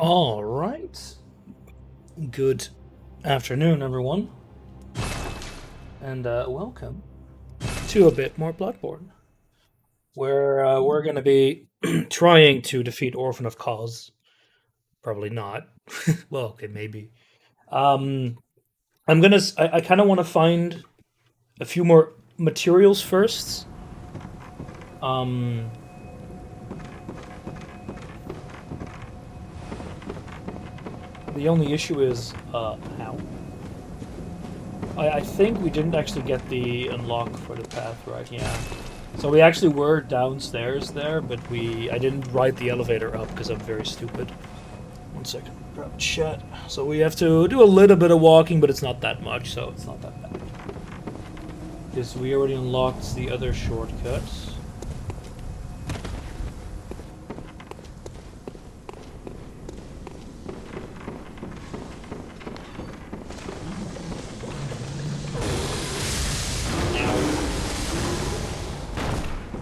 All right. Good afternoon, everyone, and welcome to a bit more Bloodborne, where we're going to be trying to defeat Orphan of Cause. Probably not. Well, okay, maybe. Um, I kind of want to find a few more materials first. Um, the only issue is how. I think we didn't actually get the unlock for the path, right? Yeah. So we actually were downstairs there, but I didn't ride the elevator up because I'm very stupid. One second, grab chat. So we have to do a little bit of walking, but it's not that much, so it's not that bad. Because we already unlocked the other shortcuts.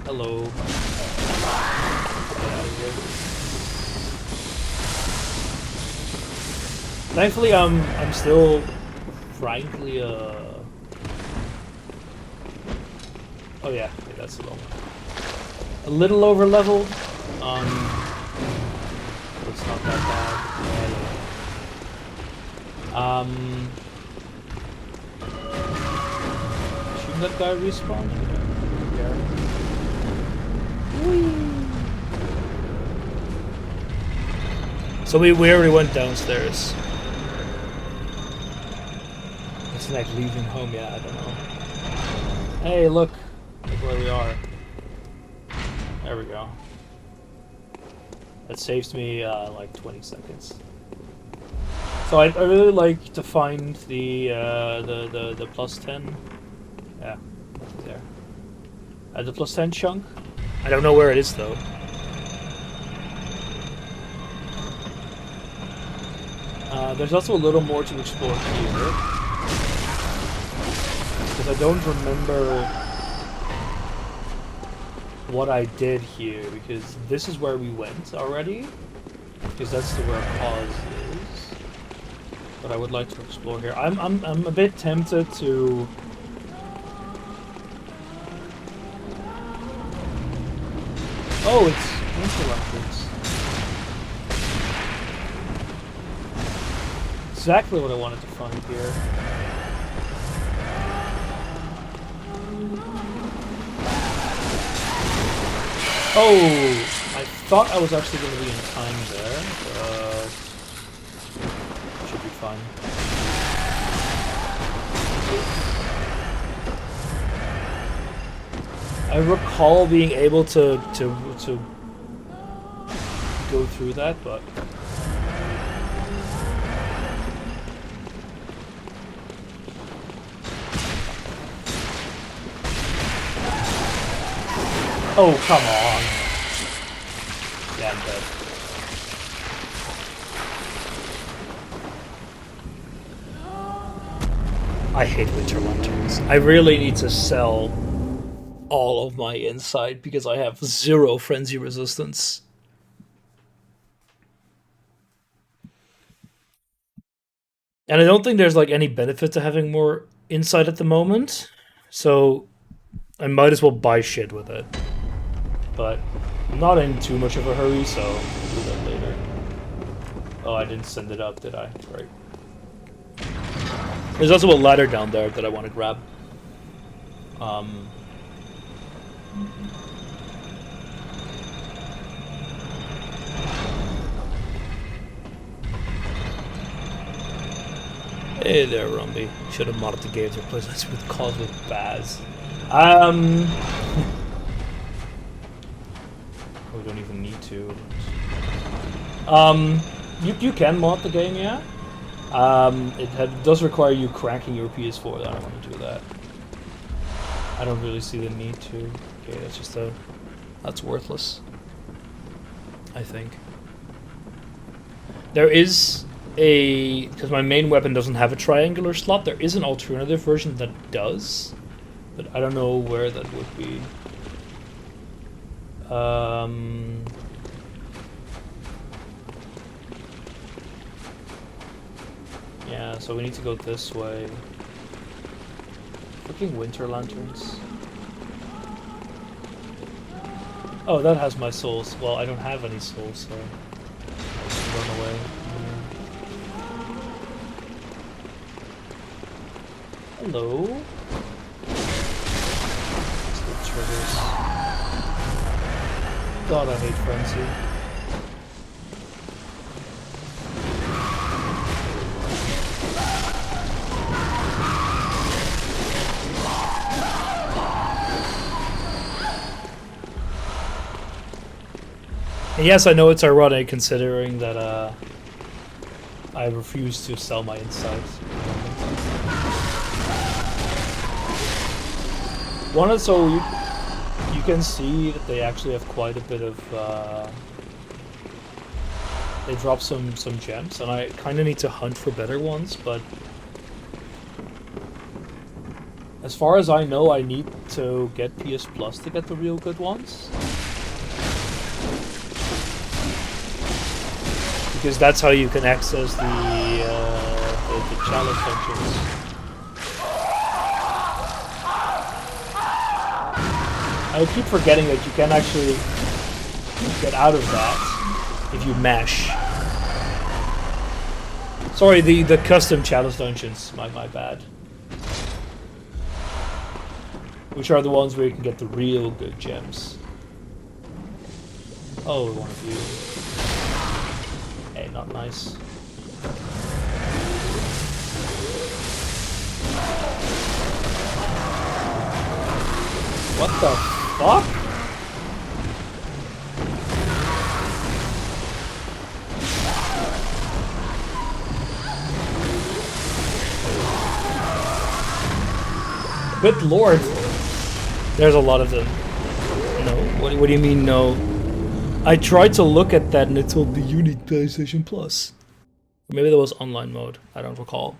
Hello. Get out of here. Thankfully, I'm still, frankly, oh yeah, okay, that's the wrong one. A little over leveled. But it's not that bad. Shouldn't that guy respawn? Yeah. So we already went downstairs. It's like leaving home, yeah, I don't know. Hey, look where we are. There we go. That saves me like 20 seconds. So I really like to find the plus 10. Yeah, there. The plus 10 chunk. I don't know where it is though. There's also a little more to explore here. Because I don't remember what I did here, because this is where we went already. Because that's the where pause is. But I would like to explore here. I'm a bit tempted to oh, it's interrupters. Exactly what I wanted to find here. Oh, I thought I was actually going to be in time there, but should be fine. I recall being able to go through that, but oh, come on. Yeah, I'm dead. I hate winter lanterns. I really need to sell all of my insight because I have 0 frenzy resistance. And I don't think there's like any benefit to having more insight at the moment. So I might as well buy shit with it. But I'm not in too much of a hurry, so I'll do that later. Oh, I didn't send it up, did I? Right. There's also a ladder down there that I want to grab. Hey there, Rumby. Should have modded the game to replace this with calls with Baz. We don't even need to. You can mod the game, yeah. It does require you cracking your PS4. I don't want to do that. I don't really see the need to. Okay, that's worthless. I think. There is because my main weapon doesn't have a triangular slot, there is an alternative version that does, but I don't know where that would be. Yeah, so we need to go this way. Freaking winter lanterns. Oh, that has my souls. Well, I don't have any souls, so run away. Hello. Still triggers. God, I hate frenzy. And yes, I know it's ironic considering that I refuse to sell my insights. So you can see that they actually have quite a bit of they drop some gems, and I kind of need to hunt for better ones, but as far as I know, I need to get PS Plus to get the real good ones. Because that's how you can access the challenge functions. I keep forgetting that you can actually get out of that if you mash. Sorry, the custom challenge dungeons, my bad. Which are the ones where you can get the real good gems. Oh, one of you. Hey, not nice. What the fuck? Good lord. There's a lot of them. No? What do you mean no? I tried to look at that and it told me you need PlayStation Plus. Maybe that was online mode. I don't recall.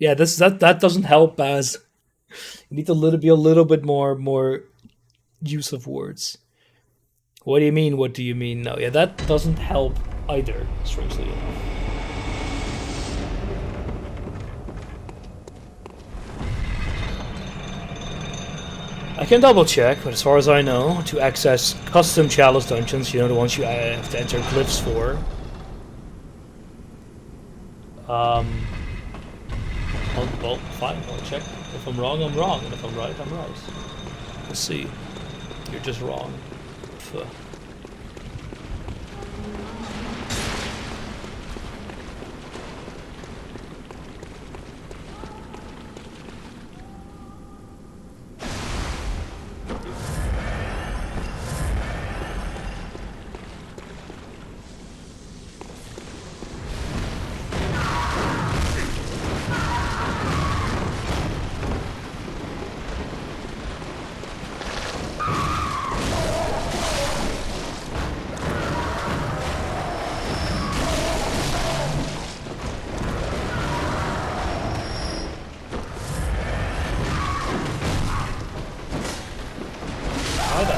Yeah, that doesn't help, as you need to be a little bit more use of words. What do you mean? What do you mean? No, yeah, that doesn't help either, strangely enough. I can double check, but as far as I know, to access custom chalice dungeons, you know, the ones you have to enter glyphs for, well, fine, I'll check. If I'm wrong, I'm wrong, and if I'm right, I'm right. We'll see. You're just wrong. Pfft.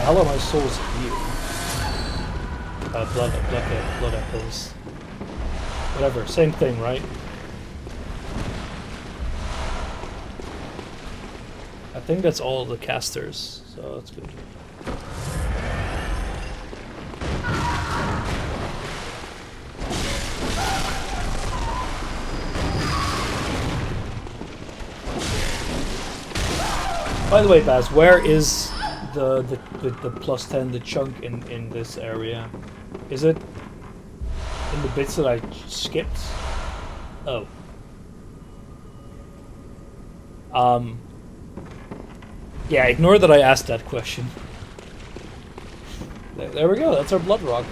How are my souls here? Blood echoes. Whatever, same thing, right? I think that's all the casters, so that's good. By the way, Baz, where is the plus 10, the chunk in this area? Is it in the bits that I skipped? Oh. Yeah, ignore that I asked that question. There we go, that's our blood rock.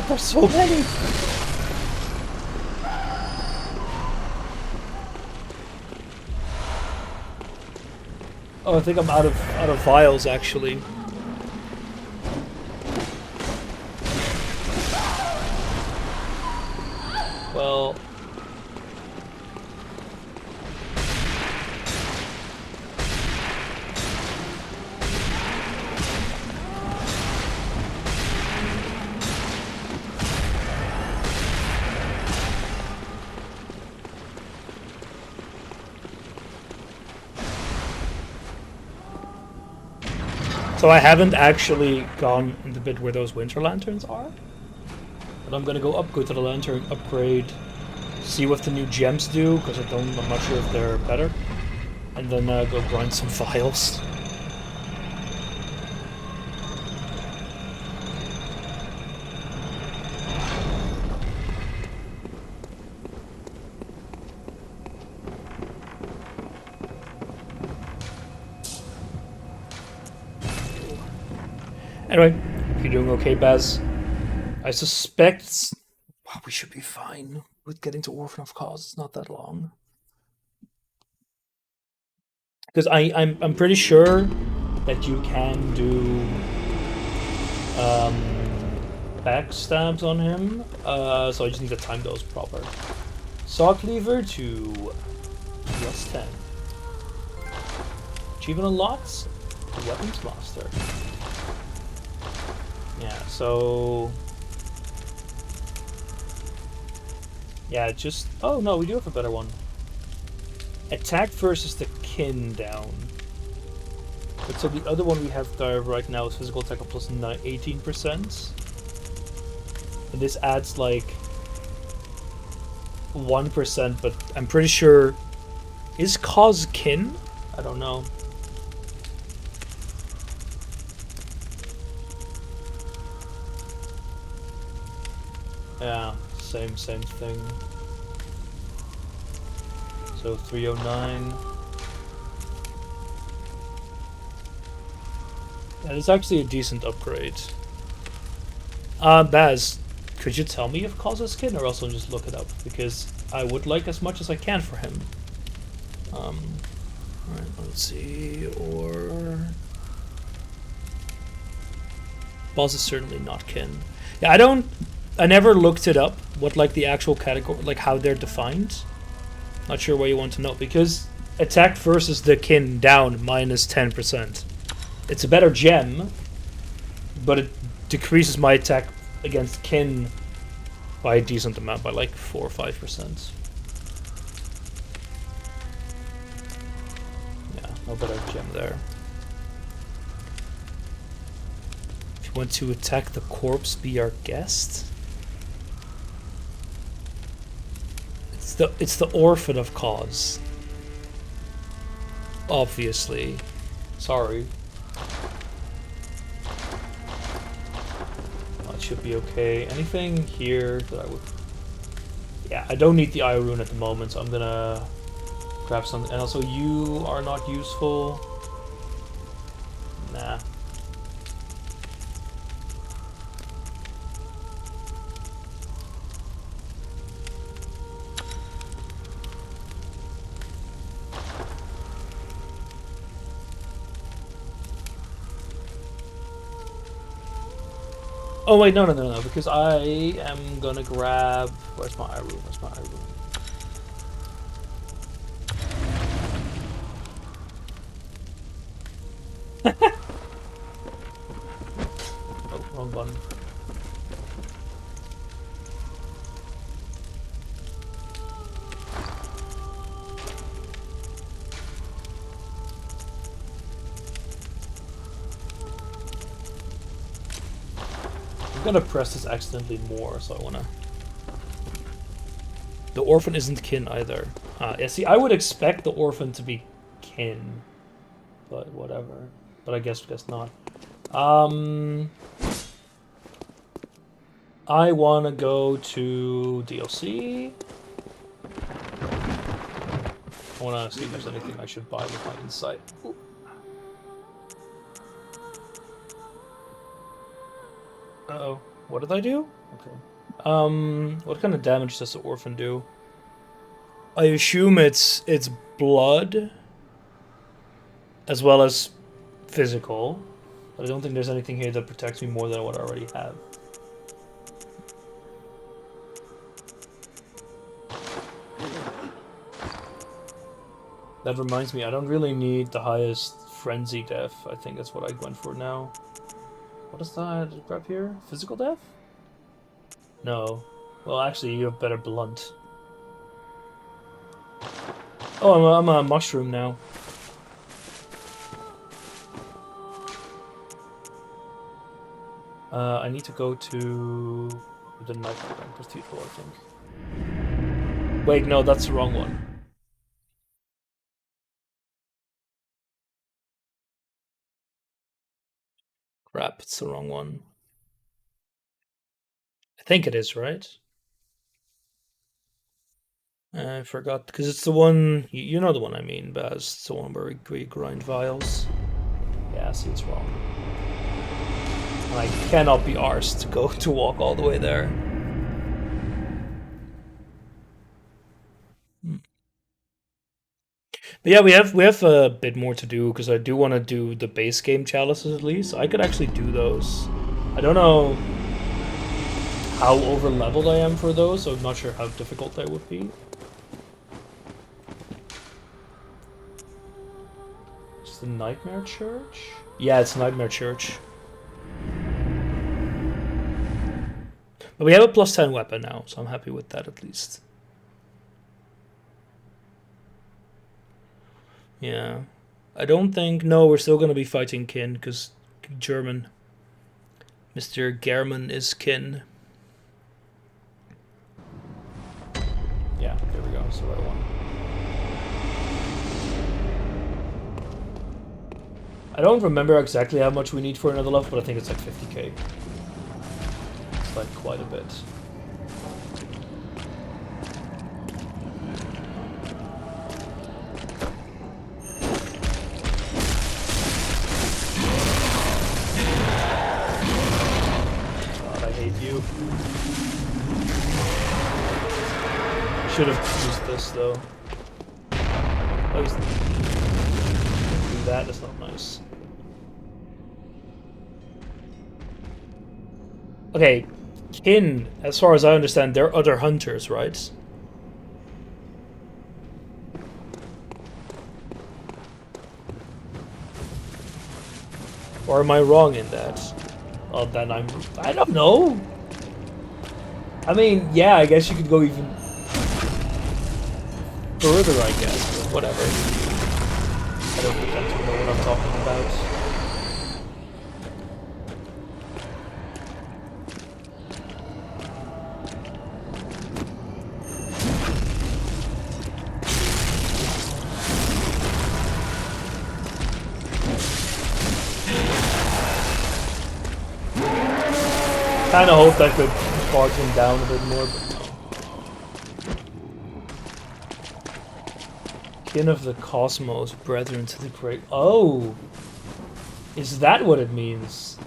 There's so many! Oh, I think I'm out of vials actually. Well, so I haven't actually gone in the bit where those winter lanterns are. But I'm gonna go to the lantern, upgrade, see what the new gems do, because I'm not sure if they're better. And then go grind some files. Anyway, if you're doing okay, Baz, I suspect we should be fine with getting to Orphan of Cause. It's not that long. Because I'm pretty sure that you can do backstabs on him. So I just need to time those proper. Saw Cleaver to +10. Achievement unlocks Weapons Master. Yeah, so yeah, just oh no, we do have a better one. Attack versus the kin down. But so the other one we have there right now is physical attack of plus 18%. And this adds like 1%, but I'm pretty sure is cause kin? I don't know. Yeah, same thing. So 309. And it's actually a decent upgrade. Baz, could you tell me if causes skin, or else I'll just look it up, because I would like as much as I can for him. Alright, let's see, or boss is certainly not kin. Yeah, I never looked it up, what like the actual category, like how they're defined. Not sure why you want to know, because attack versus the kin down minus 10%. It's a better gem, but it decreases my attack against kin by a decent amount, by like 4 or 5%. Yeah, no better gem there. If you want to attack the corpse, be our guest. It's the orphan of cause. Obviously. Sorry. That should be okay. Anything here that I would... Yeah, I don't need the eye rune at the moment, so I'm gonna grab something. And also, you are not useful. Nah. Oh wait, no, because I am gonna grab... Where's my eye rune? Oh, wrong button. I'm gonna press this accidentally more, so I wanna... The orphan isn't kin either. Yeah, see, I would expect the orphan to be kin, but whatever. But I guess not. I wanna go to DLC. I wanna see if there's anything I should buy with my insight. Ooh. Uh-oh. What did I do? Okay. What kind of damage does the orphan do? I assume it's blood as well as physical. But I don't think there's anything here that protects me more than what I already have. That reminds me, I don't really need the highest frenzy def. I think that's what I went for now. What is that grab here? Physical def? No. Well, actually, you have better blunt. Oh, I'm a mushroom now. I need to go to the night cathedral, I think. Wait, no, that's the wrong one. Crap, it's the wrong one. I think it is, right? I forgot, because it's the one, you know the one I mean, Baz. It's the one where we grind vials. Yeah, see, it's wrong. And I cannot be arsed to go to walk all the way there. But yeah, we have a bit more to do, because I do want to do the base game chalices at least. I could actually do those. I don't know how over leveled I am for those, so I'm not sure how difficult they would be. It's the Nightmare Church? Yeah, it's Nightmare Church. But we have a plus 10 weapon now, so I'm happy with that at least. Yeah. I don't think... No, we're still going to be fighting Kin, because German. Mr. German is Kin. Yeah, there we go. It's the right one. I don't remember exactly how much we need for another level, but I think it's like 50k. It's like quite a bit. God, I hate you. Should have used this though. Oh, he's... do that, that's not nice. Okay, Kin, as far as I understand, they're other hunters, right? Or am I wrong in that? Oh, then I don't know. I mean, yeah, I guess you could go even further, I guess, but whatever. I don't pretend to know what I'm talking about. Kinda hoped I could barge him down a bit more, but no. Kin of the Cosmos, brethren to the great... Oh! Is that what it means?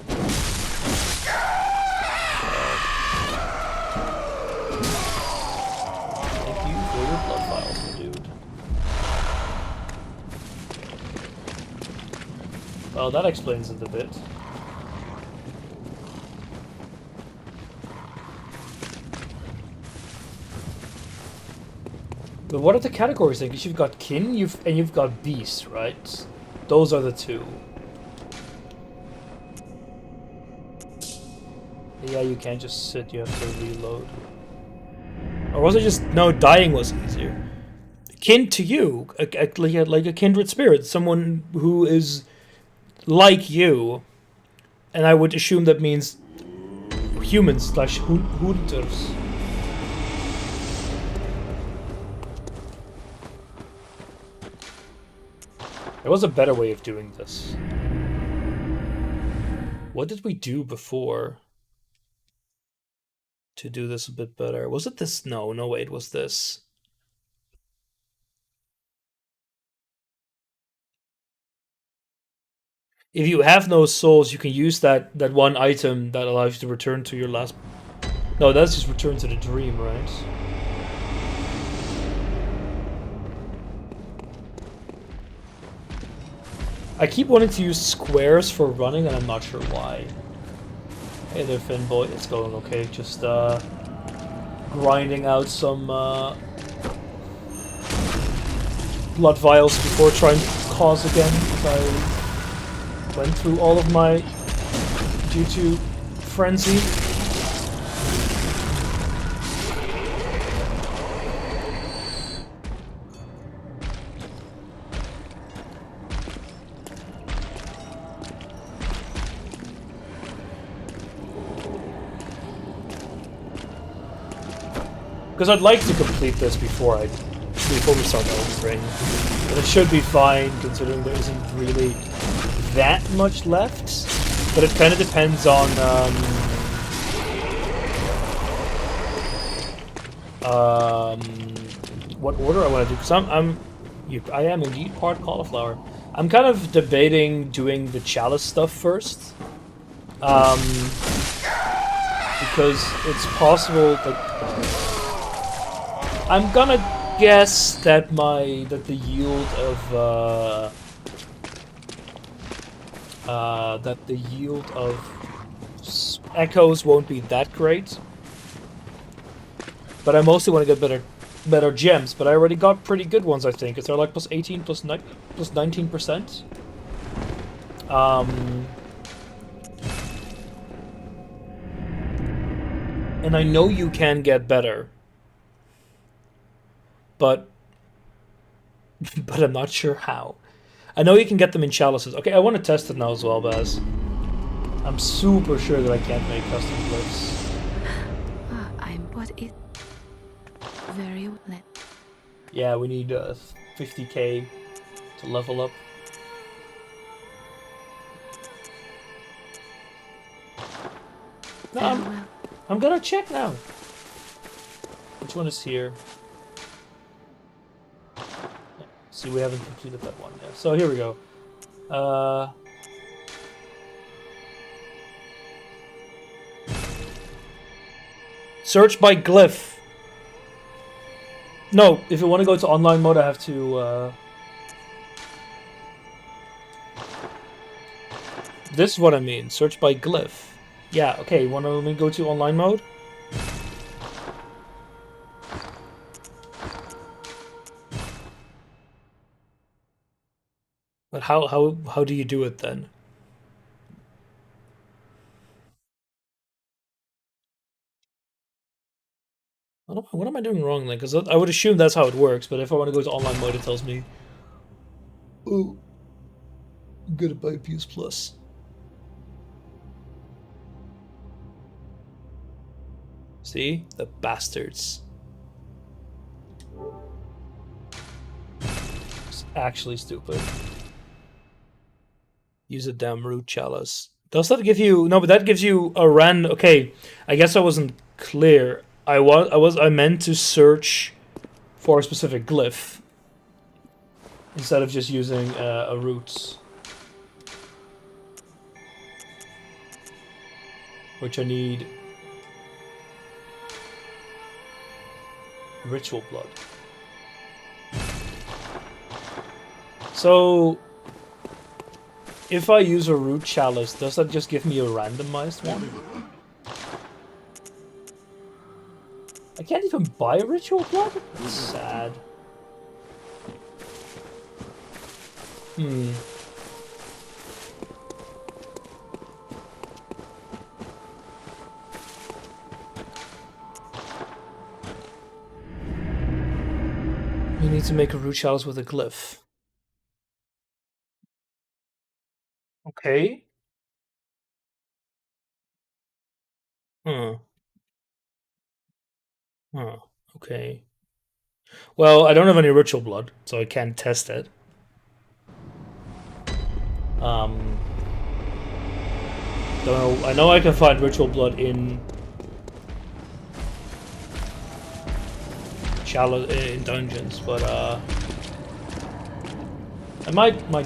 Thank you for your blood vials, my dude. Well, that explains it a bit. But what are the categories then? Because you've got Kin, you've got Beast, right? Those are the two. Yeah, you can't just sit, you have to reload. Or was it just... No, dying was easier. Kin to you, like a kindred spirit, someone who is like you. And I would assume that means humans / hunters. There was a better way of doing this. What did we do before to do this a bit better? Was it this? No, wait, it was this. If you have no souls, you can use that one item that allows you to return to your last... No, that's just return to the dream, right? I keep wanting to use squares for running, and I'm not sure why. Hey there, Finboy. It's going okay. Just grinding out some blood vials before trying to cause again, because I went through all of my due to frenzy. Because I'd like to complete this before we start Elden Ring. But it should be fine, considering there isn't really that much left. But it kind of depends on what order I want to do. Because I am indeed part cauliflower. I'm kind of debating doing the chalice stuff first. Because it's possible that I'm gonna guess that the yield of echoes won't be that great. But I mostly want to get better gems. But I already got pretty good ones, I think. Is there like plus 18, plus 19%? And I know you can get better. But I'm not sure how. I know you can get them in chalices. Okay, I want to test it now as well, Baz. I'm super sure that I can't make custom glyphs. I bought it very well. Yeah, we need 50k to level up. No, I'm gonna check now. Which one is here? See, we haven't completed that one yet. So here we go. Search by glyph. No, if you want to go to online mode, I have to... This is what I mean. Search by glyph. Yeah, okay. Want to go to online mode? But how do you do it then? What am I doing wrong then? Because I would assume that's how it works, but if I want to go to online mode, it tells me, oh, I'm gonna buy PS Plus. See? The bastards. It's actually stupid. Use a damn root chalice. Does that give you... No, but that gives you a random... Okay, I guess I wasn't clear. I meant to search for a specific glyph instead of just using a root, which I need ritual blood. So if I use a root chalice, does that just give me a randomized one? I can't even buy ritual blood? That's sad. You need to make a root chalice with a glyph. Okay. Okay. Well, I don't have any ritual blood, so I can't test it. Don't know. I know I can find ritual blood in in dungeons, but I might go.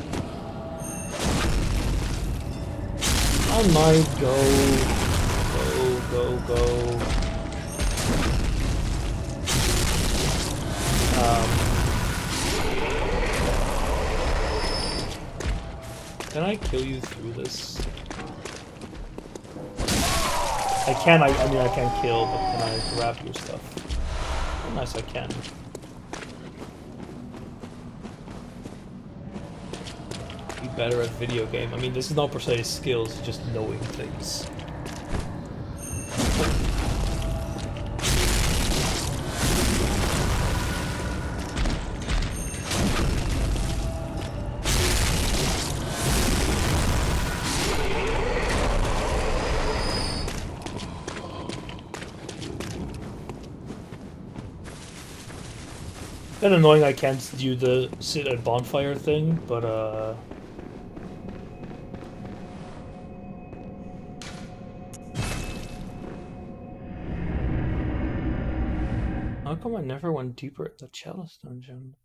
Can I kill you through this? I can, I mean I can't kill, but can I grab your stuff? Nice, I can. Be better at video game. I mean, this is not per se skills, it's just knowing things. Kind of annoying I can't do the sit at bonfire thing, but how come I never went deeper at the chalice dungeon?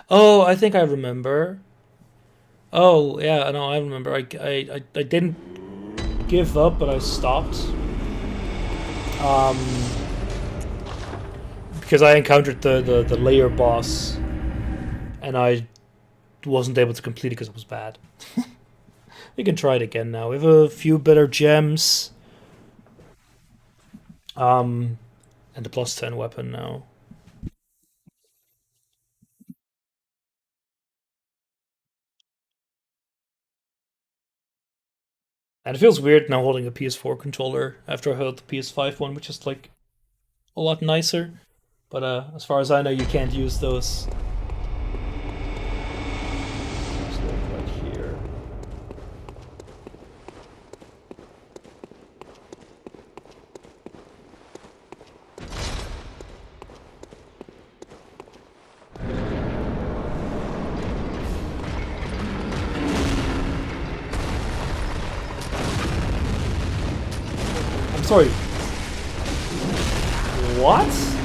Oh, I think I remember. Oh, yeah, no, I remember. I didn't give up, but I stopped. Because I encountered the layer boss, and I wasn't able to complete it because it was bad. We can try it again now. We have a few better gems. And the plus 10 weapon now. And it feels weird now holding a PS4 controller after I held the PS5 one, which is like a lot nicer. But as far as I know, you can't use those. So right here. I'm sorry. What?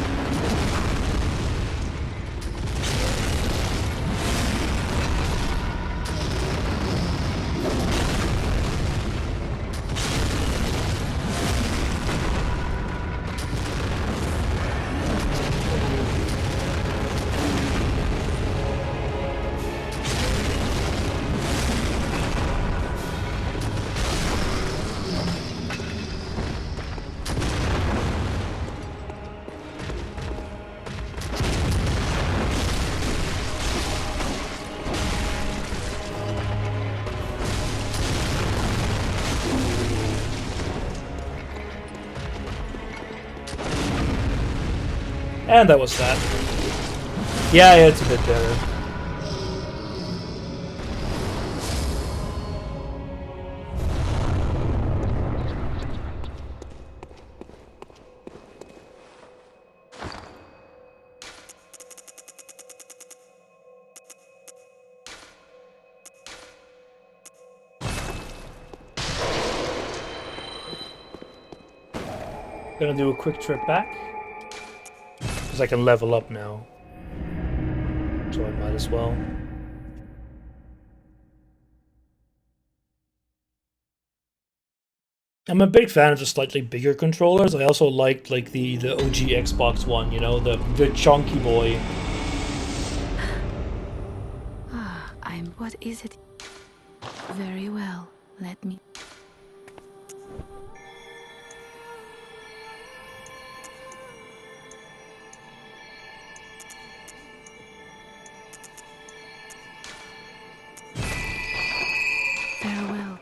And that was that. Yeah, it's a bit better. Gonna do a quick trip back. Because I can level up now. So I might as well. I'm a big fan of the slightly bigger controllers. I also liked like the OG Xbox One, you know, the chunky boy. I'm. What is it? Very well. Let me. Farewell.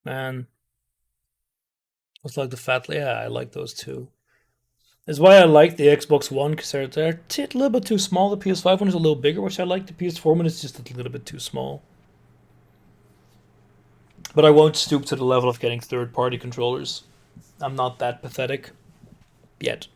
Man. It's like the fat. Yeah, I like those too. That's why I like the Xbox One, because they're a little bit too small. The PS5 one is a little bigger, which I like. The PS4 one is just a little bit too small. But I won't stoop to the level of getting third-party controllers. I'm not that pathetic. Yet.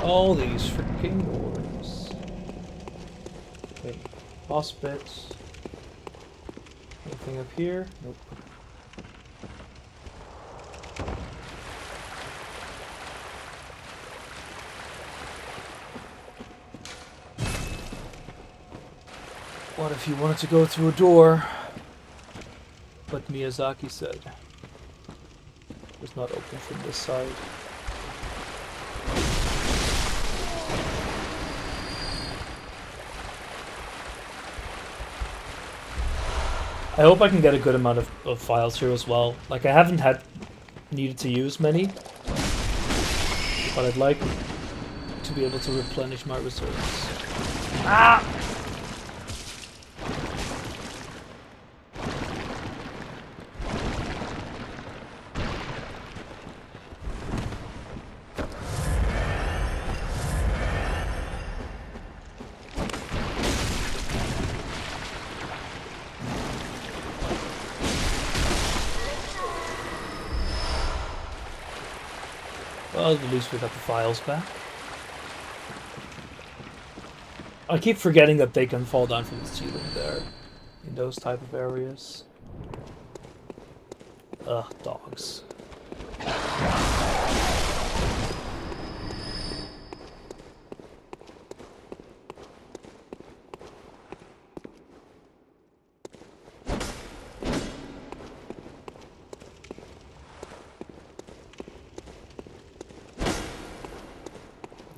all these freaking doors? Okay, boss bits. Anything up here? Nope. What if you wanted to go through a door? But Miyazaki said it was not open from this side. I hope I can get a good amount of files here as well. Like, I haven't needed to use many, but I'd like to be able to replenish my reserves. Ah! Well, at least we got the files back. I keep forgetting that they can fall down from the ceiling there, in those type of areas. Ugh, dogs.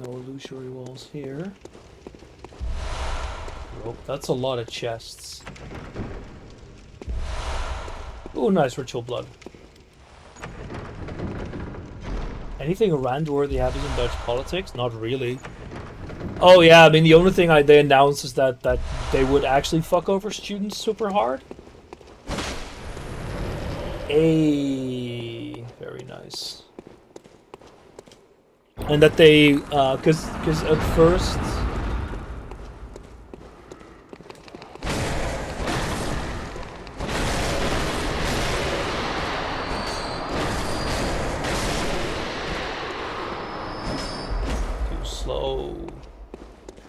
No illusory walls here. Nope, that's a lot of chests. Ooh, nice ritual blood. Anything rant-worthy happens in Dutch politics? Not really. Oh yeah, I mean the only thing they announced is that they would actually fuck over students super hard. Very nice. And that they, cause at first. Too slow.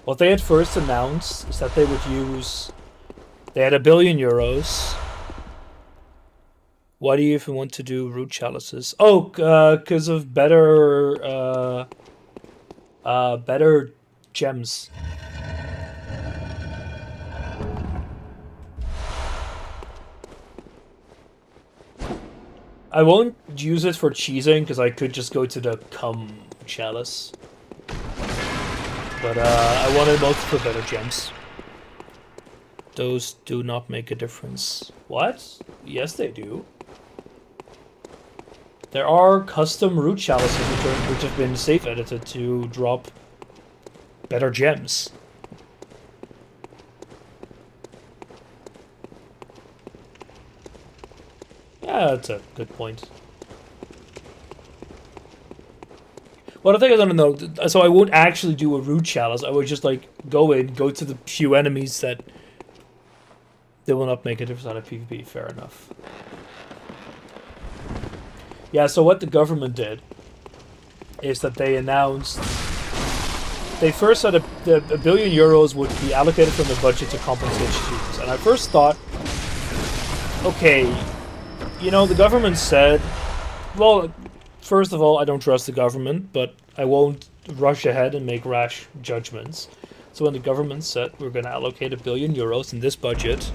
What they had first announced is that they would use. They had €1 billion. Why do you even want to do root chalices? Oh, because of better gems. I won't use it for cheesing because I could just go to the chalice. But I wanted most for better gems. Those do not make a difference. What? Yes, they do. There are custom root chalices which have been safe edited to drop better gems. Yeah, that's a good point. Well, the thing is, I don't know. So I won't actually do a root chalice. I would just like go to the few enemies that they will not make a difference on a PvP. Fair enough. Yeah, so what the government did is that they announced they first said €1 billion would be allocated from the budget to compensate students. And I first thought, okay, you know, the government said, well, first of all, I don't trust the government, but I won't rush ahead and make rash judgments. So when the government said we're going to allocate €1 billion in this budget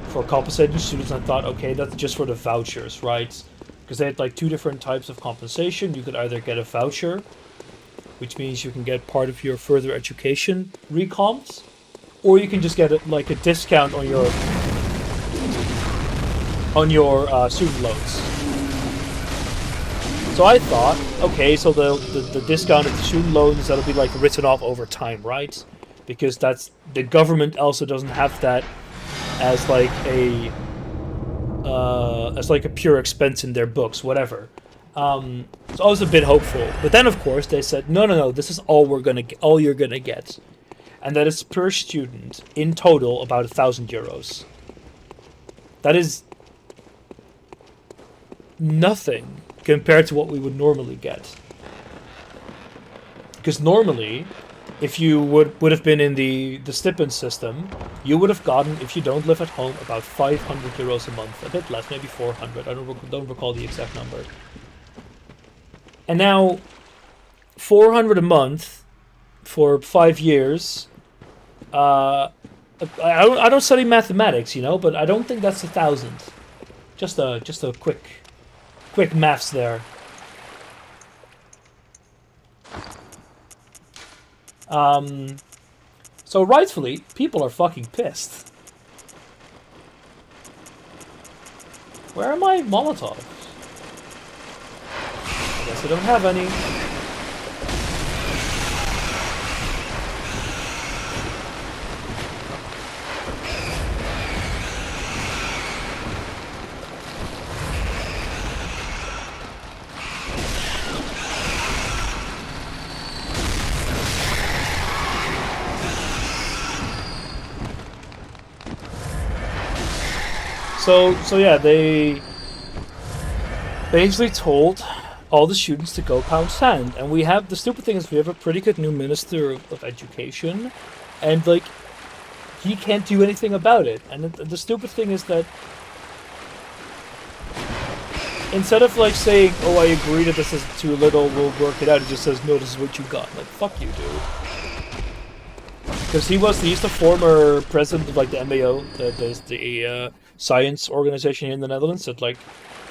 for compensating students, I thought, okay, that's just for the vouchers, right? Because they had like 2 different types of compensation. You could either get a voucher, which means you can get part of your further education recomped, or you can just get like a discount on your student loans. So I thought, okay, so the discount of the student loans, that'll be like written off over time, right? Because that's the government also doesn't have that as like a pure expense in their books, whatever. So I was a bit hopeful, but then of course they said, no, this is all you're gonna get, and that is per student in total about €1,000. That is nothing compared to what we would normally get. Because normally, if you would have been in the stipend system, you would have gotten, if you don't live at home, about 500 euros a month. A bit less, maybe 400. I don't recall the exact number. And now, 400 a month for 5 years. I don't study mathematics, you know, but I don't think that's 1,000. Just a quick maths there. So rightfully, people are fucking pissed. Where are my Molotovs? I guess I don't have any. So yeah, they basically told all the students to go pound sand, and we have, the stupid thing is, we have a pretty good new minister of education, and like, he can't do anything about it. And the stupid thing is that instead of like saying, "Oh, I agree that this is too little, we'll work it out," he just says, "No, this is what you got." Like, fuck you, dude. Because he's the former president of like the MAO, the science organization here in the Netherlands that like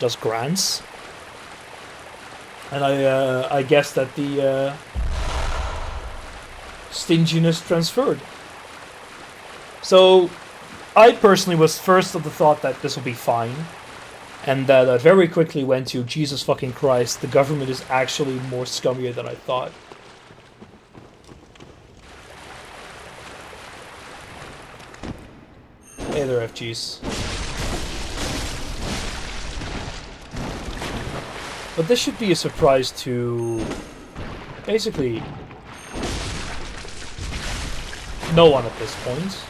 does grants, and I guess that the stinginess transferred. So I personally was first of the thought that this will be fine, and that I very quickly went to, Jesus fucking Christ, the government is actually more scummier than I thought. Hey there, FGs. But this should be a surprise to basically no one at this point.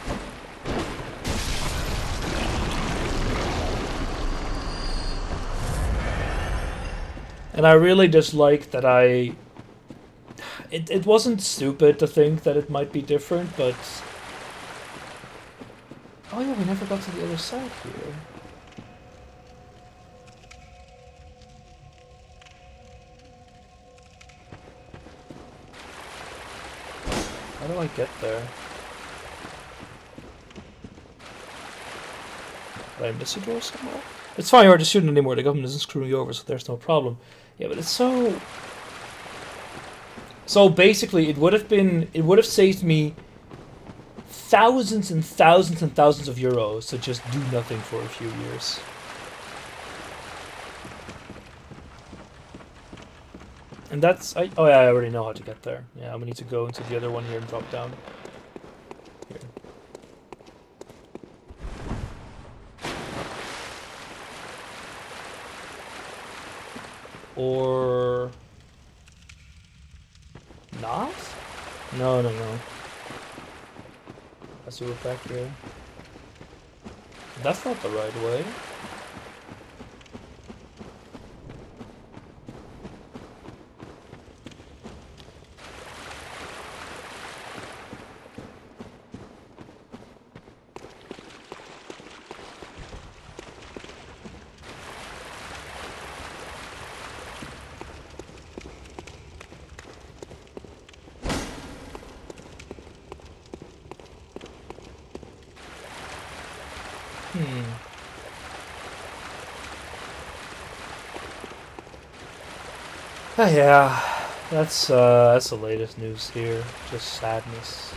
And I really dislike that it wasn't stupid to think that it might be different, but... Oh yeah, we never got to the other side here. How do I get there? Did I miss a door somewhere? It's fine, you're not a student anymore, the government isn't screwing you over, so there's no problem. Yeah, but it's so... So basically, it would have saved me thousands and thousands and thousands of euros to just do nothing for a few years. And that's... oh yeah, I already know how to get there. Yeah, we need to go into the other one here and drop down. Here. Or... not? No. Let's do it back here. That's not the right way. Yeah, that's the latest news here. Just sadness,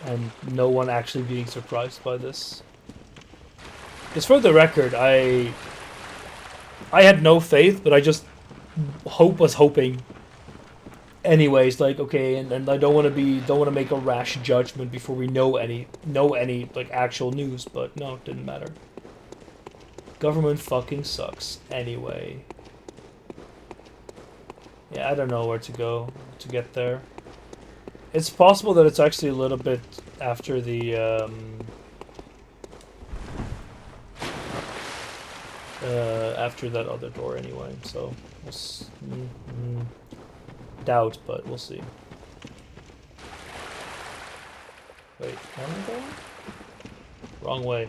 and no one actually being surprised by this. Because for the record, I had no faith, but I just was hoping. Anyways, like, okay, and I don't want to make a rash judgment before we know any like actual news. But no, it didn't matter. Government fucking sucks anyway. Yeah, I don't know where to go to get there. It's possible that it's actually a little bit after the after that other door anyway. So doubt, but we'll see. Wait, where am I going? Wrong way.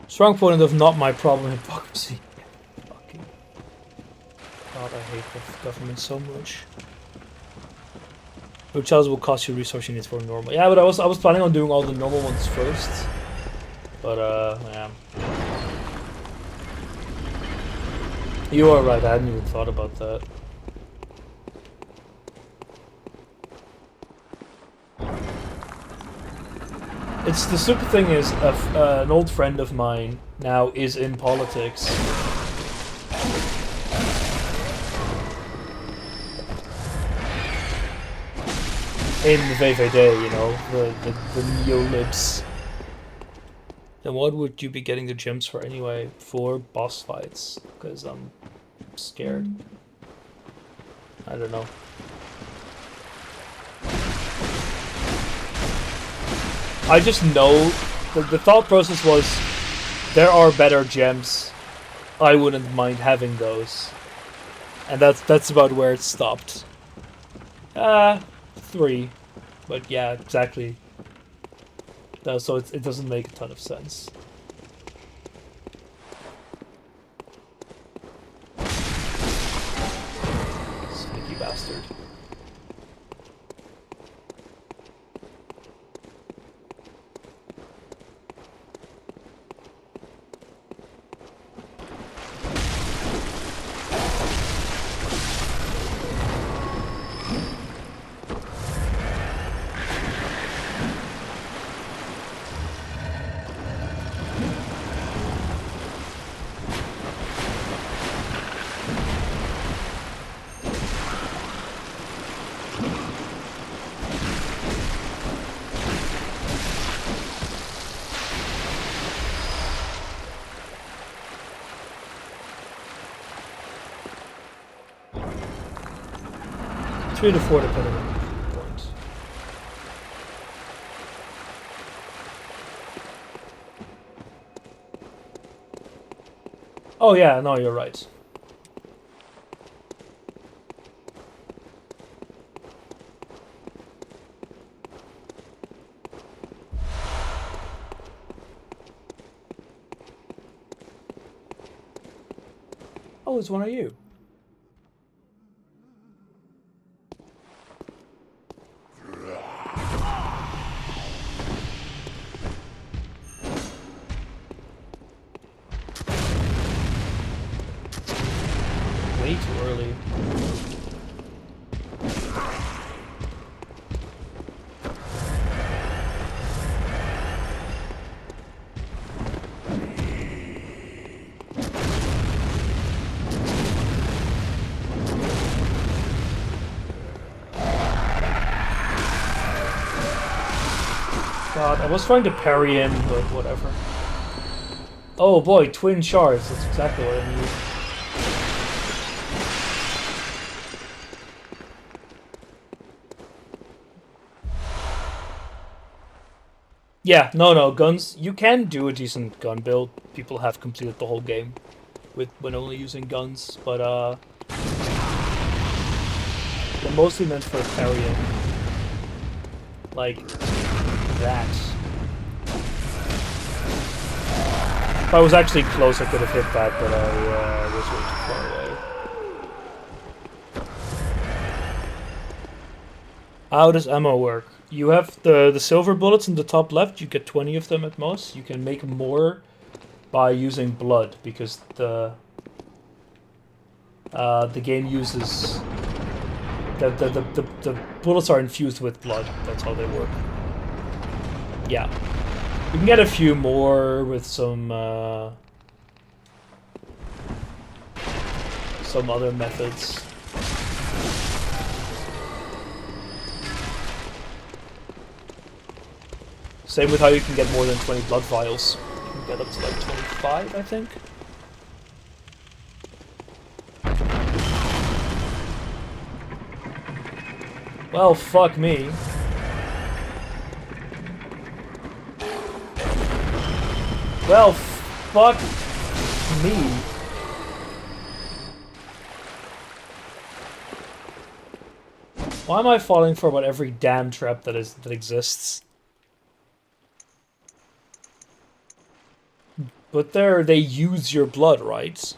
Strong point of not my problem hypocrisy. Fucking God, I hate the government so much. Hotels will cost you resource units for normal. Yeah, but I was planning on doing all the normal ones first. But yeah. You are right, I hadn't even thought about that. It's the stupid thing is, an old friend of mine now is in politics. In the VVD, you know, the neo-libs. Then what would you be getting the gems for anyway? For boss fights? Because I'm scared. I don't know. I just know the thought process was there are better gems. I wouldn't mind having those. And that's about where it stopped. 3. But yeah, exactly. So it doesn't make a ton of sense. Sneaky bastard. Three to 4 depending on the point. Oh yeah, no, you're right. Oh, it's one of you. Way too early. God, I was trying to parry him, but whatever. Oh boy, twin shards. That's exactly what I need. Yeah, no, guns. You can do a decent gun build. People have completed the whole game when only using guns, but they're mostly meant for parrying. Like that. If I was actually close, I could have hit that, but I was way too far away. How does ammo work? You have the silver bullets in the top left. You get 20 of them at most. You can make more by using blood because the game uses the bullets are infused with blood. That's how they work. Yeah, you can get a few more with some other methods. Same with how you can get more than 20 blood vials. You can get up to like 25, I think. Well, fuck me. Well, Fuck me. Why am I falling for about every damn trap that exists? But they use your blood, right?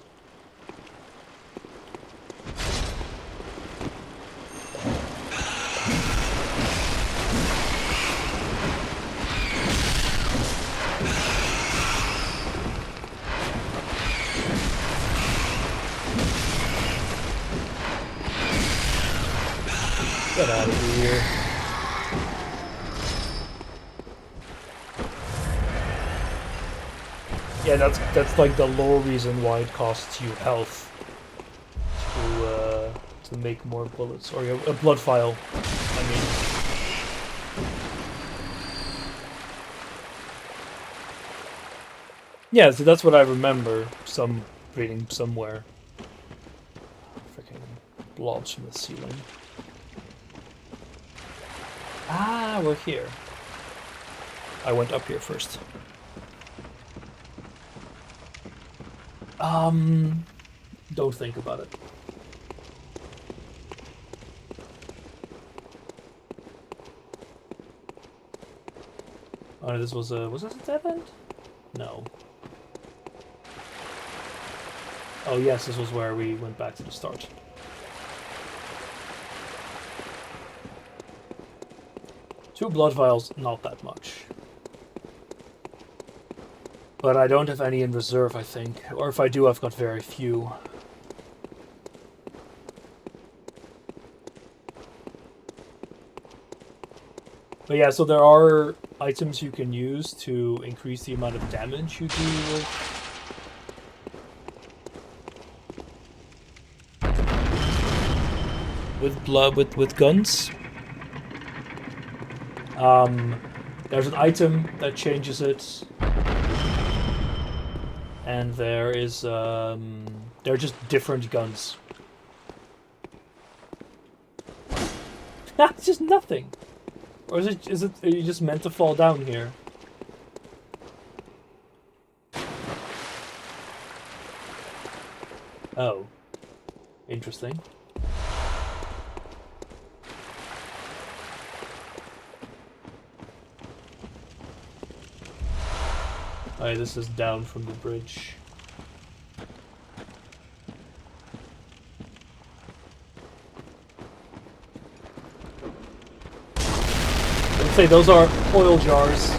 Get out of here. Yeah, that's like the lore reason why it costs you health to make more bullets, or a blood vial. I mean, yeah, so that's what I remember. Reading somewhere. Freaking blobs from the ceiling. Ah, we're here. I went up here first. Don't think about it. Oh, this was this a dead end? No. Oh yes, this was where we went back to the start. Two blood vials, not that much. But I don't have any in reserve, I think. Or if I do, I've got very few. But yeah, so there are items you can use to increase the amount of damage you do with blood with guns. There's an item that changes it, and there is they're just different guns. It's just nothing. Or are you just meant to fall down here? Oh. Interesting. Alright, this is down from the bridge. I'd say those are oil jars.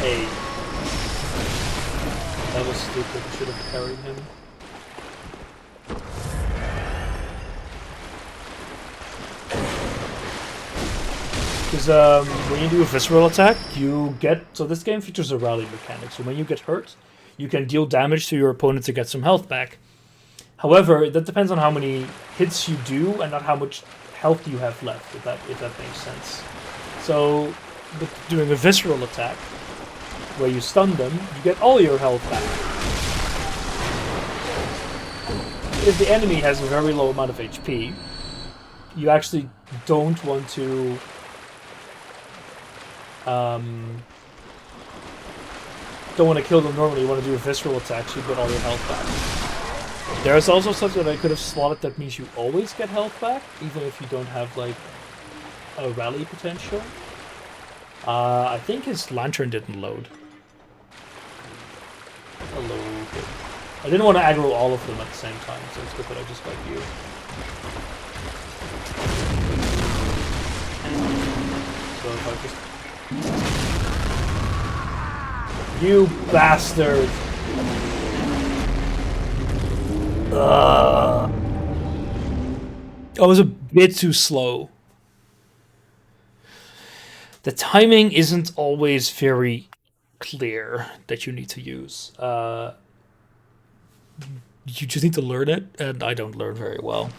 Hey. That was stupid. I should have carried him. Because when you do a visceral attack, you get... So this game features a rally mechanic. So when you get hurt, you can deal damage to your opponent to get some health back. However, that depends on how many hits you do and not how much health you have left, if that makes sense. So, doing a visceral attack, where you stun them, you get all your health back. If the enemy has a very low amount of HP, you actually don't want to kill them normally. You want to do a visceral attack so you get all your health back. There's also something that I could have slotted that means you always get health back, even if you don't have like a rally potential. I think his lantern didn't load. Hello. I didn't want to aggro all of them at the same time, so it's good that I just got you. So if I just... You bastard! I was a bit too slow. The timing isn't always very clear that you need to use. You just need to learn it, and I don't learn very well.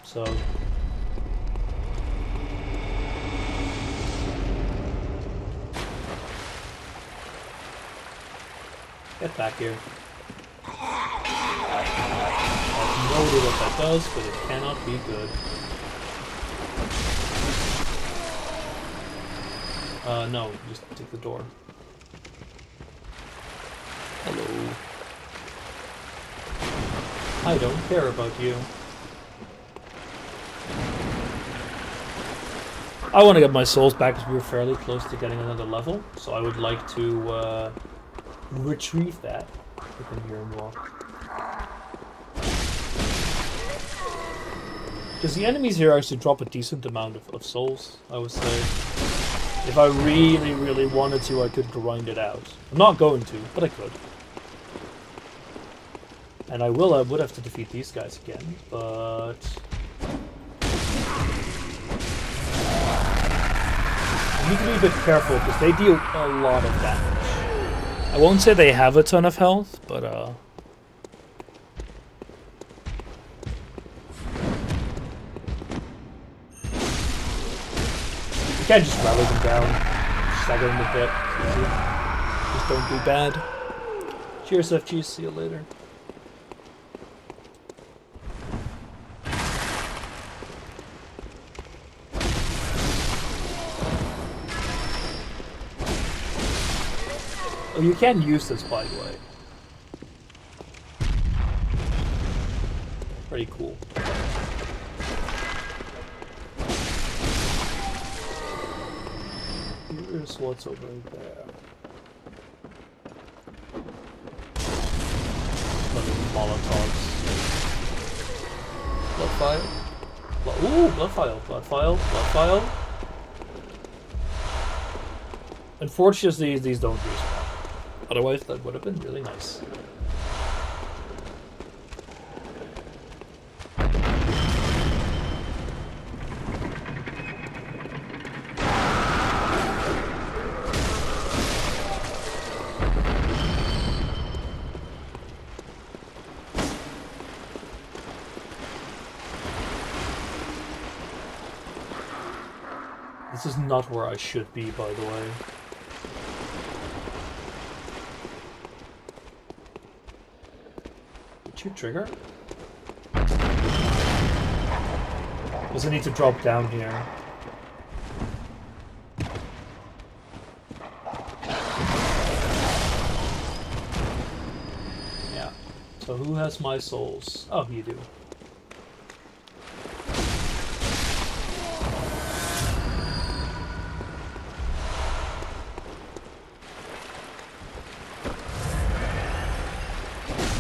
So get back here. I have no idea what that does, but it cannot be good. No, just take the door. Hello. I don't care about you. I want to get my souls back because we were fairly close to getting another level, so I would like to retrieve that. You can hear him walk. Because the enemies here actually drop a decent amount of souls, I would say. If I really, really wanted to, I could grind it out. I'm not going to, but I could. And I would have to defeat these guys again, but... I need to be a bit careful, because they deal a lot of damage. I won't say they have a ton of health, but you can't just rally them down, stagger them a bit. Just don't do bad. Cheers, FG. See you later. Oh, you can use this, by the way. Pretty cool. Here's what's over there. Molotovs. Blood file. Ooh, blood file. Blood file. Blood file. Unfortunately, these don't respawn. Otherwise, that would have been really nice. This is not where I should be, by the way. Did you trigger? Does it need to drop down here? Yeah. So who has my souls? Oh, you do.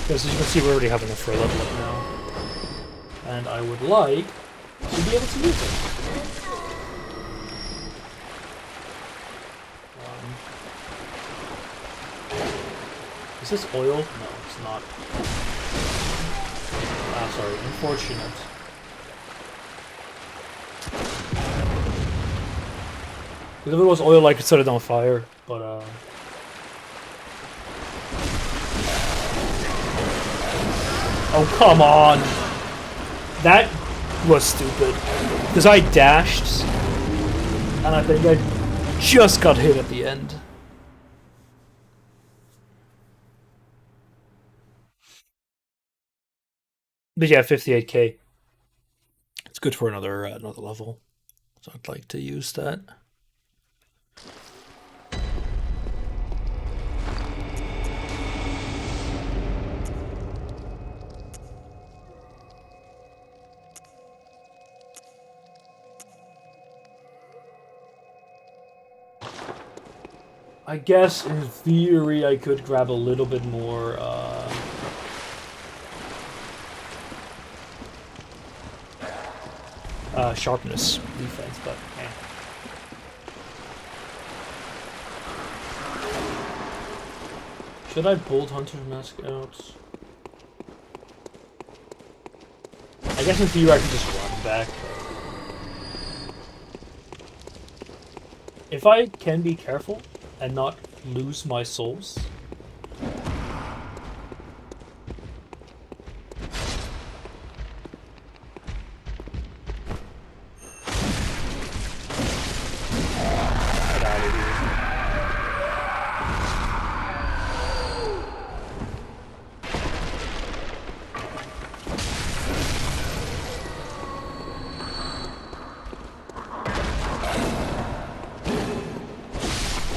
Because as you can see, we're already having a full level up now. And I would like to be able to use it. Is this oil? No, it's not. Ah, sorry. Unfortunate. Because if it was oil, I could set it on fire, but oh, come on! That was stupid. Because I dashed, and I think I just got hit at the end. But yeah, 58k. It's good for another level. So I'd like to use that. I guess in theory I could grab a little bit more sharpness defense, but eh. Should I bolt Hunter Mask out? I guess in theory I can just run back. If I can be careful and not lose my souls.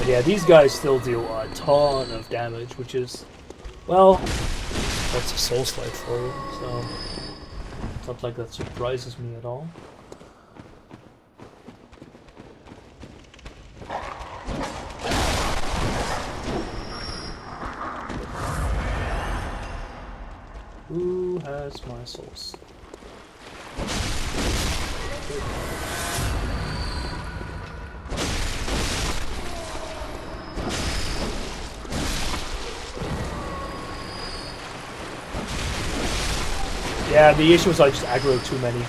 But yeah, these guys still deal a ton of damage, which is, well, that's a soul slide for you, so it's not like that surprises me at all. Who has my souls? Yeah, the issue is I just aggro too many.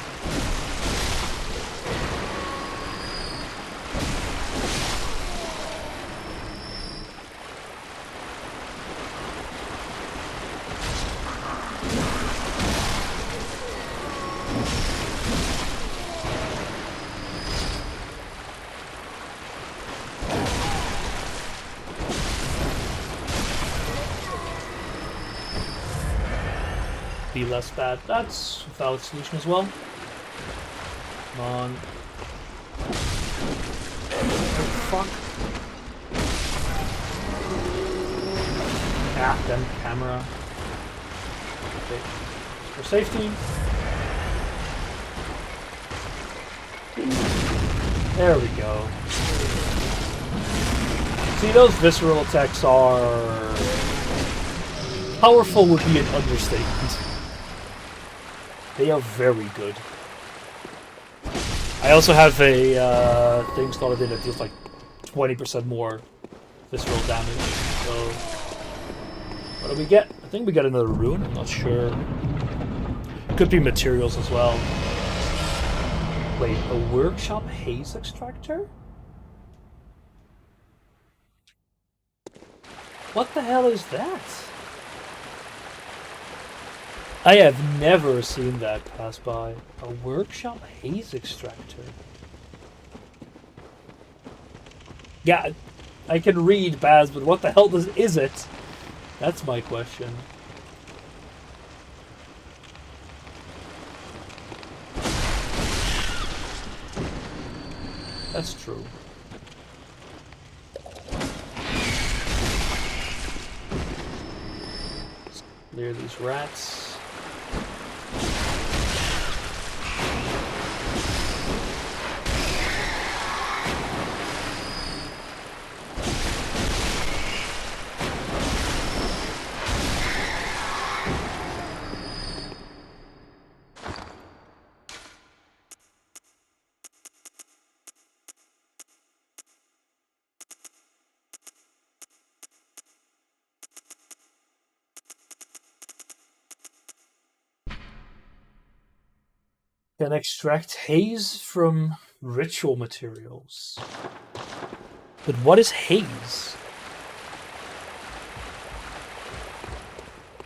Be less bad. That's a valid solution as well. Come on. Oh, fuck. Ah, damn camera. Okay. For safety. There we go. See, those visceral attacks are... powerful would be an understatement. They are very good. I also have a thing slotted in that deals like 20% more visceral damage. So, what do we get? I think we get another rune. I'm not sure. Could be materials as well. Wait, a workshop haze extractor? What the hell is that? I have never seen that pass by. A workshop haze extractor. Yeah, I can read Baz, but what the hell is it? That's my question. That's true. Let's clear these rats. Can extract haze from ritual materials. But what is haze?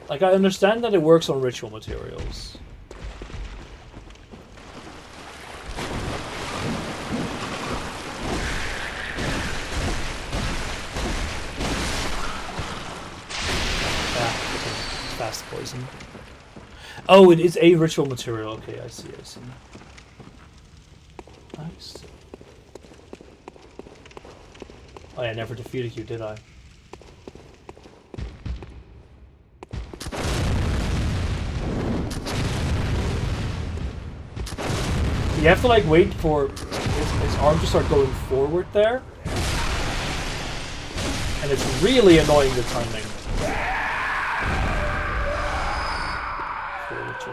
Like, I understand that it works on ritual materials. Ah, fast poison. Oh, it is a ritual material. Okay, I see, I see. Nice. Oh, I never defeated you, did I? You have to, like, wait for his arm to start going forward there. And it's really annoying, the timing.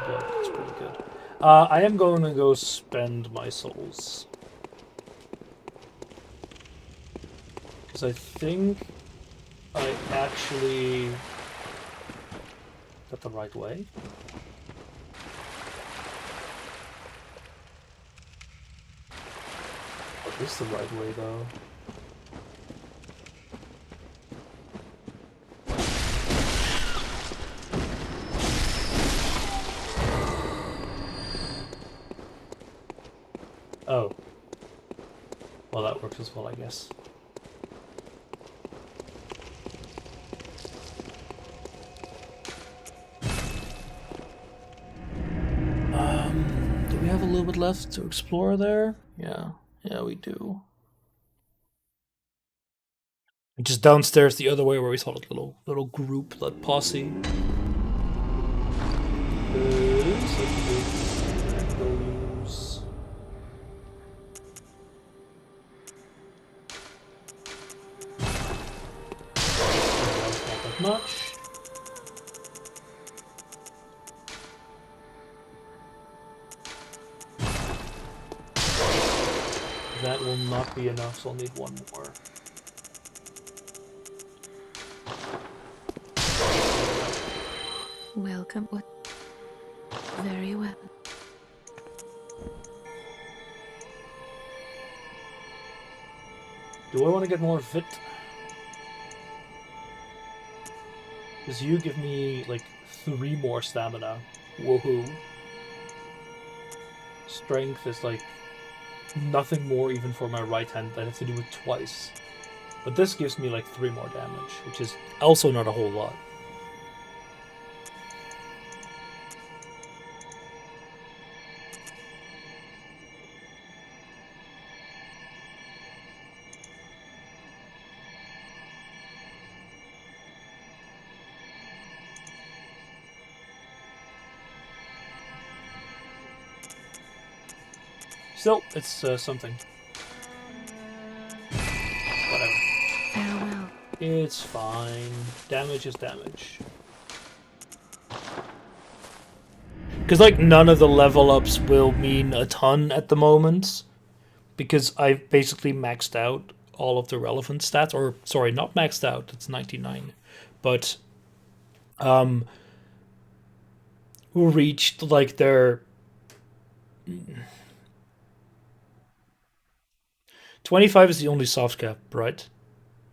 That's pretty good. I am going to go spend my souls. Because I think I actually got the right way. What is the right way, though? Oh. Well, that works as well, I guess. Do we have a little bit left to explore there? Yeah, we do. Just downstairs the other way where we saw that little group, that posse. Goes. Not that much. That will not be enough, so I'll need one more. Welcome. What? Very well. Do I want to get more fit? Because you give me like 3 more stamina. Woohoo. Strength is like nothing more even for my right hand. I have to do it twice. But this gives me like 3 more damage, which is also not a whole lot. Still, it's something. Whatever. Farewell. It's fine. Damage is damage. Because, like, none of the level ups will mean a ton at the moment. Because I've basically maxed out all of the relevant stats. Or, sorry, not maxed out. It's 99. But, who reached, like, their 25 is the only soft cap, right?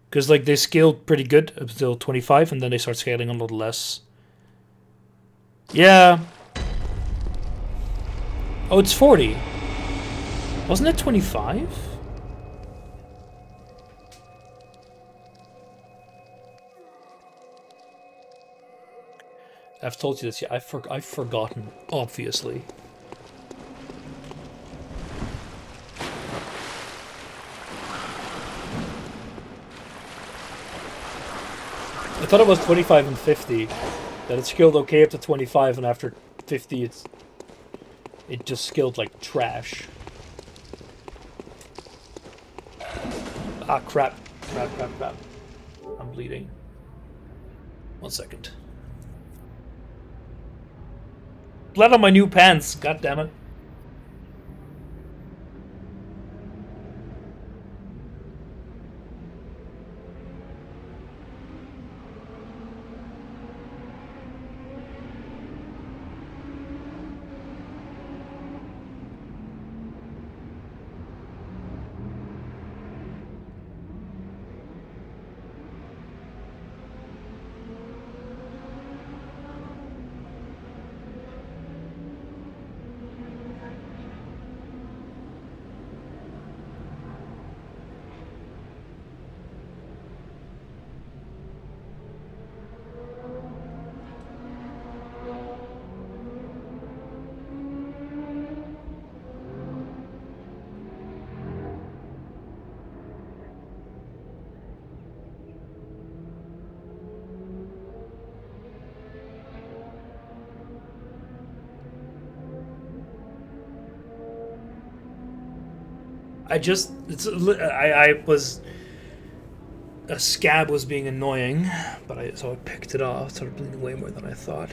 Because like they scaled pretty good up until 25, and then they start scaling a lot less. Yeah. Oh, it's 40. Wasn't it 25? I've told you this. Yeah, I've forgotten. Obviously. I thought it was 25 and 50. That it scaled okay up to 25, and after 50, it just scaled like trash. Ah, crap. Crap. I'm bleeding. 1 second. Blood on my new pants. God damn it. I was a scab was being annoying, but so I picked it off. It started bleeding way more than I thought.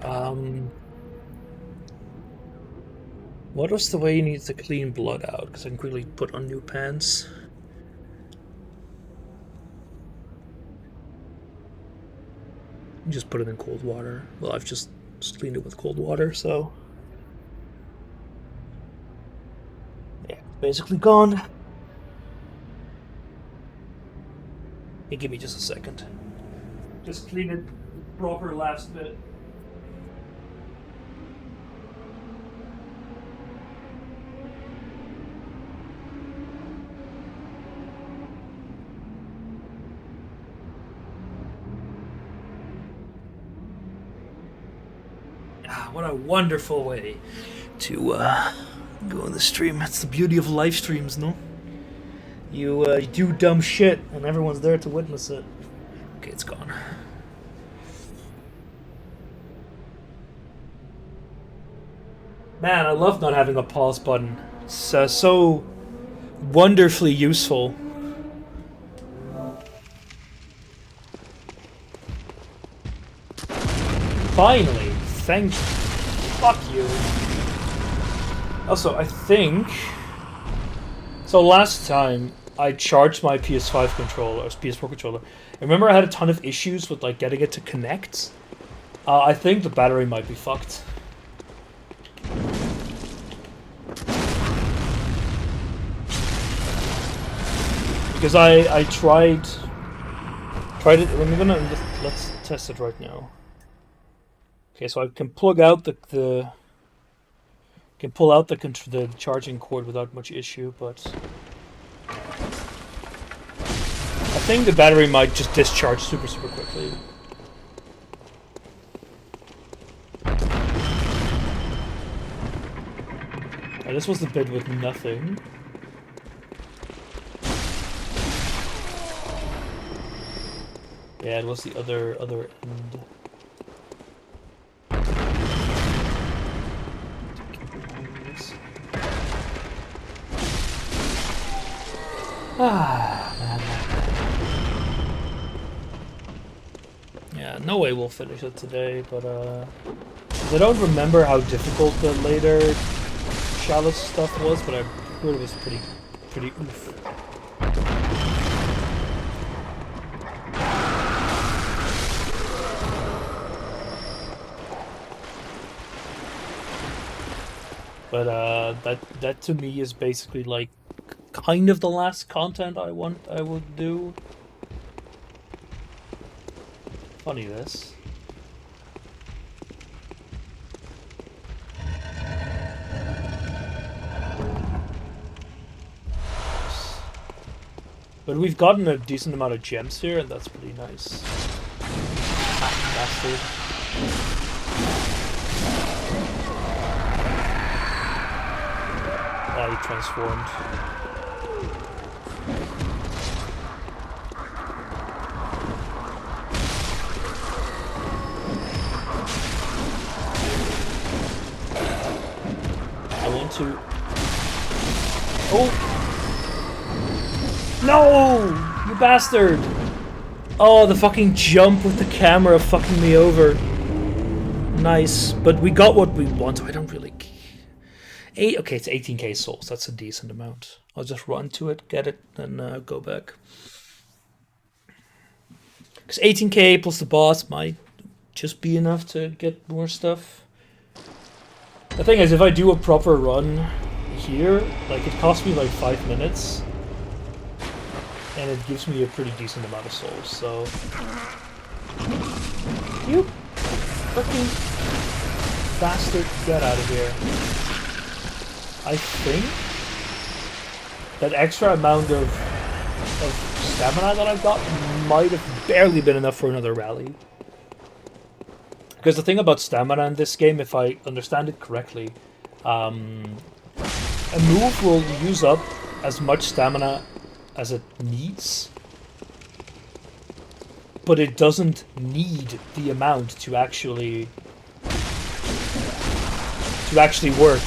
Um, what was the way you need to clean blood out? Because I can quickly put on new pants. You just put it in cold water. Well, I've just cleaned it with cold water, so yeah, basically gone. Hey, give me just a second. Just clean it proper last bit. Ah, what a wonderful way to go on the stream. That's the beauty of live streams, no? You do dumb shit, and everyone's there to witness it. Okay, it's gone. Man, I love not having a pause button. It's so wonderfully useful. Finally, thank you. Fuck you. Also, I think... So last time, I charged my PS5 controller, or PS4 controller. I remember I had a ton of issues with like getting it to connect. I think the battery might be fucked. Because I tried it. Let's test it right now. Okay, so I can plug out the can pull out the charging cord without much issue, but I think the battery might just discharge super quickly. Oh, this was the bit with nothing. Yeah, it was the other end. Ah, man. Yeah, no way we'll finish it today, but I don't remember how difficult the later Chalice stuff was, but I heard it was pretty oof. But that to me is basically like kind of the last content I would do. Funny this. But we've gotten a decent amount of gems here, and that's pretty nice. Ah, bastard. Ah, he transformed. I want to... Oh! No! You bastard! Oh, the fucking jump with the camera fucking me over. Nice. But we got what we want. I don't really... Okay, it's 18k souls. That's a decent amount. I'll just run to it, get it, and go back. Because 18k plus the boss might just be enough to get more stuff. The thing is, if I do a proper run here, like, it costs me like 5 minutes. And it gives me a pretty decent amount of souls, so... You fucking bastard, get out of here. I think that extra amount of stamina that I've got might have barely been enough for another rally. Because the thing about stamina in this game, if I understand it correctly, a move will use up as much stamina as it needs, but it doesn't need the amount to actually work.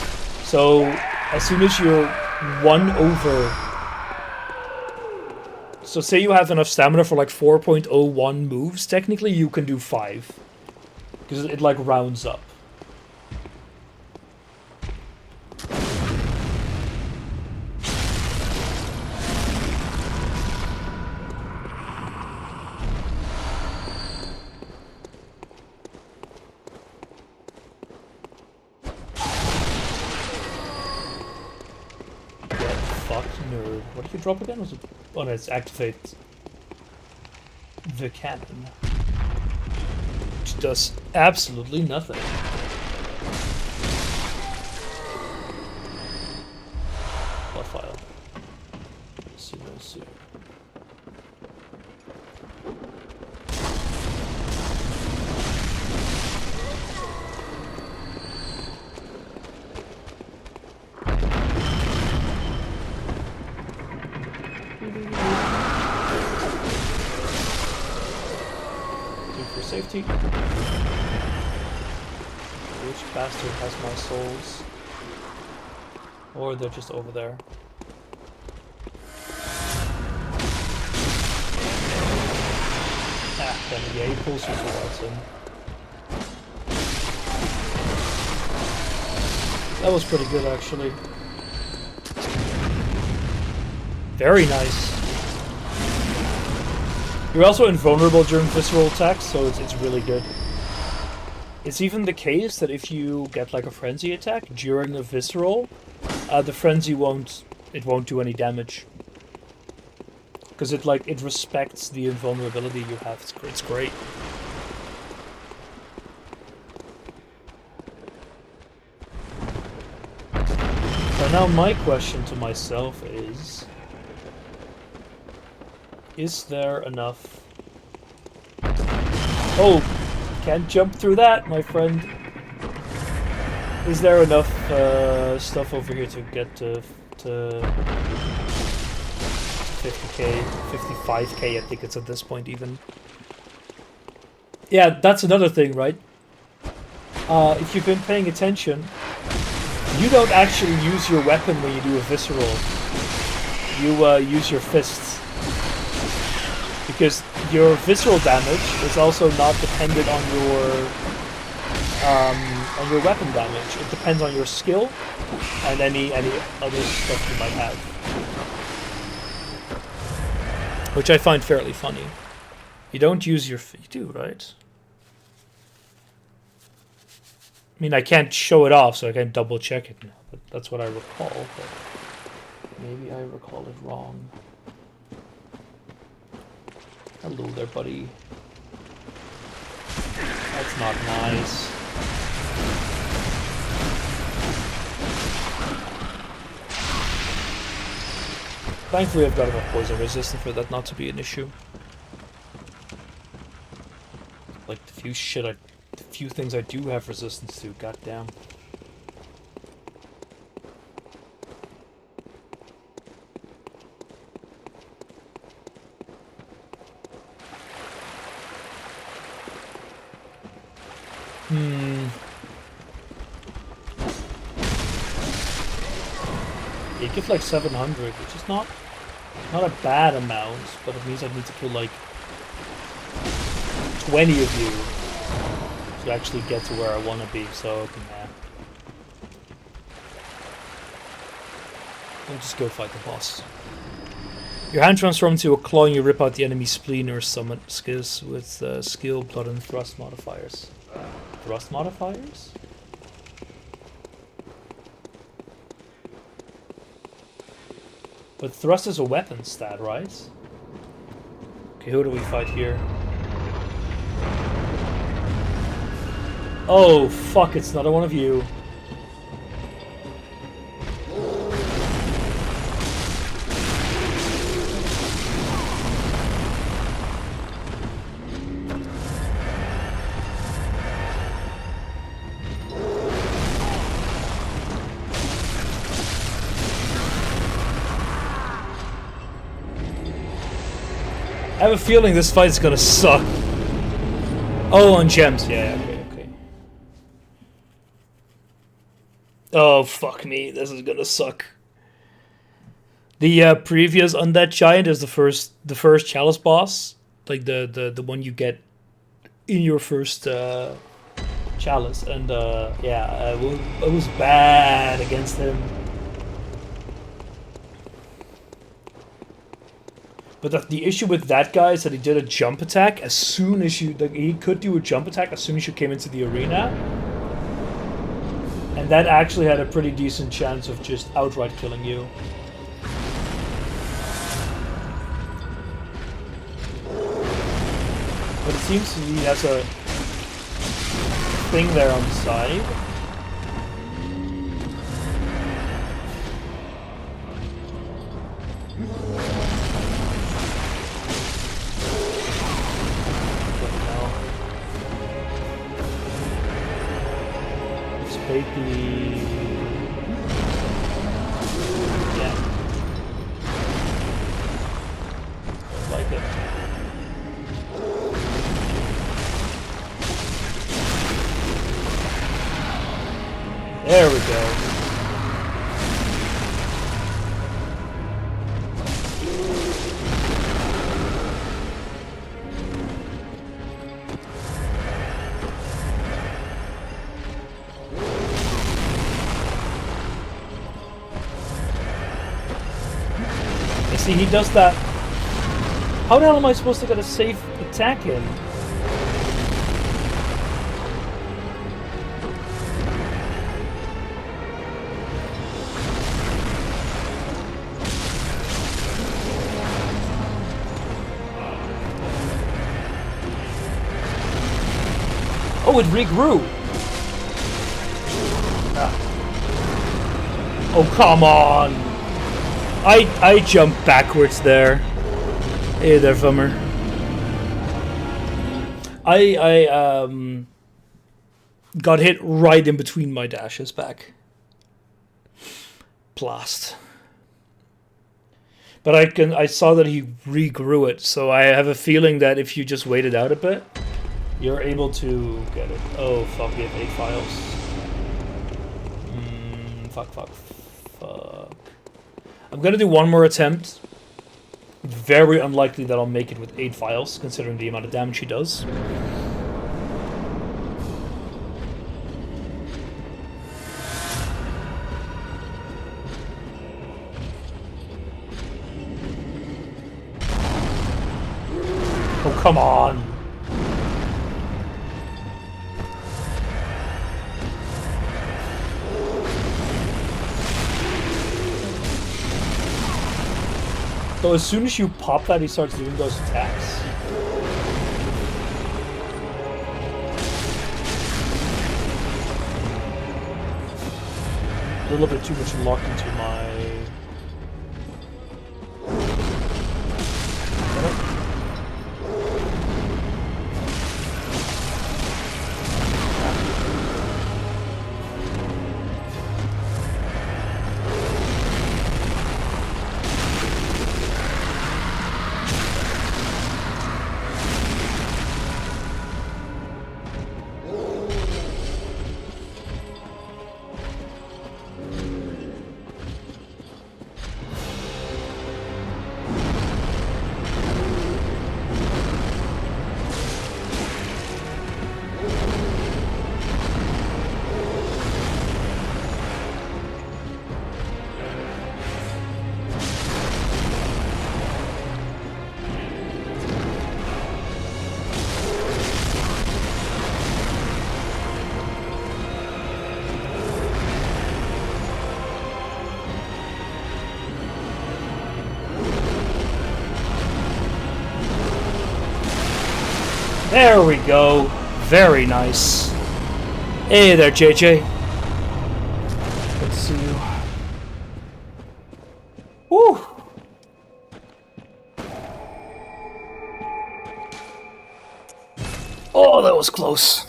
So as soon as you're 1 over, so say you have enough stamina for like 4.01 moves, technically you can do 5 because it like rounds up. Nerd. What did you drop again? Was it? Oh no, it's activate the cannon, which does absolutely nothing. What file? Let's see. 50. Which bastard has my souls? Or they're just over there. Ah, then yeah, he pulls his swords in. That was pretty good, actually. Very nice. You're also invulnerable during visceral attacks, so it's really good. It's even the case that if you get like a frenzy attack during a visceral, the frenzy won't do any damage. Because it respects the invulnerability you have. It's great. So now my question to myself is there enough... Oh, can't jump through that, my friend. Is there enough stuff over here to get to 50k, 55k, I think it's at this point even. Yeah, that's another thing, right? If you've been paying attention, you don't actually use your weapon when you do a visceral. You use your fists. Because your visceral damage is also not dependent on your weapon damage. It depends on your skill and any other stuff you might have. Which I find fairly funny. You don't use your... You do, right? I mean, I can't show it off, so I can't double check it now. But that's what I recall. But maybe I recall it wrong. Hello there, buddy. That's not nice. Thankfully, I've got enough poison resistance for that not to be an issue. Like the few things I do have resistance to, goddamn. You give like 700, which is not a bad amount, but it means I need to kill like 20 of you to actually get to where I want to be, so nah. I'll just go fight the boss. Your hand transforms into a claw and you rip out the enemy's spleen or summon skills with skill, blood, and thrust modifiers. Thrust modifiers? But thrust is a weapon stat, right? Okay, who do we fight here? Oh, fuck, it's another one of you. I have a feeling this fight's gonna suck. Oh, on gems. Yeah, okay. Oh, fuck me. This is gonna suck. The previous Undead Giant is the first Chalice boss. Like the one you get in your first Chalice. And yeah, it was bad against him. But the issue with that guy is that he did a jump attack as soon as you... Like, he could do a jump attack as soon as you came into the arena. And that actually had a pretty decent chance of just outright killing you. But it seems he has a thing there on the side. Yeah. Like it. There we go. You see, he does that. How the hell am I supposed to get a safe attack in? Oh, it regrew. Ah. Oh, come on. I jumped backwards there. Hey there, Fummer. I got hit right in between my dashes back. Blast. But I saw that he regrew it, so I have a feeling that if you just wait it out a bit, you're able to get it. Oh fuck, we have 8 files. Fuck. I'm gonna do one more attempt. Very unlikely that I'll make it with 8 files, considering the amount of damage he does. Oh, come on! So as soon as you pop that, he starts doing those attacks. A little bit too much locked into my... There we go. Very nice. Hey there, JJ. Good to see you. Woo! Oh, that was close.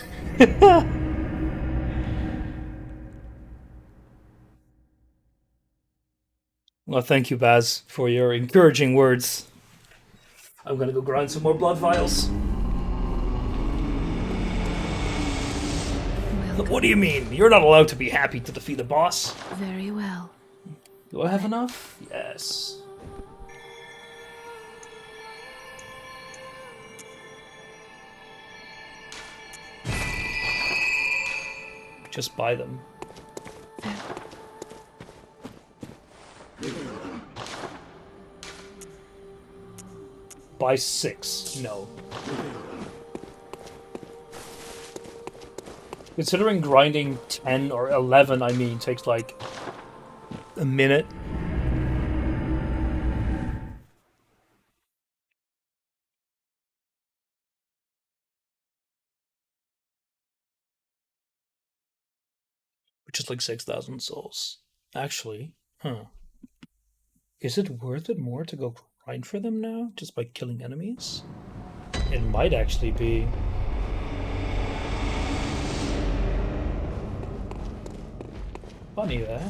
Well, thank you, Baz, for your encouraging words. I'm gonna go grind some more blood vials. What do you mean? You're not allowed to be happy to defeat a boss. Very well. Do I have enough? Yes. Just buy them. Buy 6. No. Considering grinding 10 or 11, I mean, takes like a minute. Which is like 6,000 souls. Actually, huh. Is it worth it more to go grind for them now, just by killing enemies? It might actually be. Funny that.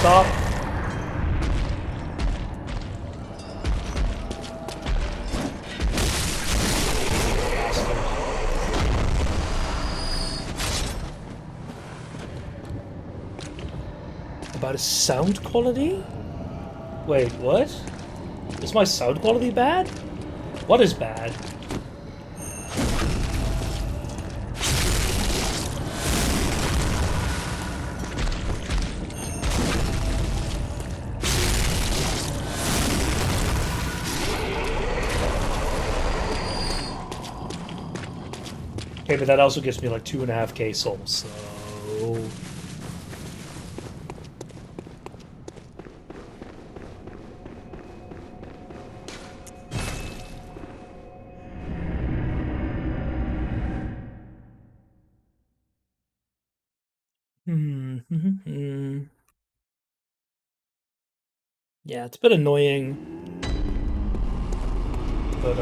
stop. About his sound quality? Wait, what? Is my sound quality bad? What is bad? Okay, but that also gives me like 2.5k souls, so... Yeah, it's a bit annoying. But,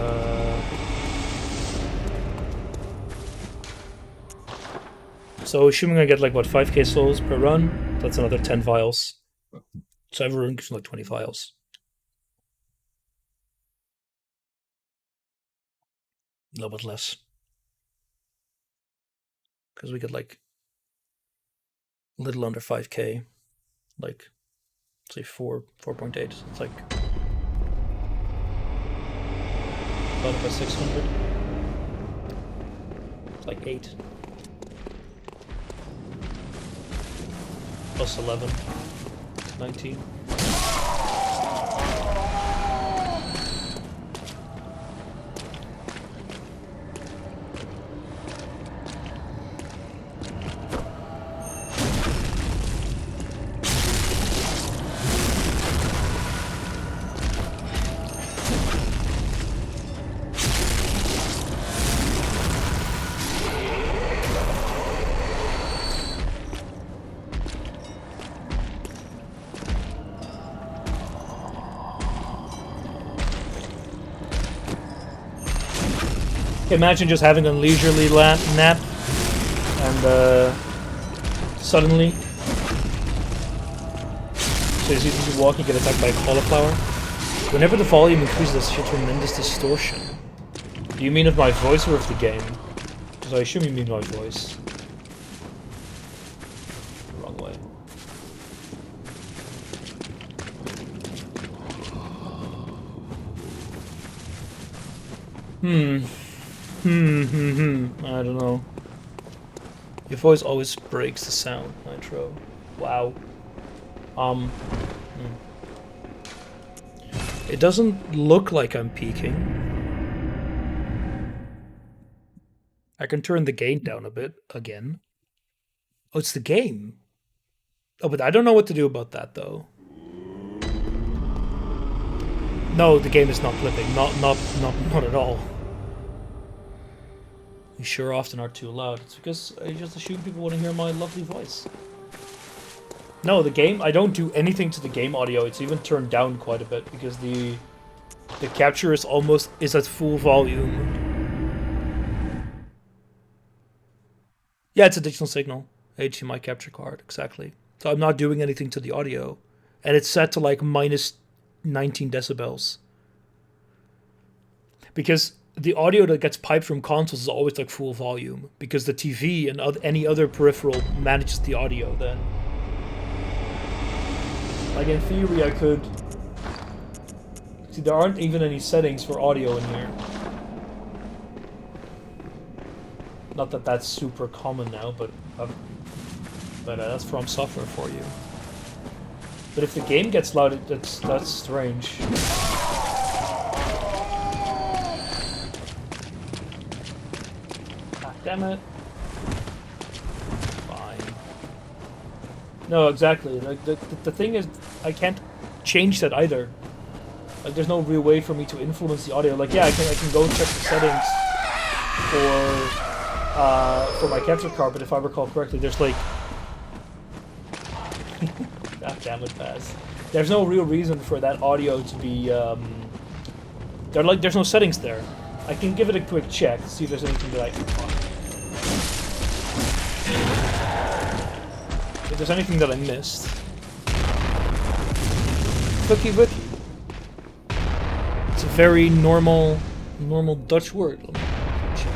so assuming I get like, what, 5k souls per run? That's another 10 vials. So every run gives me like 20 vials. A little bit less. Because we get like a little under 5k. Like, say 4.8. It's like divided by 600. It's like 8. Plus 11. 19. Imagine just having a leisurely nap and suddenly, so as you walk, you get attacked by a cauliflower. Whenever the volume increases, there's a tremendous distortion. Do you mean of my voice or of the game? Because I assume you mean my voice. Wrong way. I don't know. Your voice always breaks the sound, Nitro. Wow. It doesn't look like I'm peaking. I can turn the gain down a bit again. Oh, it's the game. Oh, but I don't know what to do about that though. No, the game is not clipping. Not at all. You sure often are too loud. It's because I just assume people want to hear my lovely voice. No, the game, I don't do anything to the game audio. It's even turned down quite a bit because the capture is at full volume. Yeah, it's a digital signal. HDMI capture card, exactly. So I'm not doing anything to the audio. And it's set to like minus 19 decibels. Because the audio that gets piped from consoles is always like full volume. Because the TV and any other peripheral manages the audio then. Like in theory I could... See, there aren't even any settings for audio in here. Not that that's super common now, but that's From Software for you. But if the game gets loud, that's strange. Ah, damn it. Fine. No, exactly. Like the thing is, I can't change that either. Like, there's no real way for me to influence the audio. Like, yeah, I can go check the settings for my capture card, but if I recall correctly, there's like... God damn it, Paz. There's no real reason for that audio to be, there's no settings there. I can give it a quick check to see if there's anything that I can find. If there's anything that I missed. Cookie wookie. It's a very normal Dutch word. Let me check.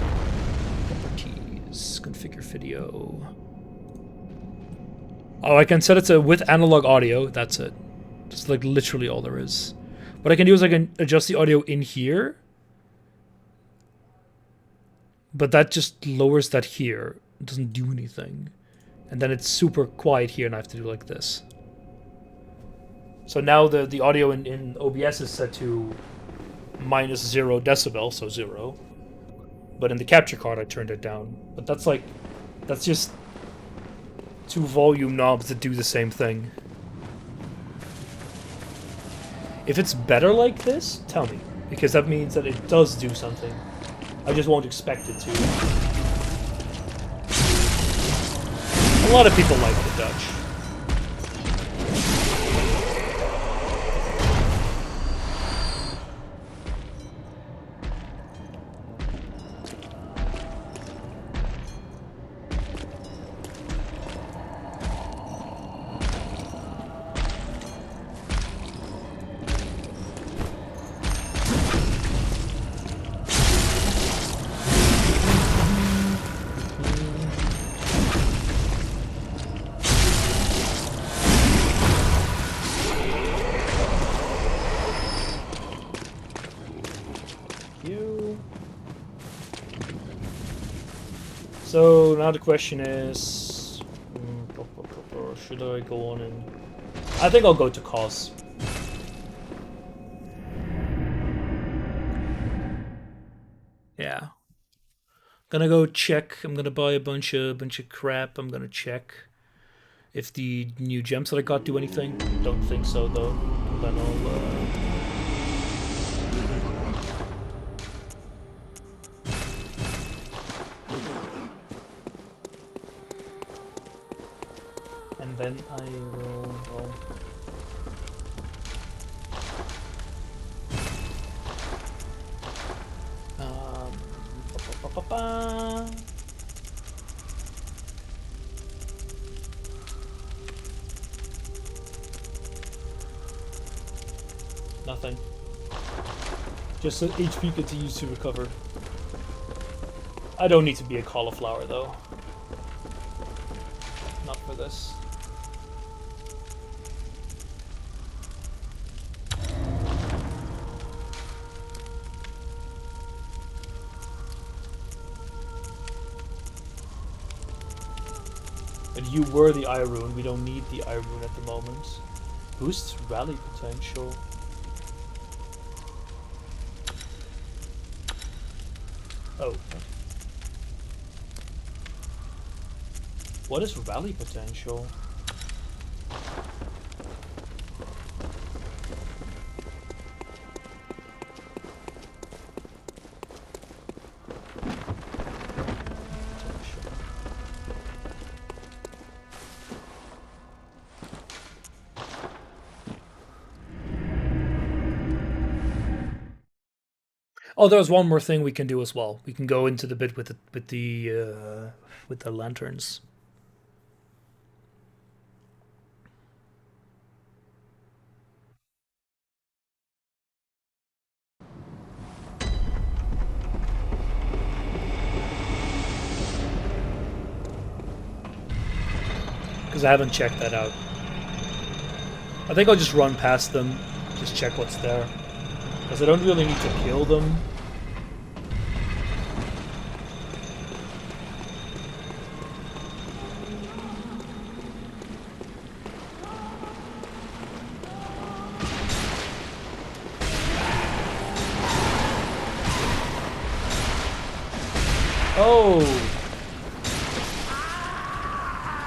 Properties, configure video. Oh, I can set it to with analog audio. That's it. That's like literally all there is. What I can do is I can adjust the audio in here, but that just lowers that here. It doesn't do anything. And then it's super quiet here, and I have to do like this. So now the audio in OBS is set to -0 decibel, so 0. But in the capture card, I turned it down. But that's just 2 volume knobs that do the same thing. If it's better like this, tell me. Because that means that it does do something. I just won't expect it to. A lot of people like the Dutch. So now the question is, should I go on and... I think I'll go to cause. Yeah. Gonna go check. I'm gonna buy a bunch of crap. I'm gonna check if the new gems that I got do anything. Don't think so though. And then I'll and then I will go. Nothing. Just so HP continues to recover. I don't need to be a cauliflower though. Not for this. And you were the eye rune. We don't need the eye rune at the moment. Boosts rally potential. Oh. What is rally potential? Oh, there's one more thing we can do as well. We can go into the bit with the lanterns. Because I haven't checked that out. I think I'll just run past them, just check what's there. Because I don't really need to kill them. Oh!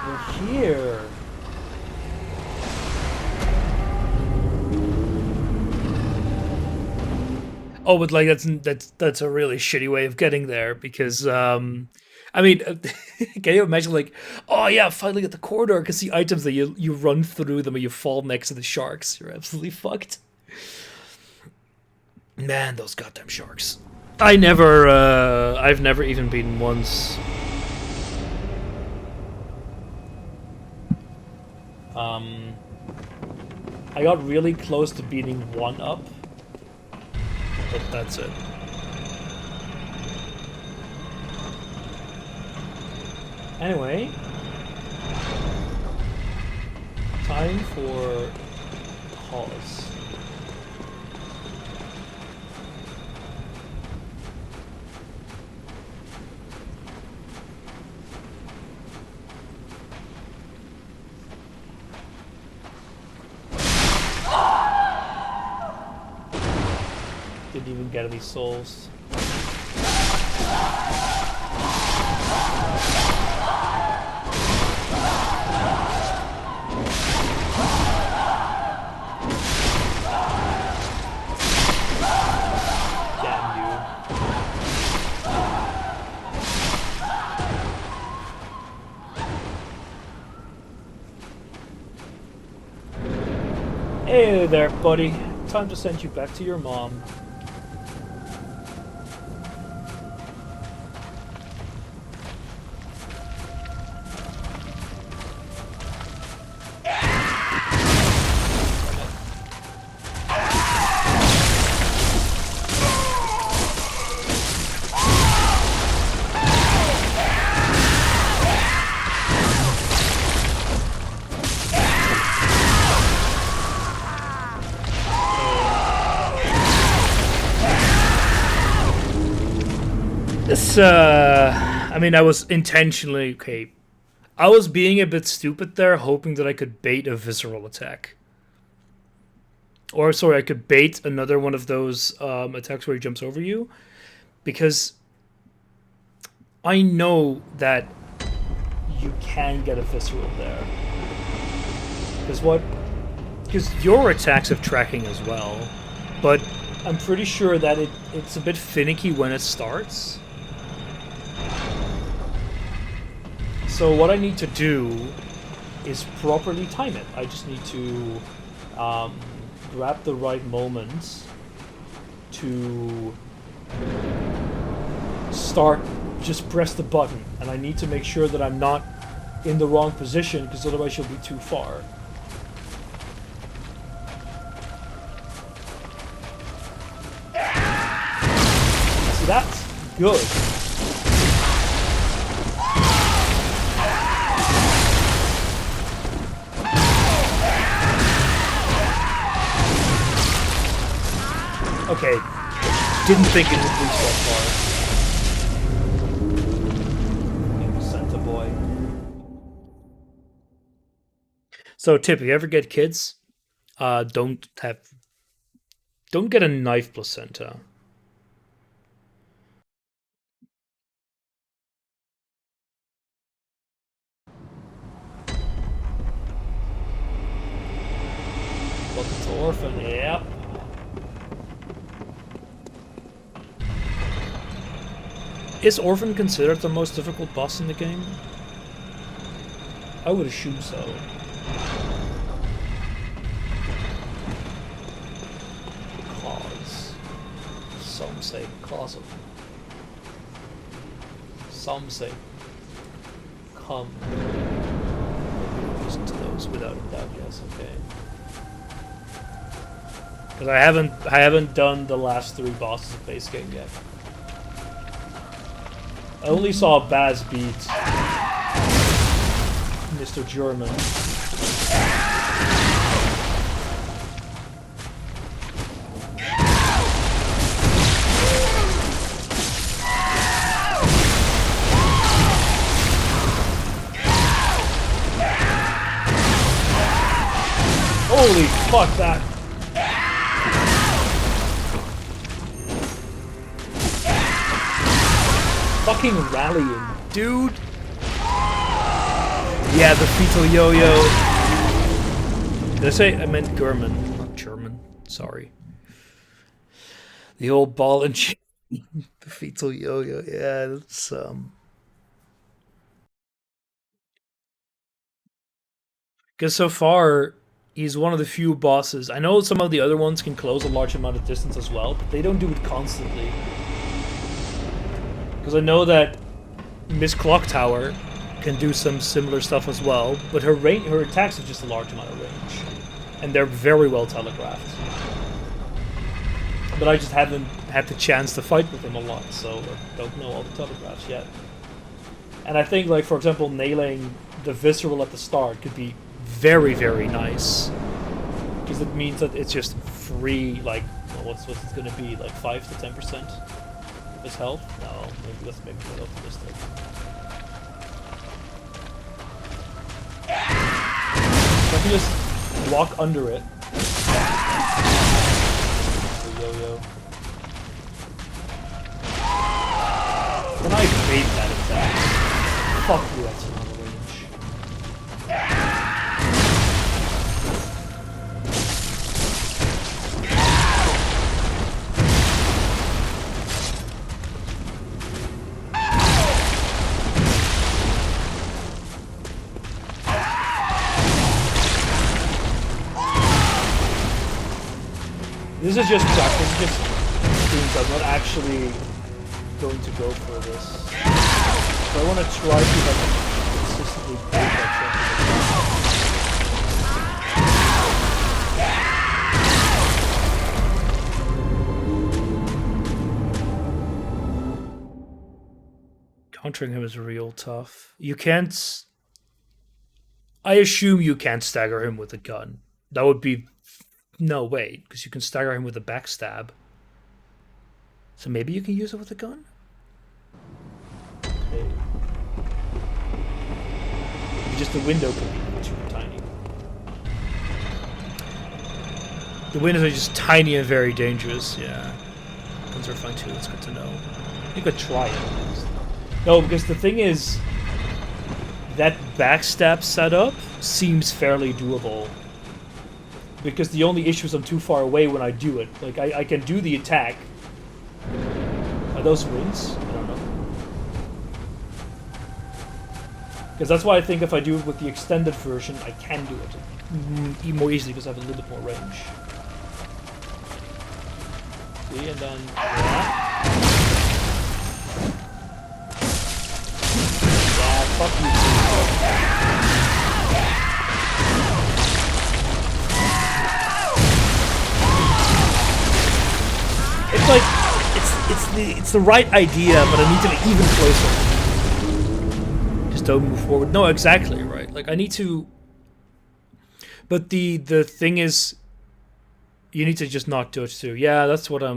We're here. Oh, but like that's a really shitty way of getting there because I mean, can you imagine like, oh yeah, finally at the corridor, I can see items that you run through them and you fall next to the sharks. You're absolutely fucked. Man, those goddamn sharks. I've never even been once. I got really close to beating 1 up, but that's it. Anyway, time for pause. Didn't even get any souls. Damn you. Hey there, buddy. Time to send you back to your mom. I mean, I was intentionally, okay. I was being a bit stupid there, hoping that I could bait a visceral attack. Or, sorry, I could bait another one of those attacks where he jumps over you. Because I know that you can get a visceral there. Because your attacks have tracking as well. But I'm pretty sure that it's a bit finicky when it starts. So what I need to do is properly time it. I just need to grab the right moment to start, just press the button. And I need to make sure that I'm not in the wrong position, because otherwise you'll be too far. See, that's good. Okay, didn't think it would reach that far. Santa boy. So, tip: if you ever get kids, don't get a knife placenta. Welcome to Orphan. Yep. Is Orphan considered the most difficult boss in the game? I would assume so. Cause. Some say cause of. Some say come. Listen to those without a doubt, yes, okay. Because I haven't done the last 3 bosses of base game yet. I only saw Baz beat Mr. German. Holy fuck that! Fucking rallying, dude! Yeah, the fetal yo-yo. Did I say I meant German, not German? Sorry. The old ball and chain. The fetal yo-yo. Yeah, that's because so far he's one of the few bosses. I know some of the other ones can close a large amount of distance as well, but they don't do it constantly. Because I know that Miss Clock Tower can do some similar stuff as well, but her attacks have just a large amount of range. and they're very well telegraphed. But I just haven't had the chance to fight with him a lot, so I don't know all the telegraphs yet. And I think, like, for example, nailing the visceral at the start could be very, very nice. Because it means that it's just free, like, well, what's it going to be, like 5 to 10% of his health? No, maybe that's maybe a bit optimistic. So I can just walk under it. Yo-yo. Can I bait that attack? Fuck you, that's not a range. This is just practice, this is just things. I'm not actually going to go for this. So I want to try to see if I can consistently break that chance. Countering him is real tough. You can't... I assume you can't stagger him with a gun. That would be... No, wait, because you can stagger him with a backstab. So maybe you can use it with a gun? Okay. Just the window could be too tiny. The windows are just tiny and very dangerous, yeah. Guns are fine too, it's good to know. You could try it at least. No, because the thing is, that backstab setup seems fairly doable. Because the only issue is I'm too far away when I do it. Like, I can do the attack. Are those rings? I don't know. Because that's why I think if I do it with the extended version, I can do it more easily because I have a little bit more range. See, and then... Yeah, fuck you. It's like, it's the right idea, but I need to be even closer. Just don't move forward. No, exactly, right. Like, I need to... But the thing is, you need to just not dodge through. Yeah, that's what I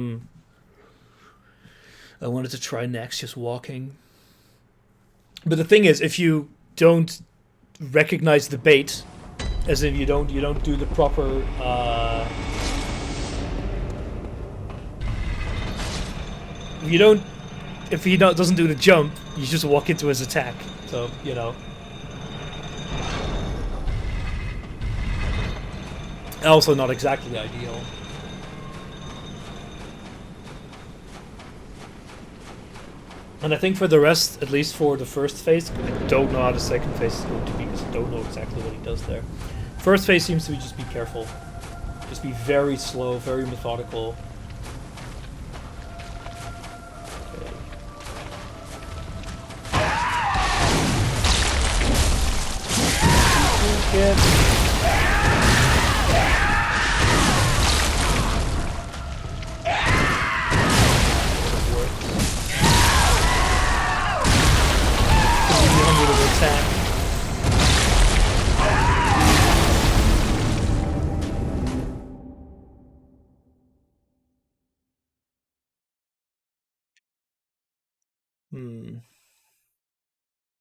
wanted to try next, just walking. But the thing is, if you don't recognize the bait, as in you don't do the proper... If he doesn't do the jump, you just walk into his attack. So, you know. Also not exactly ideal. And I think for the rest, at least for the first phase, I don't know how the second phase is going to be because I don't know exactly what he does there. First phase seems to be just be careful. Just be very slow, very methodical. Kid.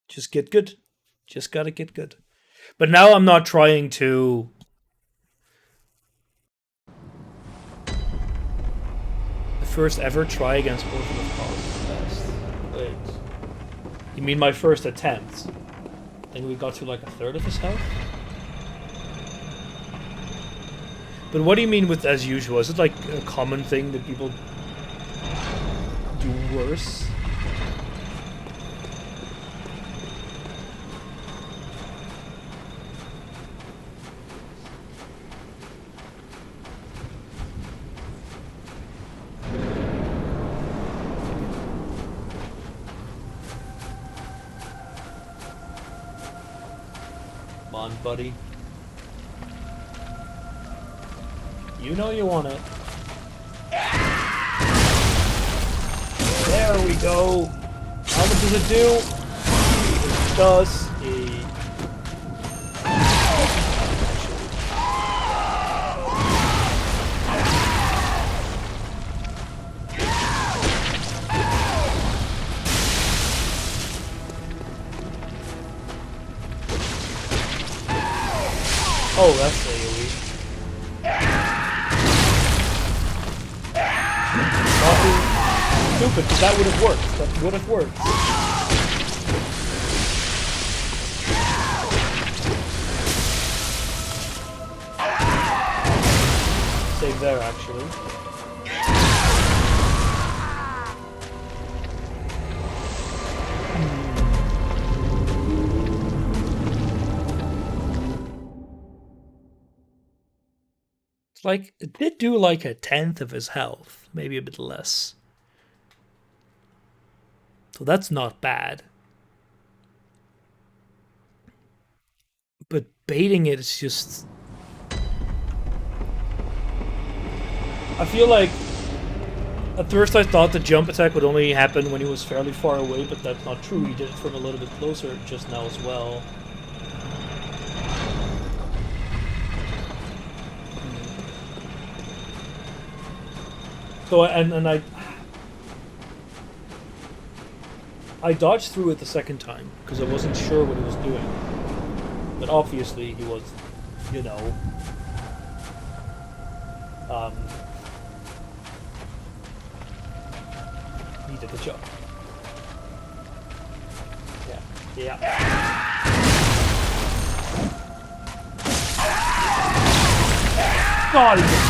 Just get good. Just gotta get good. But now I'm not trying to... The first ever try against Orphan of Cause best. Wait. You mean my first attempt? I think we got to like a third of his health? But what do you mean with as usual? Is it like a common thing that people do worse? Come on, buddy. You know you want it. There we go. How much does it do? It does a... Oh, that's AoE. Stupid, because that would have worked. That would have worked. Save there, actually. It's like, it did do like a 10th of his health. Maybe a bit less. So that's not bad. But baiting it is just... I feel like at first I thought the jump attack would only happen when he was fairly far away, but that's not true. He did it from a little bit closer just now as well. So and I dodged through it the second time because I wasn't sure what he was doing. But obviously he was, you know, he did the job. Yeah. God, he just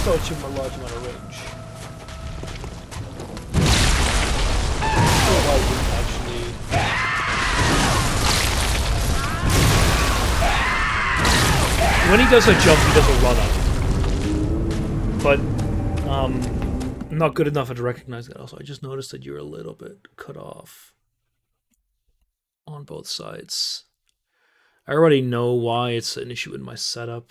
such a large amount of range. When he does a jump, he does a run up. But, I'm not good enough at recognizing that. Also, I just noticed that you're a little bit cut off on both sides. I already know why it's an issue in my setup.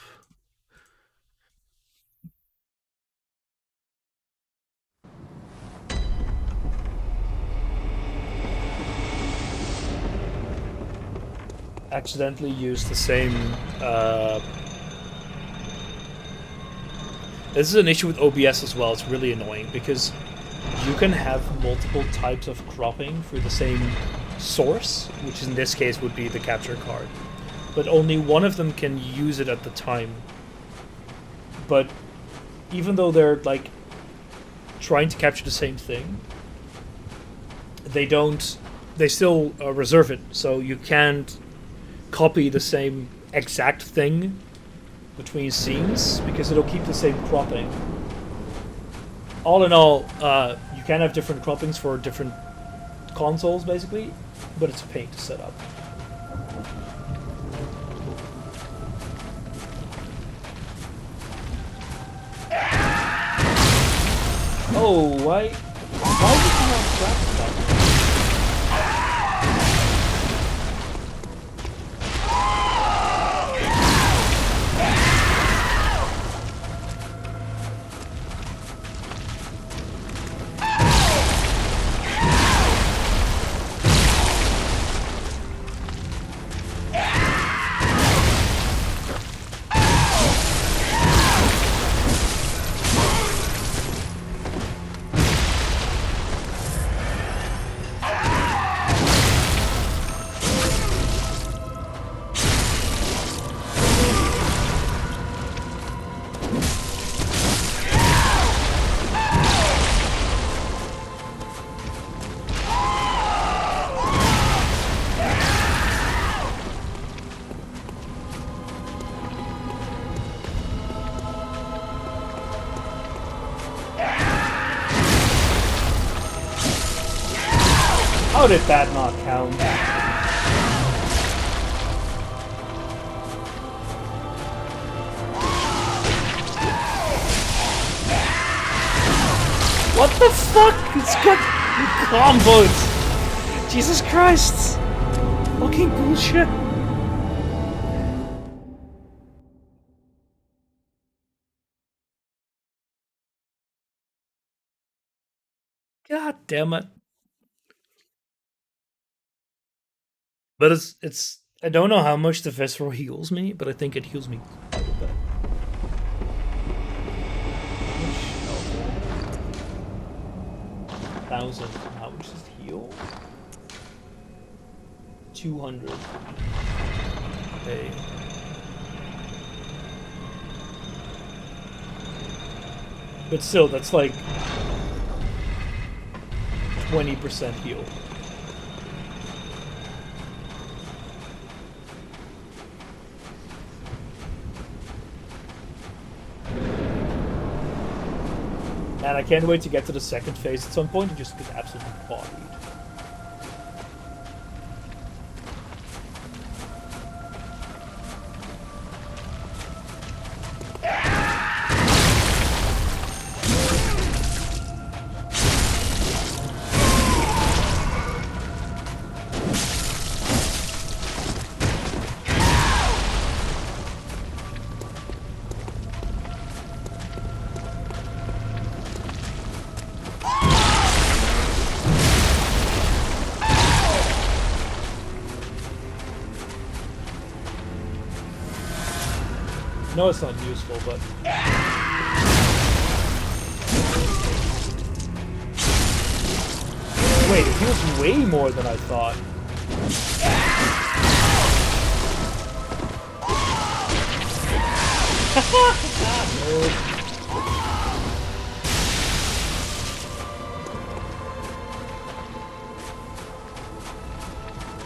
Accidentally used the same, This is an issue with OBS as well. It's really annoying because you can have multiple types of cropping for the same source, which in this case would be the capture card. But only one of them can use it at the time. But even though they're like trying to capture the same thing, they still reserve it, so you can't copy the same exact thing between scenes because it'll keep the same cropping. All in all, you can have different croppings for different consoles basically, but it's a pain to set up. Oh, why did you not grab that? How did that not count? What the fuck? It's got combos! Jesus Christ! Fucking bullshit! God damn it. But it's I don't know how much the visceral heals me, but I think it heals me quite a bit. How much health? 1,000. How much does it heal? 200. Okay. But still, that's like 20% heal. And I can't wait to get to the second phase at some point and just get absolutely bodied. No, it's not useful, but... Wait, it heals way more than I thought.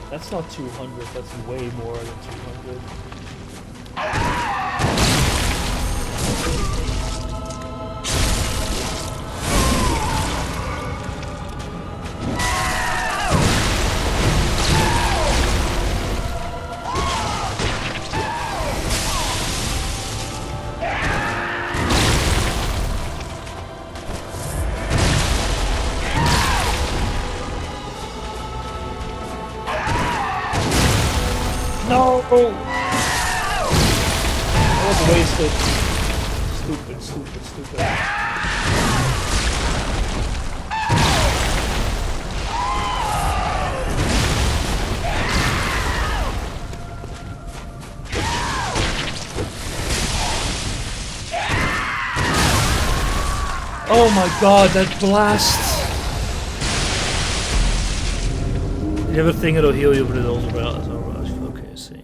That's not 200, that's way more than 200. No! That was wasted. Stupid, stupid, stupid. Oh my god, that blast! You have a thing that'll heal you, but it also rallies. Okay, I see.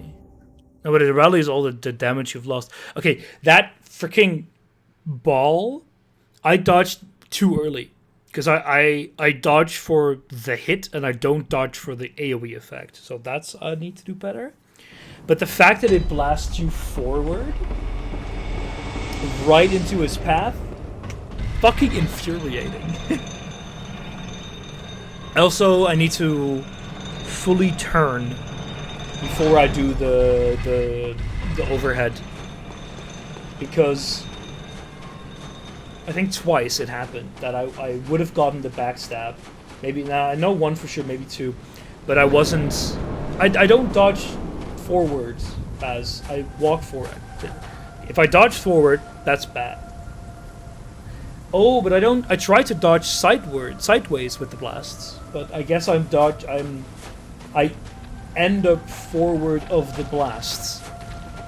No, but it rallies all the damage you've lost. Okay, that freaking ball, I dodged too early. Because I dodge for the hit, and I don't dodge for the AoE effect. So that's I need to do better. But the fact that it blasts you forward, right into his path, fucking infuriating. Also, I need to fully turn before I do the overhead, because I think twice it happened that I would have gotten the backstab. Maybe now I know one for sure, maybe two, but I wasn't. I don't dodge forwards as I walk forward. If I dodge forward, that's bad. Oh, but I don't. I try to dodge sideways with the blasts, but I guess I end up forward of the blasts.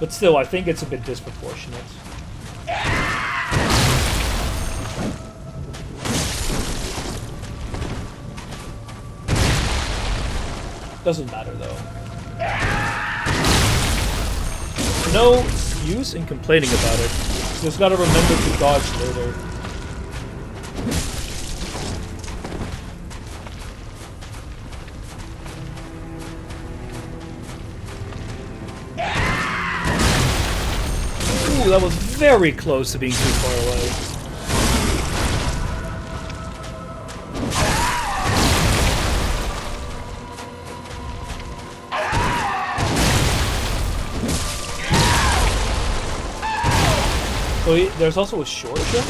But still, I think it's a bit disproportionate. Doesn't matter though. No use in complaining about it. Just gotta remember to dodge later. Ooh, that was very close to being too far away. So there's also a short jump?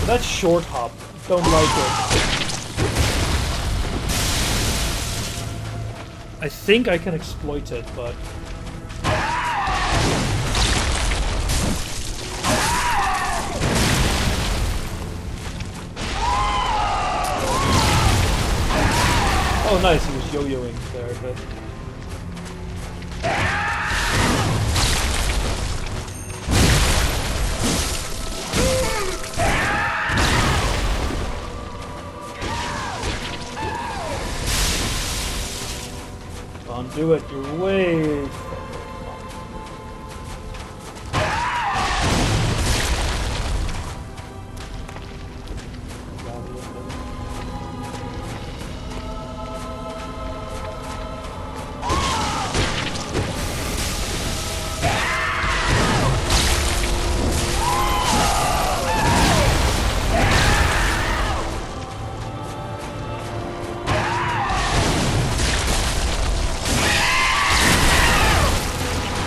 That's short hop. Don't like it. I think I can exploit it, but... Oh nice, he was yo-yoing there a bit. Don't do it, you're way...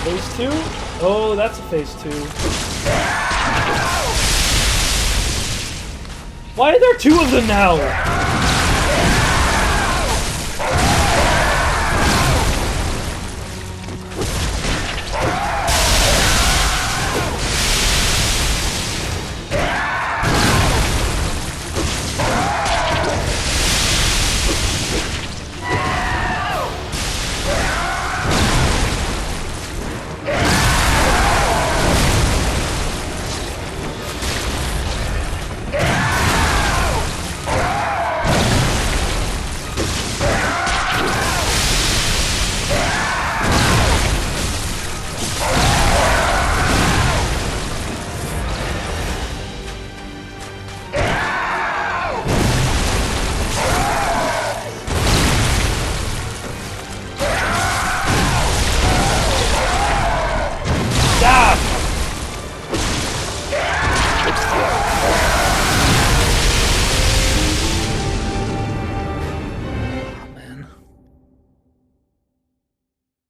Phase 2? Oh, that's a phase 2. Why are there 2 of them now?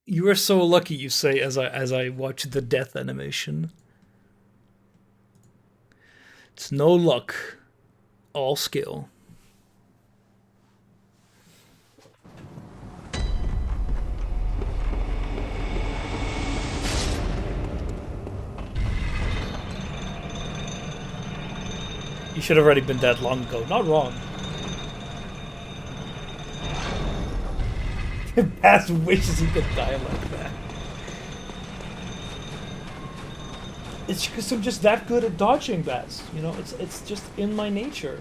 You are so lucky, you say, as I watch the death animation. It's no luck, all skill. You should have already been dead long ago. Not wrong. Bass wishes he could die like that. It's because I'm just that good at dodging, Bass. You know, it's just in my nature.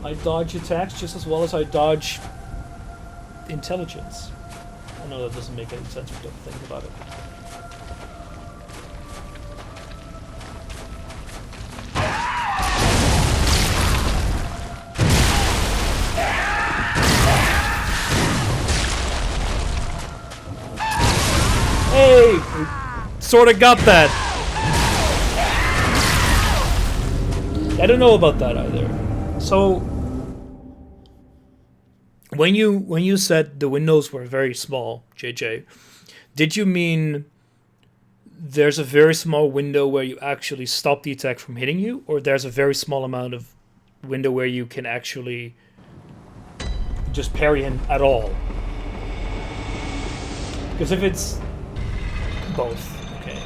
I dodge attacks just as well as I dodge intelligence. I know that doesn't make any sense if you don't think about it. Hey! Sorta got that. I don't know about that either. So when you said the windows were very small, JJ, did you mean there's a very small window where you actually stop the attack from hitting you, or there's a very small amount of window where you can actually just parry him at all? Because if it's both, okay.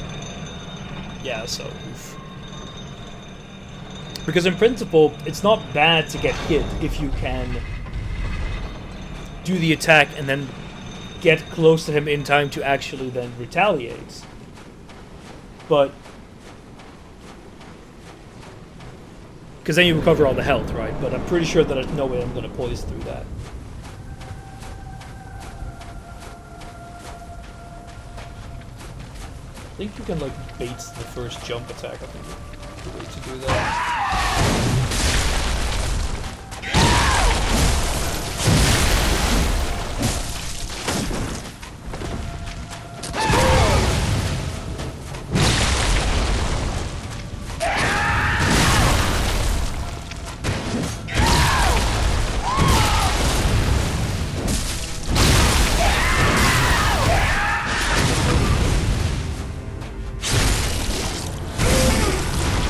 Yeah, so oof. Because in principle, it's not bad to get hit if you can do the attack and then get close to him in time to actually then retaliate. But because then you recover all the health, right? But I'm pretty sure that there's no way I'm going to poise through that. I think you can like bait the first jump attack. I think the way to do that.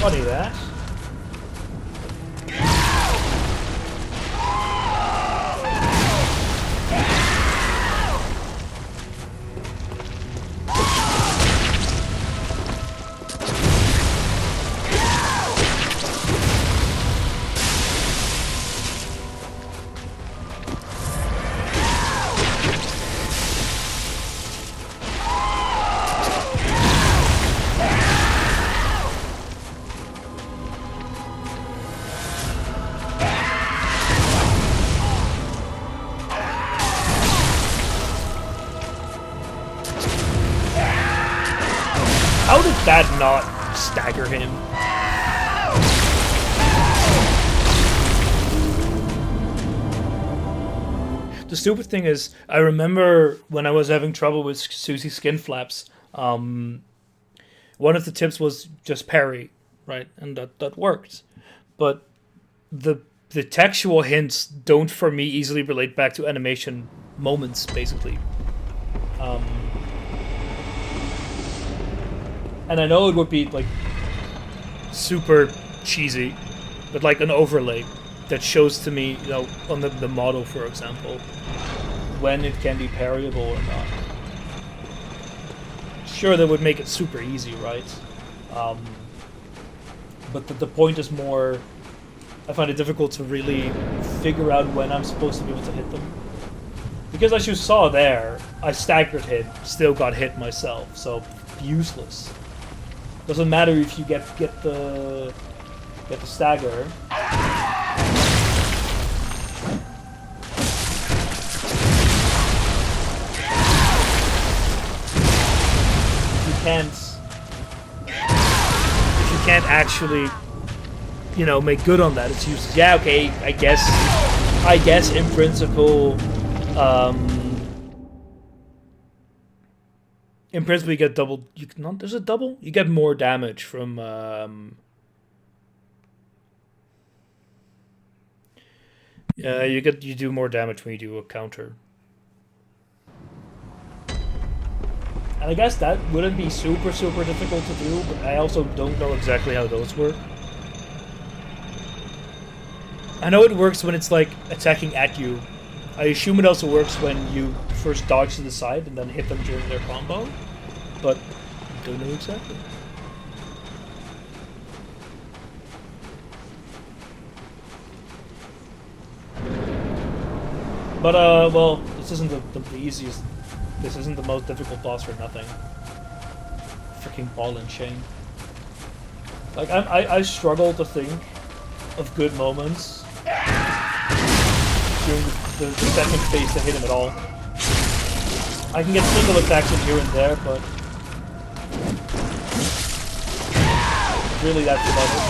Funny that. How did that not stagger him? The stupid thing is, I remember when I was having trouble with Susie Skin Flaps, one of the tips was just parry, right? And that worked. But the textual hints don't, for me, easily relate back to animation moments, basically. And I know it would be, like, super cheesy, but like an overlay that shows to me, you know, on the model, for example, when it can be parryable or not. Sure, that would make it super easy, right? But the point is more, I find it difficult to really figure out when I'm supposed to be able to hit them. Because as you saw there, I staggered hit, still got hit myself, so useless. Doesn't matter if you get the stagger. If you can't actually, you know, make good on that, it's useless. Yeah, okay, I guess in principle, you get double. You can not. There's a double. You get more damage from. You do more damage when you do a counter. And I guess that wouldn't be super difficult to do, but I also don't know exactly how those work. I know it works when it's like attacking at you. I assume it also works when you first dodge to the side and then hit them during their combo, but don't know exactly. But well, this isn't the easiest. This isn't the most difficult boss for nothing. Freaking ball and chain. Like I struggle to think of good moments during the second phase to hit him at all. I can get single attacks in here and there, but really that's about it.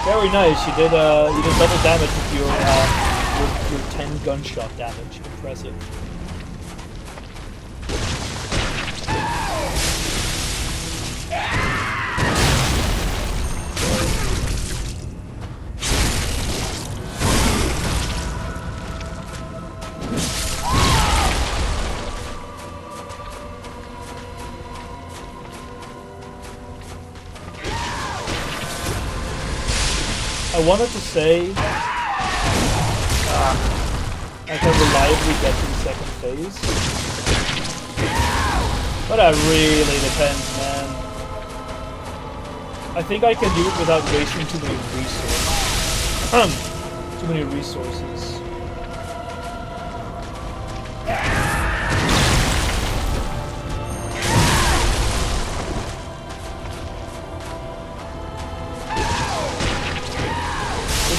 Very nice. You did double damage with your 10 gunshot damage. Impressive. I wanted to say I can reliably get to the second phase, but that really depends, man. I think I can do it without wasting too many resources. Too many resources.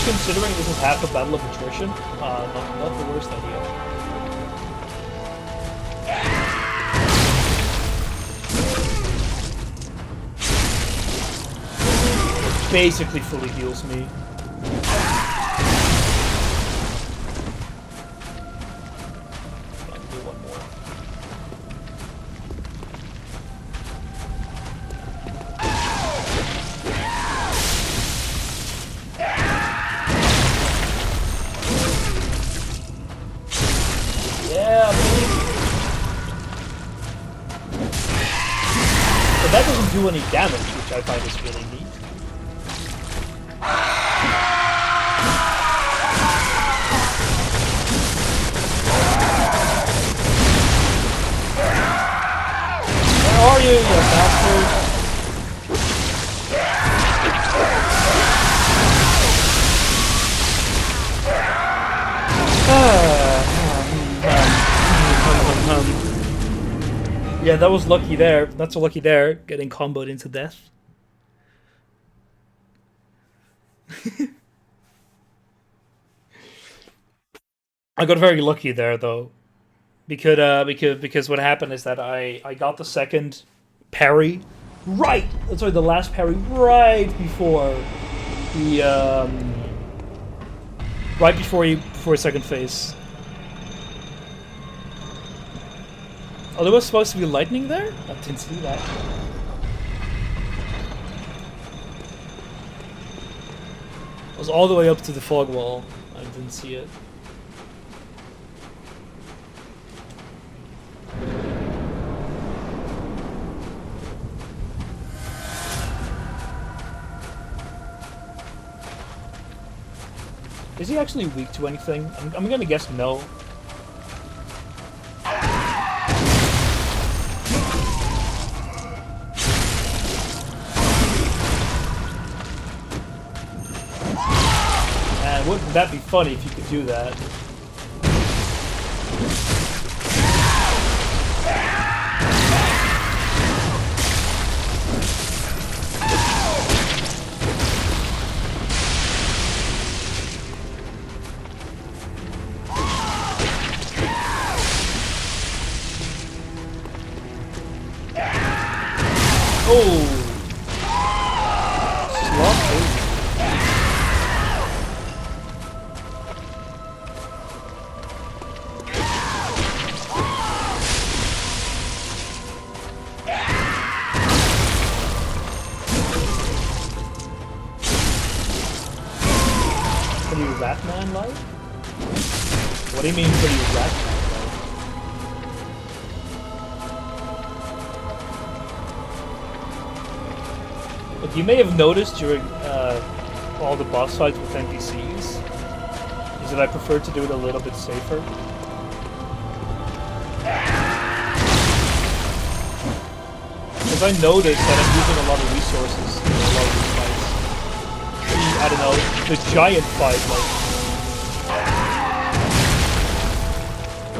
Considering this is half a battle of attrition, not the worst idea. Basically fully heals me. I'll do one more. do any damage, which I find is really neat. Where are you, you bastard? Yeah, that was lucky there. That's a lucky there, getting comboed into death. I got very lucky there though, because what happened is that I got the second parry right. Sorry, the last parry right before the right before second phase. Oh, there was supposed to be lightning there? I didn't see that. It was all the way up to the fog wall. I didn't see it. Is he actually weak to anything? I'm gonna guess no. Man, wouldn't that be funny if you could do that? Oh! Sloppy. Pretty Ratman-like? What do you mean pretty Ratman-like? Look, you may have noticed during all the boss fights with NPCs is that I prefer to do it a little bit safer. Because I noticed that I'm using a lot of resources in a lot of these fights. I don't know, the giant fight, like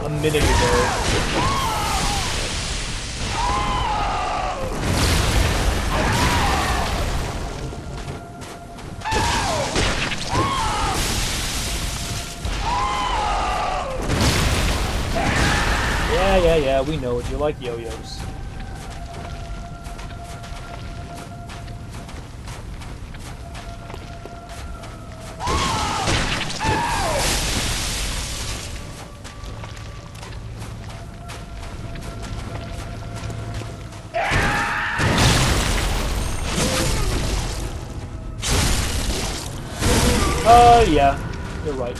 a minute ago. Yeah, we know it. You like yo-yos. Yeah, you're right.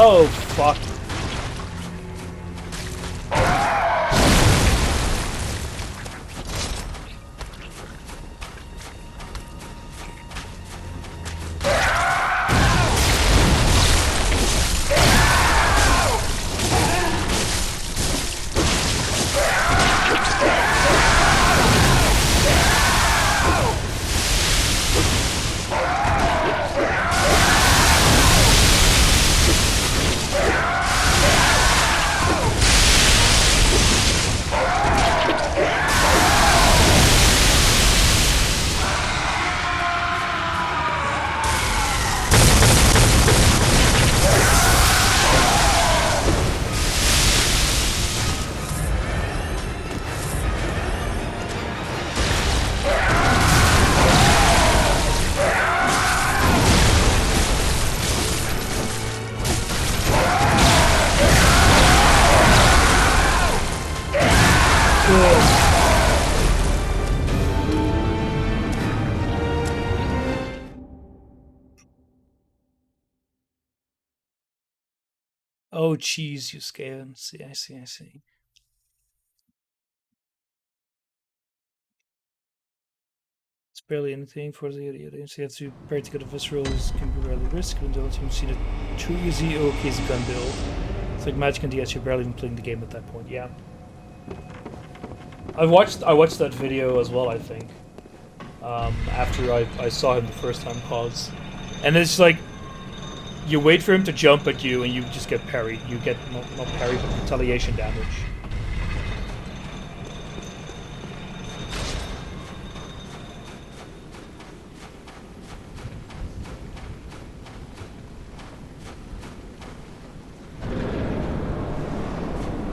Oh, fuck. Oh, cheese, you scan. See, I see, I see. It's barely anything for the audience. You have to prepare to get a viscerals can be rarely risked, and don't you see the too easy easy gun build. It's like Magic and DS, you're barely even playing the game at that point, yeah. I watched that video as well, I think. After I saw him the first time pause. And it's like you wait for him to jump at you and you just get parried. You get not parry but retaliation damage.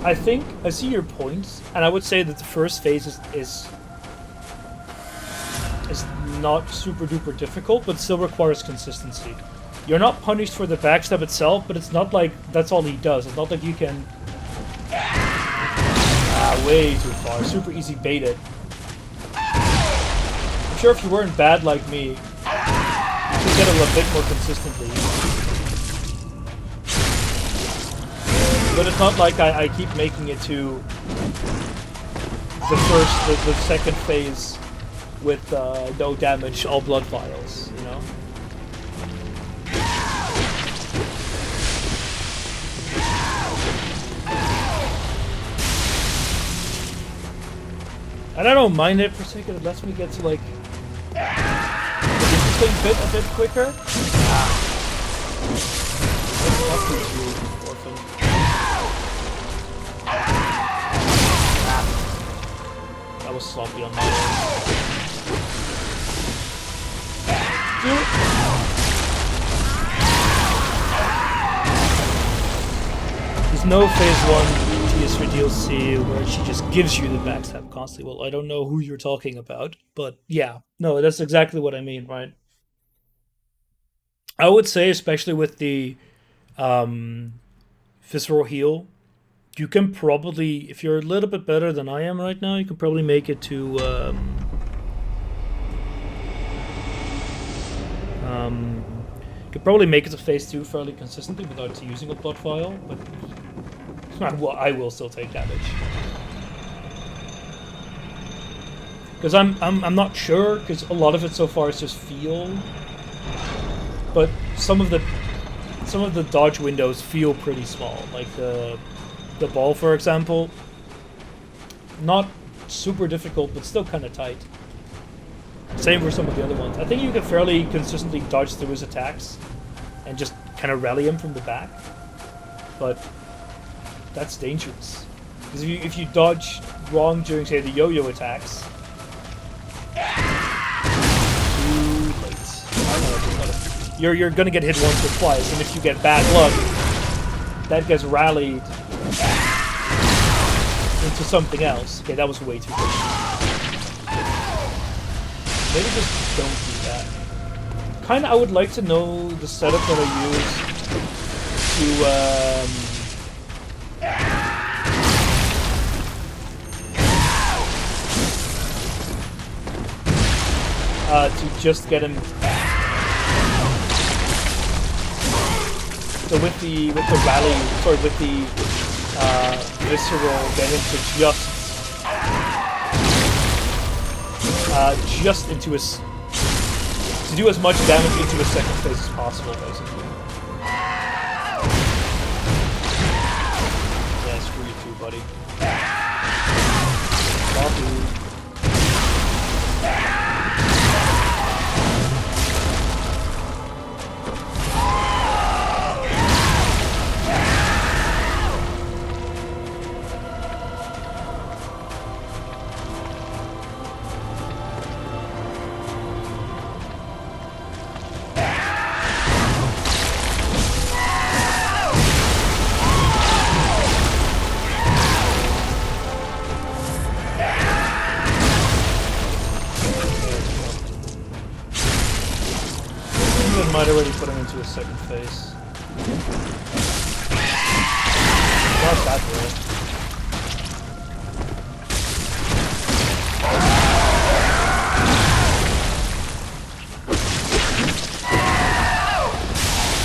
I think I see your point, and I would say that the first phase is not super duper difficult, but still requires consistency. You're not punished for the backstab itself, but it's not like that's all he does. It's not like you can way too far. Super easy bait it. I'm sure if you weren't bad like me, you could get it a bit more consistently. But it's not like I keep making it to the second phase with no damage, all blood vials, you know? And I don't mind it for a second, it lets me get to like the interesting bit a bit quicker. That was sloppy on my end. There's no phase 1 TS3 DLC where she just gives you the backstab constantly. Well, I don't know who you're talking about, but yeah. No, that's exactly what I mean, right? I would say, especially with the visceral heal, you can probably, if you're a little bit better than I am right now, you can probably make it to you could probably make it to phase 2 fairly consistently without using a blood vial, but I will still take damage. Because I'm not sure, because a lot of it so far is just feel. But some of the dodge windows feel pretty small. Like the ball, for example. Not super difficult, but still kind of tight. Same for some of the other ones. I think you can fairly consistently dodge through his attacks and just kind of rally him from the back. But that's dangerous. Because if you dodge wrong during, say, the yo-yo attacks, too late. You're gonna get hit once or twice, and if you get bad luck, that gets rallied into something else. Okay, that was way too quick. Maybe just don't do that. Kinda, I would like to know the setup that I use to just get him. So with the rally, sorry, with the visceral, get him to just into his, to do as much damage into his second phase as possible, basically. Yeah, screw you too, buddy. Stop you. Might already put him into a second phase. Not that bad.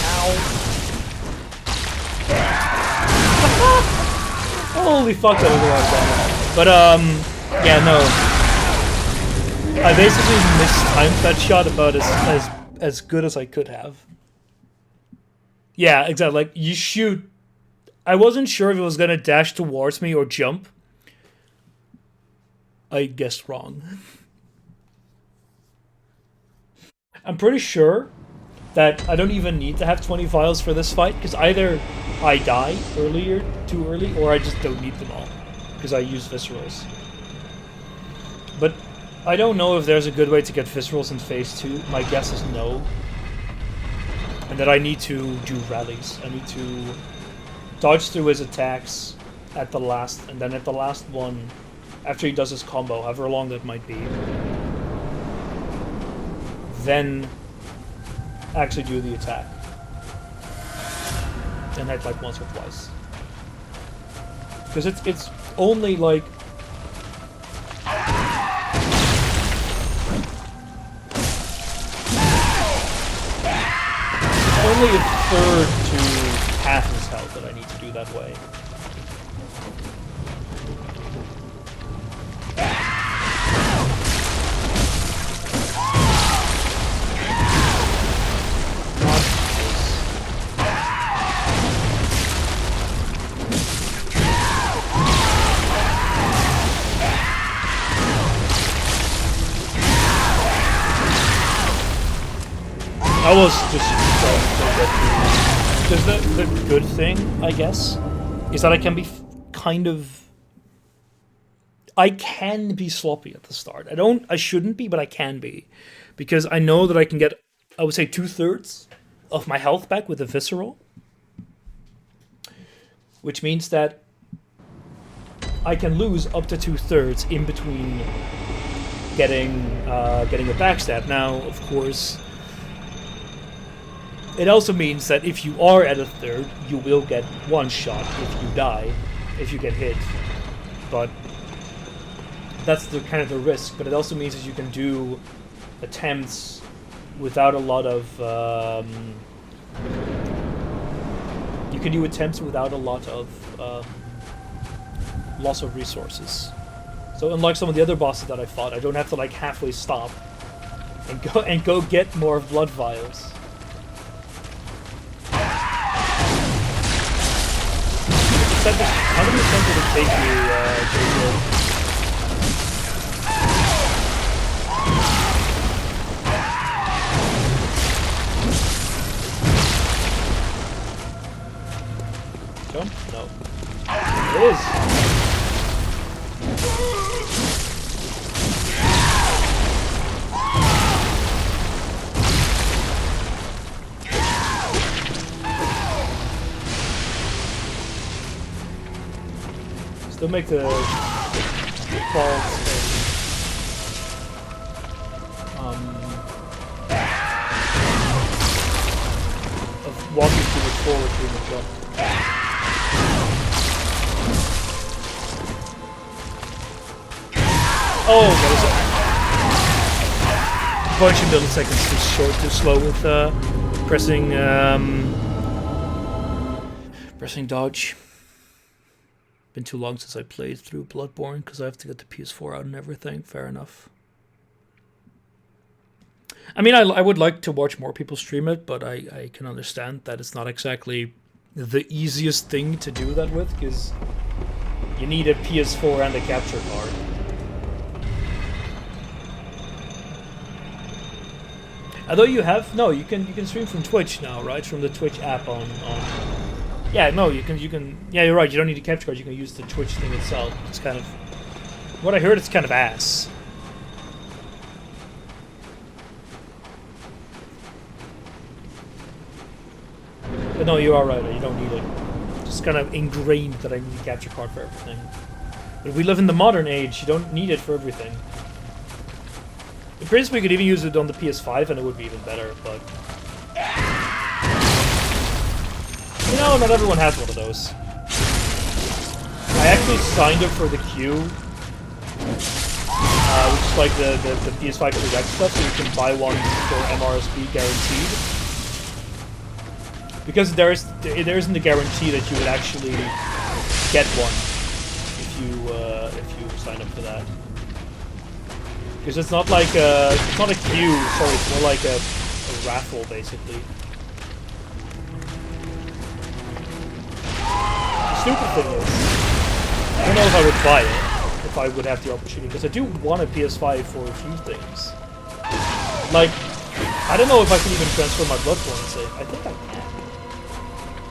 Ow. probably fucked it otherwise. But yeah, no. I basically mistimed that shot about as good as I could have. Yeah, exactly. Like you shoot. I wasn't sure if it was gonna dash towards me or jump. I guessed wrong. I'm pretty sure that I don't even need to have 20 vials for this fight, because either I die too early, or I just don't need them all, because I use viscerals. But I don't know if there's a good way to get viscerals in phase 2. My guess is no. And that I need to do rallies. I need to dodge through his attacks at the last, and then at the last one, after he does his combo, however long that might be, then actually do the attack. And hit like once or twice. Because it's only like only a third to half his health that I need to do that way. I was just trying to get through. Because the good thing, I guess, is that I can be kind of... I can be sloppy at the start. I shouldn't be, but I can be. Because I know that I can get, I would say, 2/3 of my health back with a visceral. Which means that I can lose up to 2/3 in between getting a backstab. Now, of course... It also means that if you are at a third, you will get one shot if you die, if you get hit. But that's the kind of the risk. But it also means that you can do attempts without a lot of loss of resources. So unlike some of the other bosses that I fought, I don't have to like halfway stop and go get more blood vials. How many attempts did it take you, JJ? Jump? No. It is! Still make the falls of walking too much forward during the jump. Oh, that was a bunch of milliseconds too short, too slow with pressing dodge. Been too long since I played through Bloodborne because I have to get the PS4 out and everything. Fair enough. I mean, I would like to watch more people stream it, but I can understand that it's not exactly the easiest thing to do that with, because you need a PS4 and a capture card. Although you can stream from Twitch now, right? From the Twitch app on yeah, no, you can. Yeah, you're right. You don't need a capture card. You can use the Twitch thing itself. It's kind of what I heard. It's kind of ass. But no, you are right. You don't need it. It's kind of ingrained that I need a capture card for everything. But if we live in the modern age, you don't need it for everything. In principle, you could even use it on the PS5, and it would be even better. But you know, not everyone has one of those. I actually signed up for the queue, which is like the PS5 Direct stuff, so you can buy one for MRSP guaranteed. Because there isn't a guarantee that you would actually get one. if you sign up for that. Because it's not like it's not a queue. Sorry, it's more like a raffle basically. The stupid thing is, I don't know if I would buy it if I would have the opportunity, because I do want a PS5 for a few things. Like, I don't know if I can even transfer my Bloodborne save. I think I can.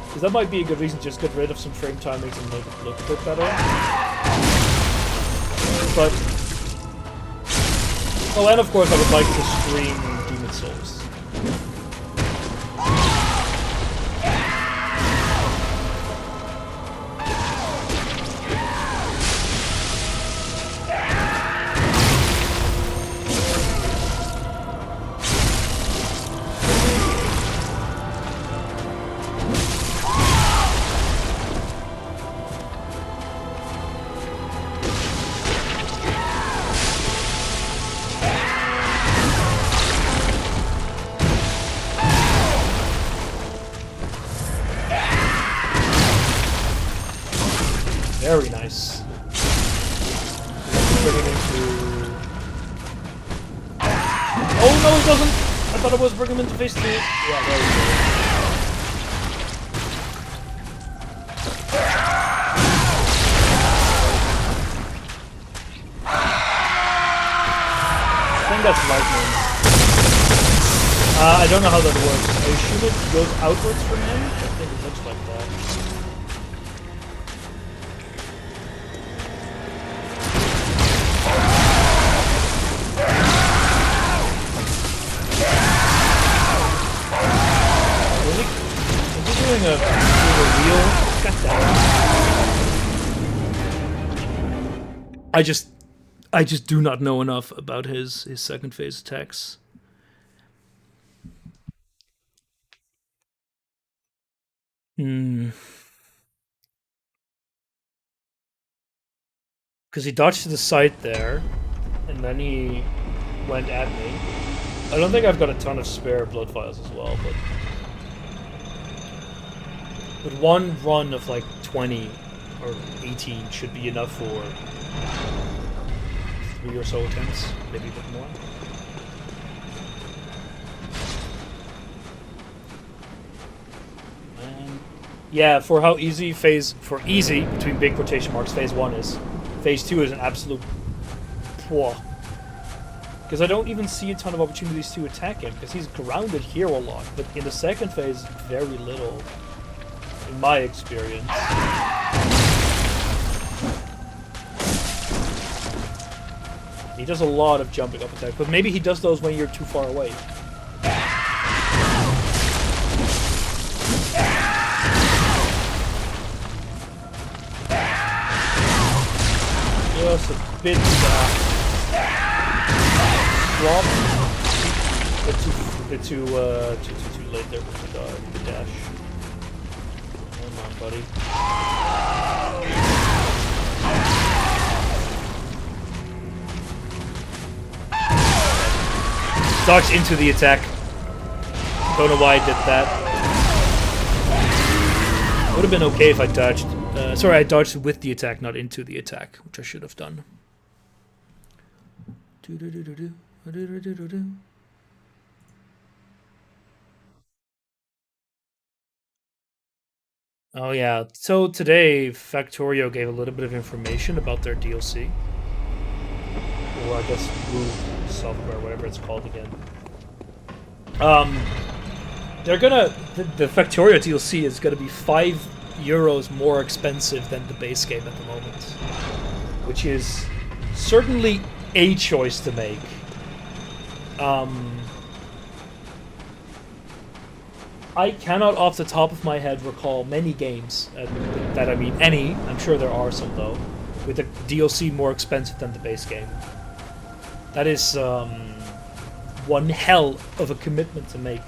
Because that might be a good reason to just get rid of some frame timings and make it look a bit better. But, oh, and of course I would like to stream Demon Souls. Very nice. Bring it into... Oh no, it doesn't! I thought it was bring him into phase 2. Yeah, there we go. I think that's lightning. I don't know how that works. I assume it goes outwards from him? I think it looks like that. Doing a wheel. God damn it. I just do not know enough about his second phase attacks. Because he dodged to the side there, and then he went at me. I don't think I've got a ton of spare blood vials as well, but one run of like 20 or 18 should be enough for 3 or so attempts, maybe a bit more. And yeah, for how easy easy between big quotation marks phase 1 is, phase 2 is an absolute pwah. Because I don't even see a ton of opportunities to attack him, because he's grounded here a lot, but in the second phase, very little. In my experience. He does a lot of jumping up attacks, but maybe he does those when you're too far away. Just a bit drop. Bit too late there with the dash. Come on, buddy. Dodged into the attack. Don't know why I did that. Would have been okay if I dodged. Sorry, I dodged with the attack, not into the attack, which I should have done. Oh yeah, so today Factorio gave a little bit of information about their DLC. Or I guess Move software, whatever it's called again. They're gonna... The Factorio DLC is gonna be €5 more expensive than the base game at the moment. Which is certainly a choice to make. I cannot off the top of my head recall many games, that I mean any, I'm sure there are some though, with the DLC more expensive than the base game. That is one hell of a commitment to make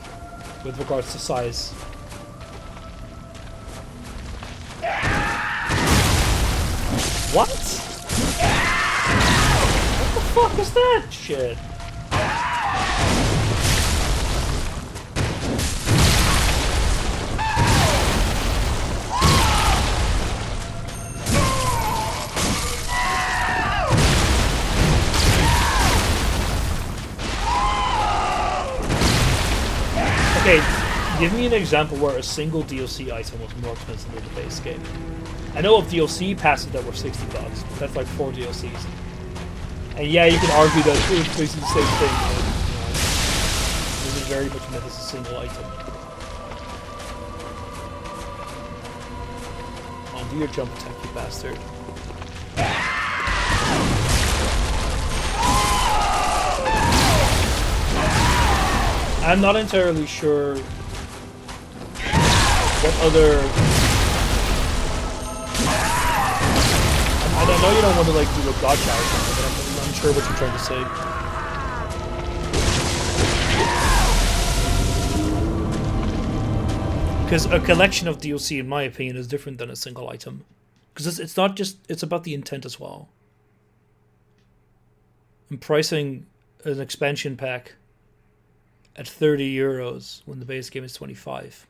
with regards to size. What? What the fuck is that shit? Okay, give me an example where a single DLC item was more expensive than the base game. I know of DLC passes that were $60, but that's like 4 DLCs. And yeah, you can argue that it's basically the same thing, but this is very much meant as a single item. On, do your jump attack, you bastard. I'm not entirely sure what other... I know you don't want to like do a gotcha or something, but I'm unsure what you're trying to say. Because a collection of DLC, in my opinion, is different than a single item. Because it's not just... it's about the intent as well. And pricing an expansion pack at 30 euros when the base game is 25.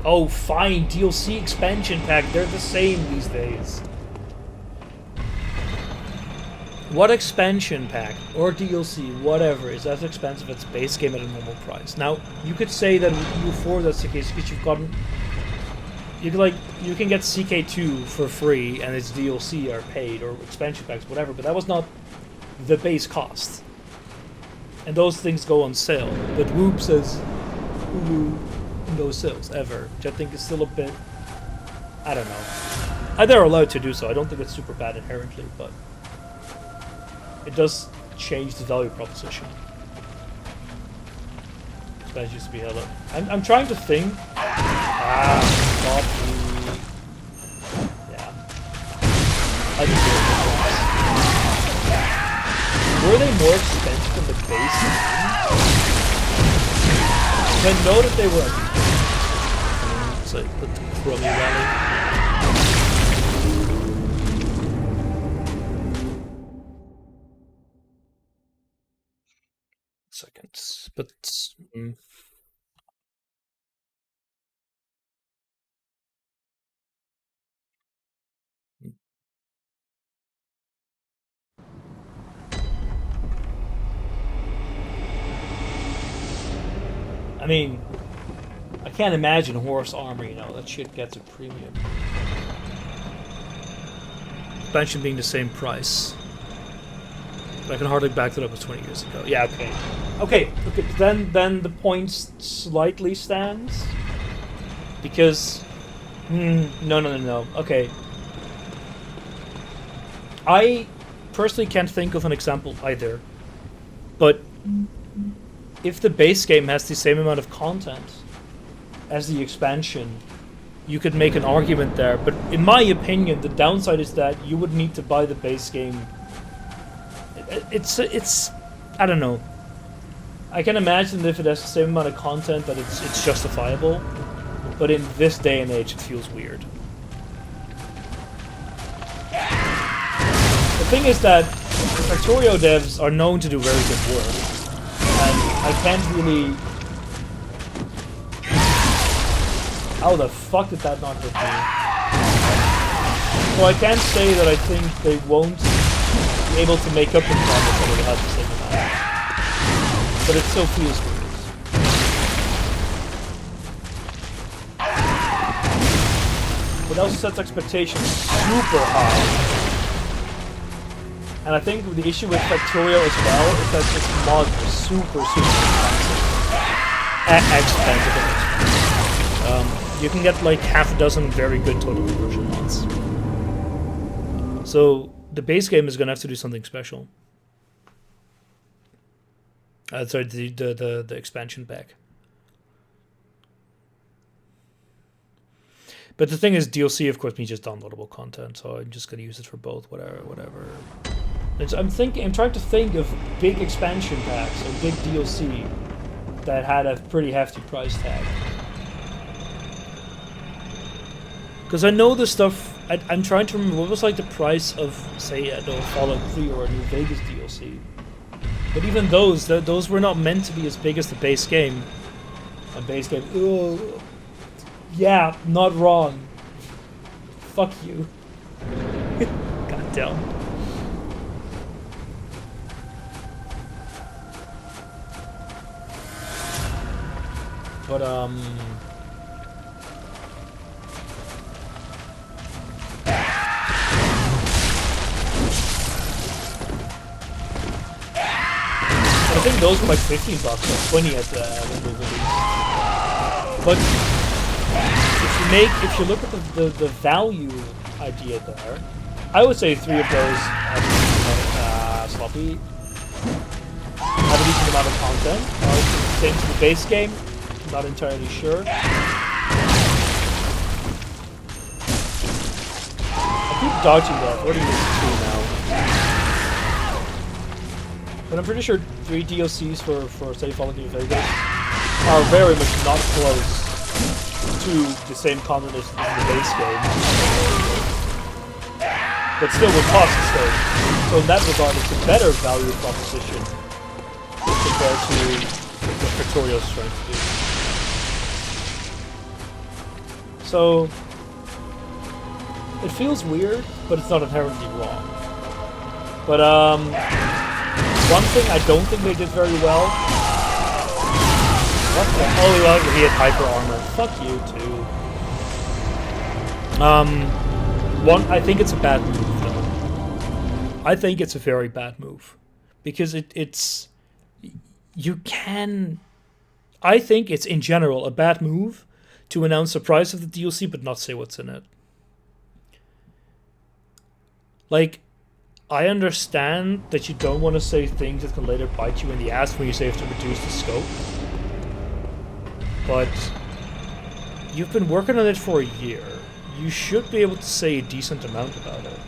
Oh, fine, DLC expansion pack, they're the same these days. What expansion pack or DLC, whatever, is as expensive as base game at a normal price? Now, you could say that with EU4 that's the case because you've gotten... you can get CK2 for free and its DLC are paid, or expansion packs, whatever, but that was not the base cost. And those things go on sale. But Whoop says no sales ever, which I think is still a bit... I don't know. They're allowed to do so. I don't think it's super bad inherently, but it does change the value proposition. Spanish used to be hello. I'm trying to think. Stop the... yeah. I just did it. Were they more expensive than the base game? I know that they were. It's like the crummy rally. Seconds, but I mean, I can't imagine horse armor, you know, that shit gets a premium. Expansion being the same price. But I can hardly back that up as 20 years ago. Yeah, okay. Okay, then the point slightly stands. Because... no. Okay. I personally can't think of an example either. But if the base game has the same amount of content as the expansion, you could make an argument there. But in my opinion, the downside is that you would need to buy the base game. It's I don't know. I can imagine if it has the same amount of content that it's justifiable. But in this day and age, it feels weird. The thing is that the Factorio devs are known to do very good work. And I can't really... How the fuck did that not hit me? So I can't say that I think they won't be able to make up the progress that they had the same amount. But it still feels weird. But that also sets expectations super high. And I think the issue with Factorio as well is that its mods are super expensive. You can get like half a dozen very good total conversion mods. So the base game is gonna have to do something special. Sorry, the expansion pack. But the thing is, DLC of course means just downloadable content, so I'm just gonna use it for both, whatever. I'm trying to think of big expansion packs or big DLC that had a pretty hefty price tag. Because I know the stuff. I'm trying to remember what was like the price of, say, Fallout 3 or a New Vegas DLC. But even those were not meant to be as big as the base game. A base game. Ugh. Yeah, not wrong. Fuck you. God damn. But I think those were like $15 or 20 at when they released. But if you look at the value idea there, I would say 3 of those sloppy have a decent amount of content. Same to the base game, not entirely sure. I keep dodging that. What are you doing now? But I'm pretty sure 3 DLCs for say Fallout New Vegas are very much not close to the same content as in the base game. But still will cost the same. So in that regard, it's a better value proposition compared to what Factorio's trying to do. So it feels weird, but it's not inherently wrong. But one thing I don't think they did very well. What the? Oh, he had hyper armor. Fuck you too. I think it's a bad move though. I think it's a very bad move because it's you can. I think it's in general a bad move to announce the price of the DLC but not say what's in it. Like, I understand that you don't want to say things that can later bite you in the ass when you say you have to reduce the scope. But you've been working on it for a year. You should be able to say a decent amount about it.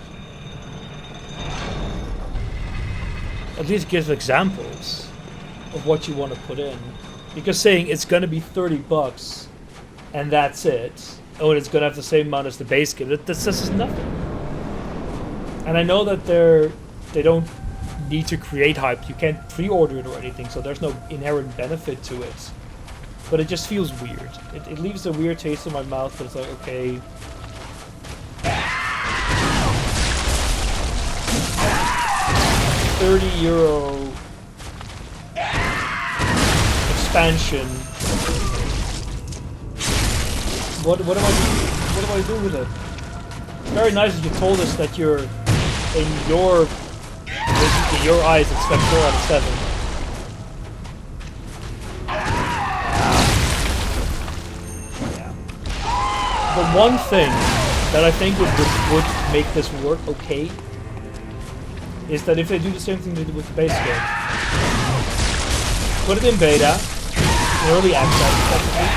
At least give examples of what you want to put in. Because saying it's going to be $30 and that's it, oh, and it's going to have the same amount as the base game, that says nothing. And I know that they don't need to create hype. You can't pre-order it or anything, so there's no inherent benefit to it. But it just feels weird. It leaves a weird taste in my mouth, but it's like, okay. €30 expansion. What do I do with it? It's very nice that you told us that you're in your eyes expect 4 out of 7. Yeah. The one thing that I think would make this work okay is that if they do the same thing they did with the base game, put it in beta, in early access, effectively,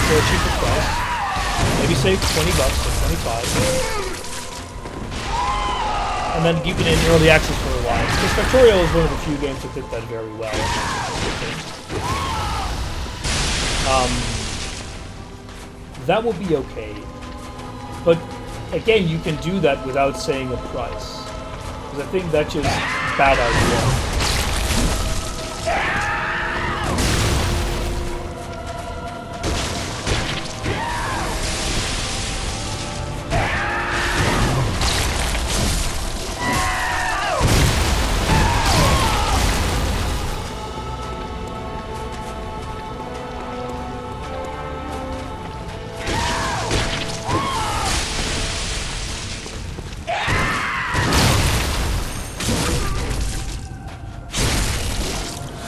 for a cheaper price, maybe save $20 or 25. And then keep it in early access for a while. Because Factorio is one of the few games that did that very well. That will be okay. But again, you can do that without saying a price. Because I think that's just a bad idea.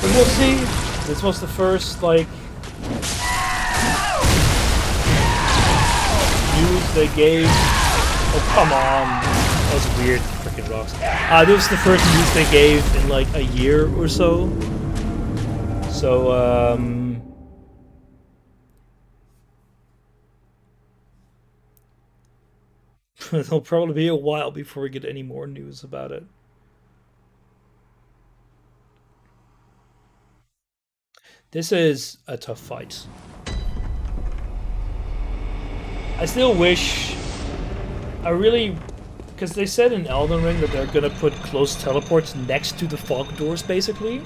We'll see. This was the first, like, news they gave. Oh, come on. That was weird. Freaking rocks. This was the first news they gave in, like, a year or so. So, it'll probably be a while before we get any more news about it. This is a tough fight. I still wish... because they said in Elden Ring that they're gonna put close teleports next to the fog doors, basically.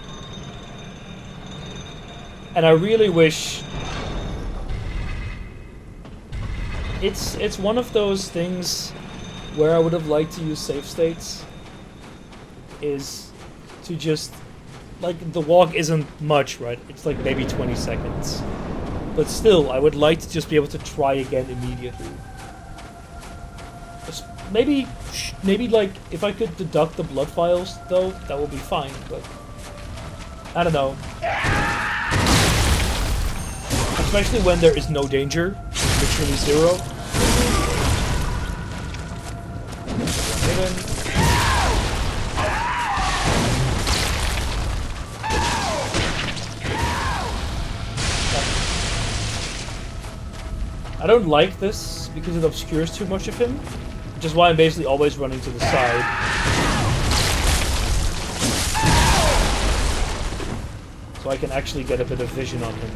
And I really wish... It's one of those things where I would have liked to use save states. Is to just... Like, the walk isn't much, right? It's like maybe 20 seconds. But still, I would like to just be able to try again immediately. Maybe like, if I could deduct the blood vials, though, that would be fine, but... I don't know. Especially when there is no danger. Literally zero. I don't like this because it obscures too much of him, which is why I'm basically always running to the side. So I can actually get a bit of vision on him.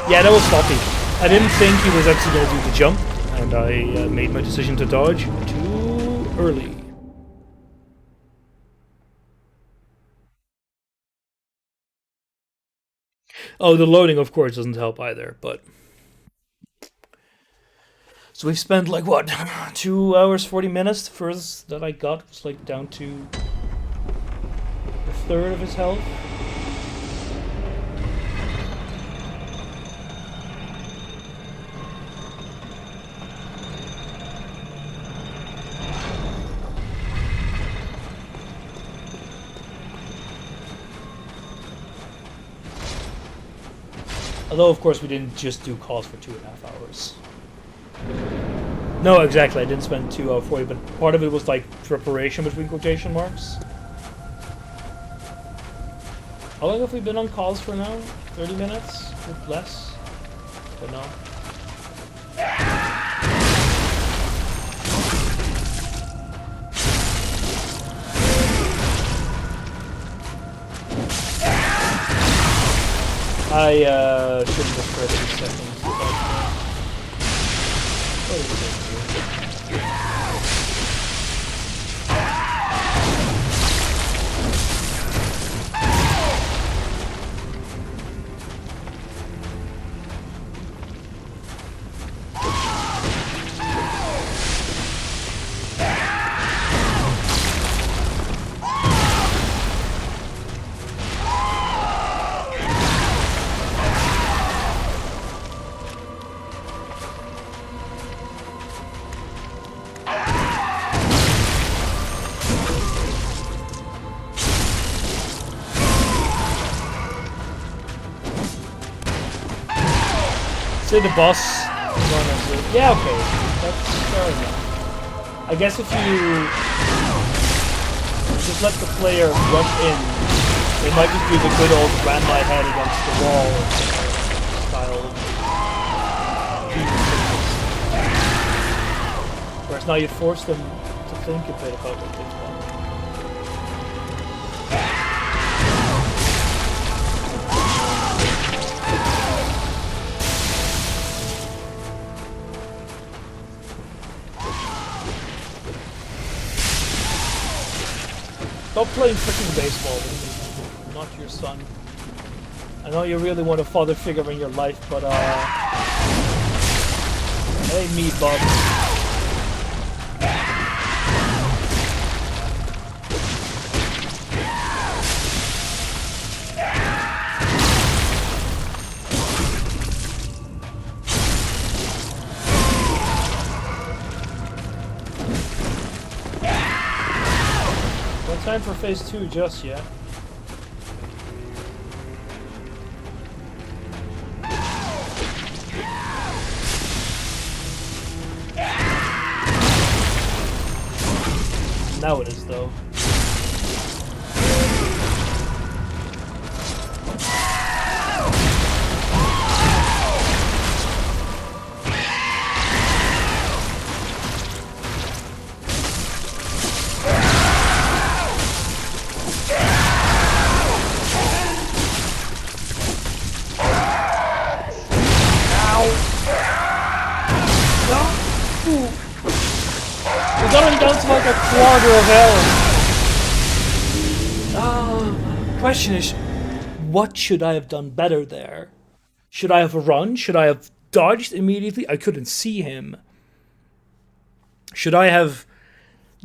Yeah, that was sloppy. I didn't think he was actually going to do the jump, and I made my decision to dodge too early. Oh, the loading, of course, doesn't help either, but... So we've spent, like, what? 2 hours, 40 minutes? The first that I got was, like, down to a third of his health. Although, of course, we didn't just do calls for 2.5 hours. No, exactly. I didn't spend 2 hours 40, but part of it was like preparation between quotation marks. How long have we been on calls for now? 30 minutes? Or less? Don't know. I shouldn't have pressed 2 seconds. What is it here? Say the boss. Yeah, okay. That's fair enough. I guess if you just let the player rush in, they might just do the good old ram my head against the wall style. Whereas now you force them to think a bit about what they've done. Stop playing freaking baseball with me. I'm not your son. I know you really want a father figure in your life, but hey me, bub. Time for phase 2 just yet. Now it is though. Down to like a quarter of health. Question is, what should I have done better there? Should I have run? Should I have dodged immediately? I couldn't see him. Should I have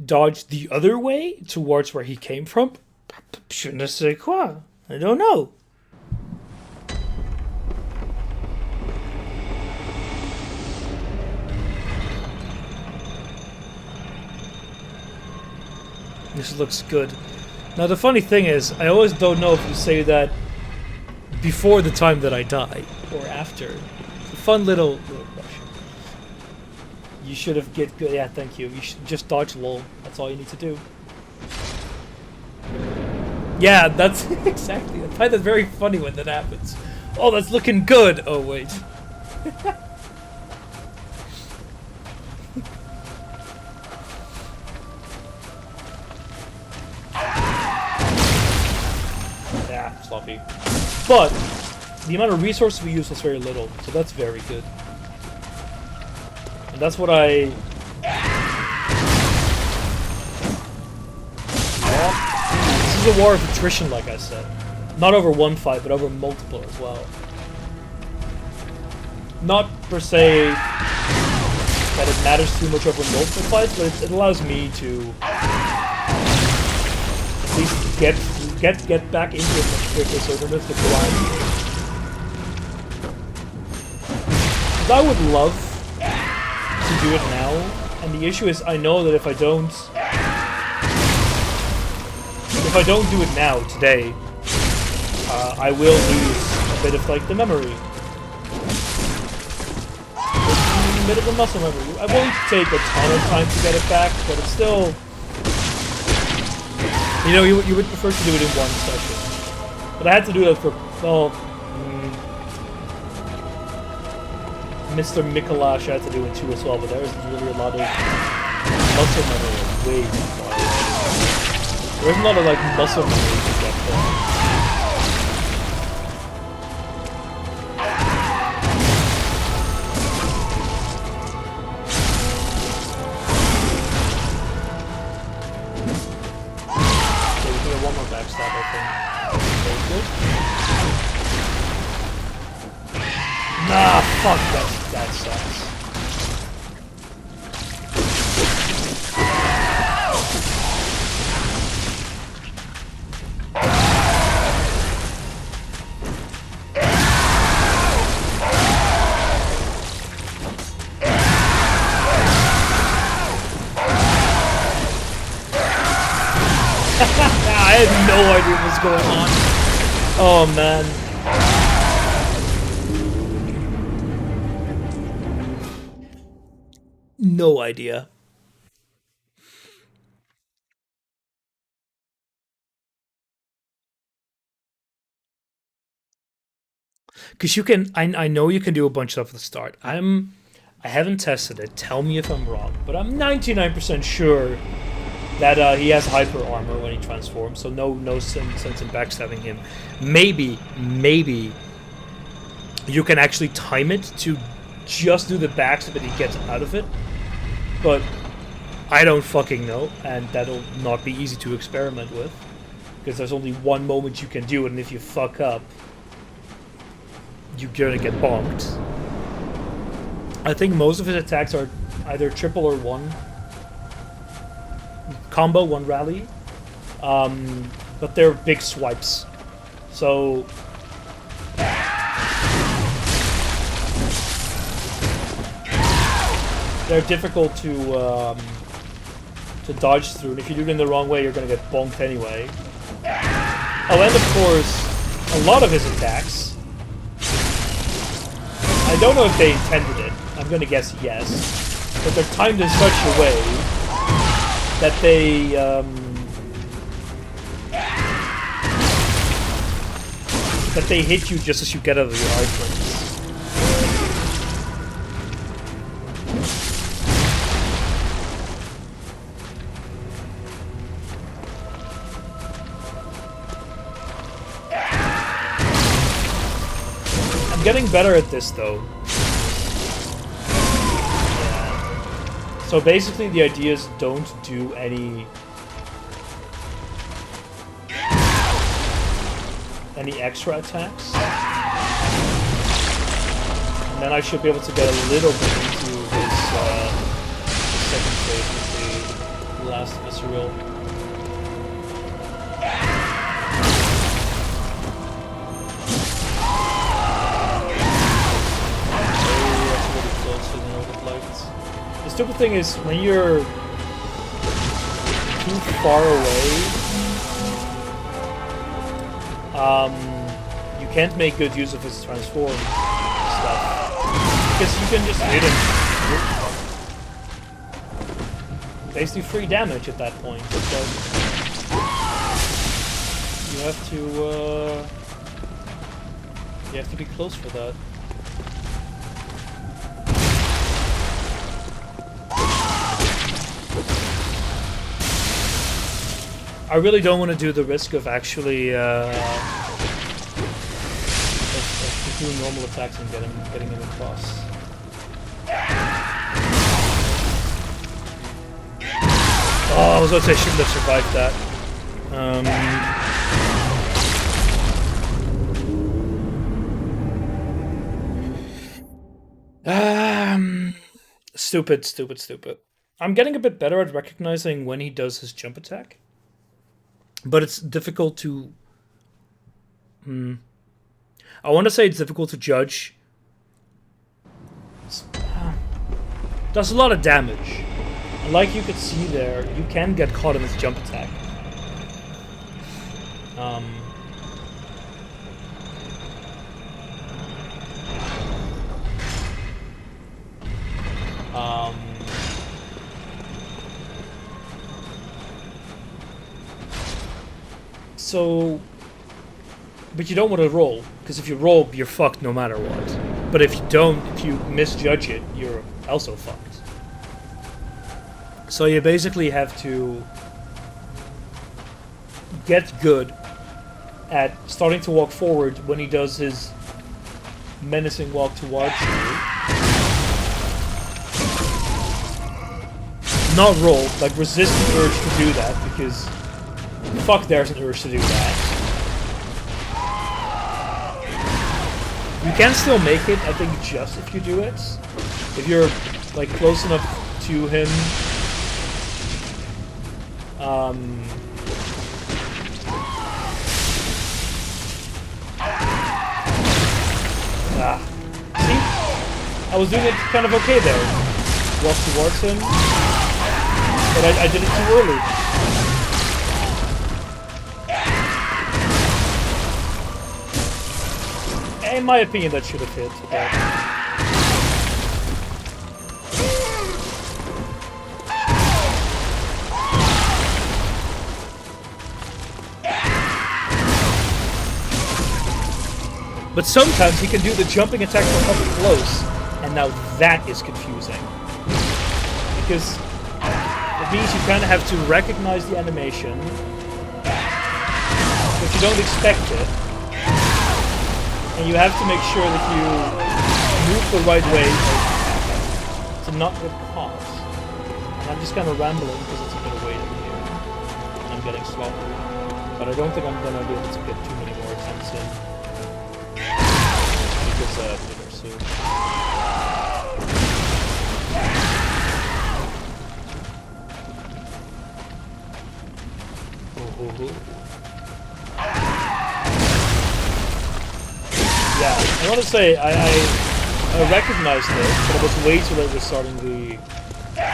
dodged the other way towards where he came from? Je ne sais quoi. I don't know. This looks good. Now the funny thing is, I always don't know if you say that before the time that I die or after. It's a fun little question. You should have get good. Yeah, thank you. You should just dodge lol. That's all you need to do. Yeah, that's exactly. I find that very funny when that happens. Oh, that's looking good. Oh wait. Yeah, sloppy. But the amount of resources we use was very little, so that's very good. And that's what I... Yeah. This is a war of attrition, like I said. Not over one fight, but over multiple as well. Not per se that it matters too much over multiple fights, but it allows me to at least get back into it much quicker, so I don't have to grind. Because I would love to do it now, and the issue is I know that if I don't do it now today, I will lose a bit of like the memory. A bit of the muscle memory. I won't take a ton of time to get it back, but it's still... You know, you would prefer to do it in one session. But I had to do that for, well... Mr. Mikolash I had to do it too as well, but there isn't really a lot of muscle memory way too far. There isn't a lot of, like, muscle memory to get there. Backstab, I think. Very good. Nah, fuck that sucks. I had no idea what was going on. Oh man. No idea. Because you can, I know you can do a bunch of stuff at the start. I haven't tested it. Tell me if I'm wrong, but I'm 99% sure that he has hyper armor when he transforms, so no sense in backstabbing him. Maybe you can actually time it to just do the backstab and he gets out of it, but I don't fucking know, and that'll not be easy to experiment with, because there's only one moment you can do it, and if you fuck up, you're gonna get bonked. I think most of his attacks are either triple or one combo, one rally, but they're big swipes, so they're difficult to dodge through, and if you do it in the wrong way, you're gonna get bonked anyway. Oh, and of course, a lot of his attacks, I don't know if they intended it, I'm gonna guess yes, but they're timed in such a way that they hit you just as you get out of your iframes. I'm getting better at this though. So basically the idea is don't do any extra attacks. then I should be able to get a little bit into his second phase with the last visceral. The stupid thing is, when you're too far away, you can't make good use of his transform stuff. Because you can just hit him. Basically free damage at that point. But you have to be close for that. I really don't want to do the risk of actually of doing normal attacks and getting him across. Oh, I was about to say I shouldn't have survived that. Stupid. I'm getting a bit better at recognizing when he does his jump attack. But it's difficult to... I want to say it's difficult to judge. Does a lot of damage. And like you could see there, you can get caught in his jump attack. So, but you don't want to roll, because if you roll, you're fucked no matter what. But if you don't, if you misjudge it, you're also fucked. So you basically have to get good at starting to walk forward when he does his menacing walk towards you. Not roll, like resist the urge to do that, because fuck, there's an urge to do that. You can still make it, I think, just if you do it. If you're, like, close enough to him. See? I was doing it kind of okay there. Walk towards him. But I did it too early. In my opinion, that should have hit. But sometimes he can do the jumping attack from up close, and now that is confusing. Because it means you kind of have to recognize the animation, but you don't expect it. And you have to make sure that you move the right way to not get caught. And I'm just kind of rambling because it's a bit of weight over here. And I'm getting sloppy. But I don't think I'm going to be able to get too many more attempts in. Because later soon. Yeah, I want to say I recognized it, but it was way too late with starting the... Yeah.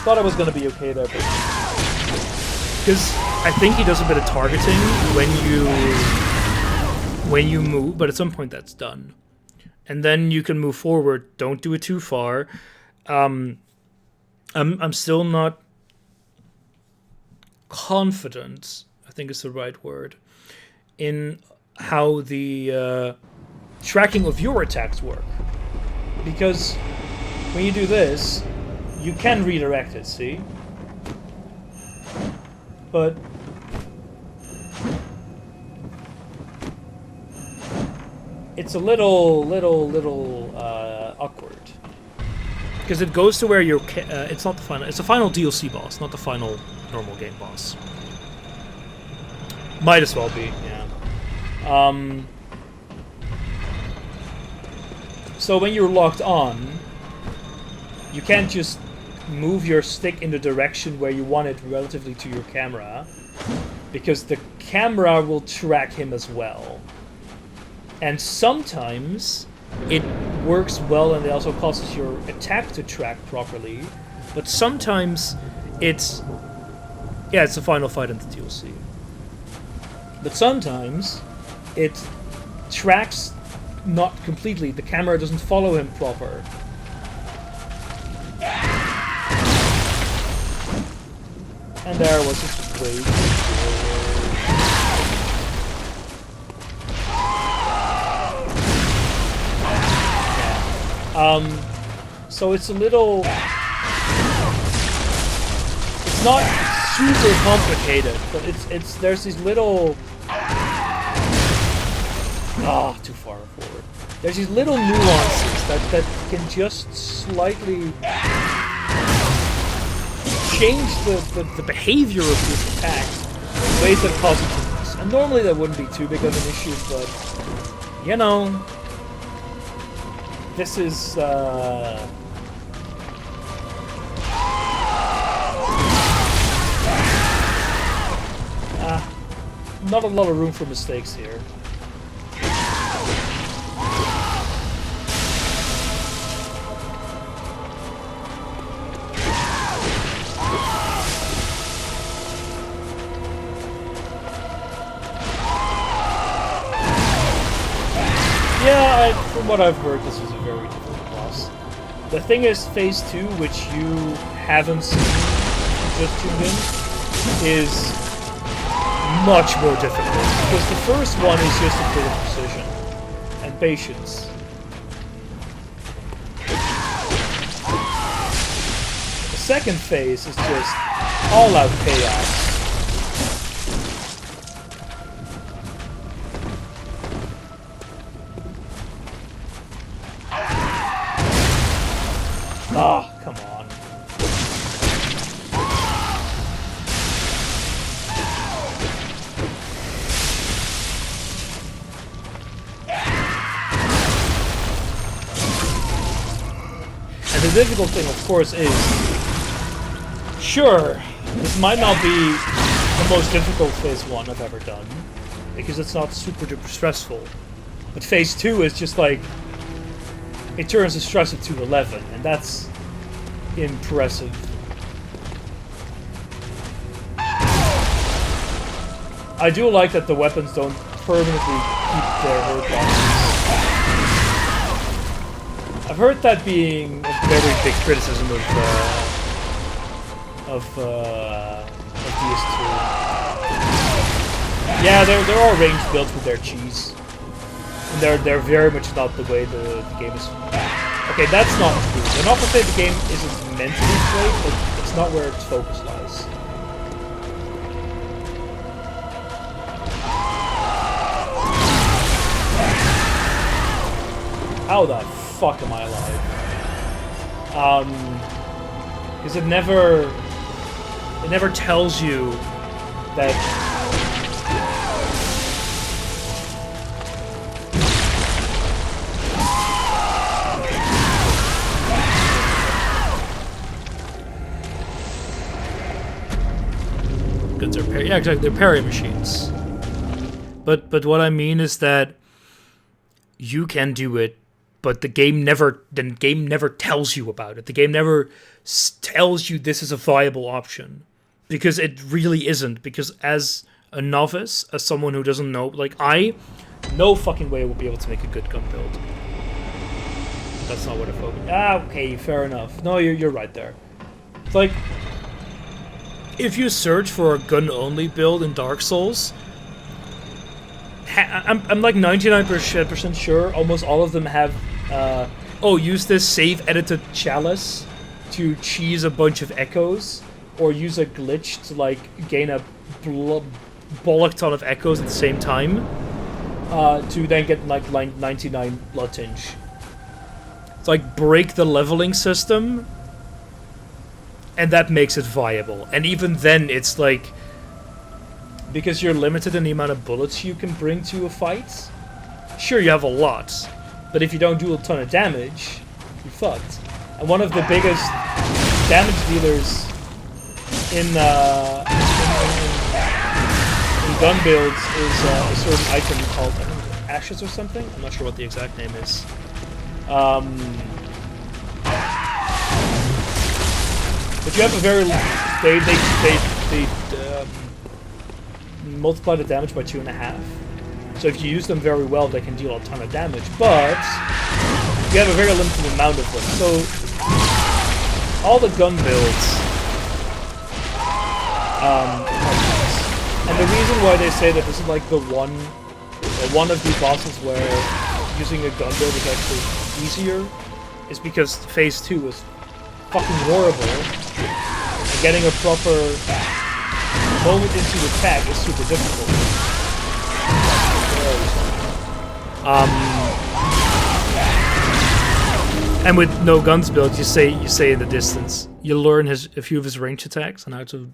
Thought I was going to be okay there, but... Because I think he does a bit of targeting when you move, but at some point that's done. And then you can move forward. Don't do it too far. I'm still not confident, I think is the right word, in how the tracking of your attacks work. Because when you do this, you can redirect it, see? But it's a little awkward. Because it goes to where you're... it's not the final... It's the final DLC boss, not the final normal game boss. Might as well be, yeah. So when you're locked on, you can't just move your stick in the direction where you want it relatively to your camera, because the camera will track him as well. And sometimes it works well and it also causes your attack to track properly, but sometimes it's the final fight in the DLC. But sometimes it tracks not completely, the camera doesn't follow him proper. And there was just way. So it's a little... It's not super complicated, but it's there's these little... too far forward. There's these little nuances that can just slightly change the behavior of this attack in ways that cause it to miss. And normally that wouldn't be too big of an issue, but you know, this is not a lot of room for mistakes here. Yeah, from what I've heard, this was a very difficult boss. The thing is, Phase 2, which you haven't seen, just tuned in, is much more difficult. Because the first one is just a bit of precision and patience. The second phase is just all-out chaos. Ah, come on. And the difficult thing, of course, is... Sure, this might not be the most difficult Phase 1 I've ever done, because it's not super duper stressful. But Phase 2 is just like... It turns the stress to 11, and that's impressive. I do like that the weapons don't permanently keep their hurt boxes. I've heard that being a very big criticism of DS2. Yeah, they're all ranged builds with their cheese. And they're very much not the way the game is. Okay, that's not true. They're not to say the game isn't meant to be played, but it's not where its focus lies. How the fuck am I alive? Because it never tells you that. Yeah, exactly. They're parry machines. But what I mean is that you can do it, but the game never tells you about it. The game never tells you this is a viable option, because it really isn't. Because as a novice, as someone who doesn't know, like no fucking way will be able to make a good gun build. That's not what I focus. Okay, fair enough. No, you're right there. It's like, if you search for a gun-only build in Dark Souls, I'm like 99% sure almost all of them have, use this save-edited chalice to cheese a bunch of echoes, or use a glitch to like gain a bollock ton of echoes at the same time, to then get like 99 blood tinge. It's like break the leveling system, and that makes it viable. And even then, it's like, because you're limited in the amount of bullets you can bring to a fight. Sure, you have a lot, But if you don't do a ton of damage, you're fucked. And one of the biggest damage dealers in gun builds is a certain item called, I think, Ashes or something. I'm not sure what the exact name is. But you have a very they multiply the damage by 2.5. So if you use them very well, they can deal a ton of damage. But you have a very limited amount of them. So all the gun builds, and the reason why they say that this is like the one of the bosses where using a gun build is actually easier, is because Phase 2 is fucking horrible, and getting a proper moment into the attack is super difficult. And with no guns build, you say in the distance, you learn a few of his range attacks and how to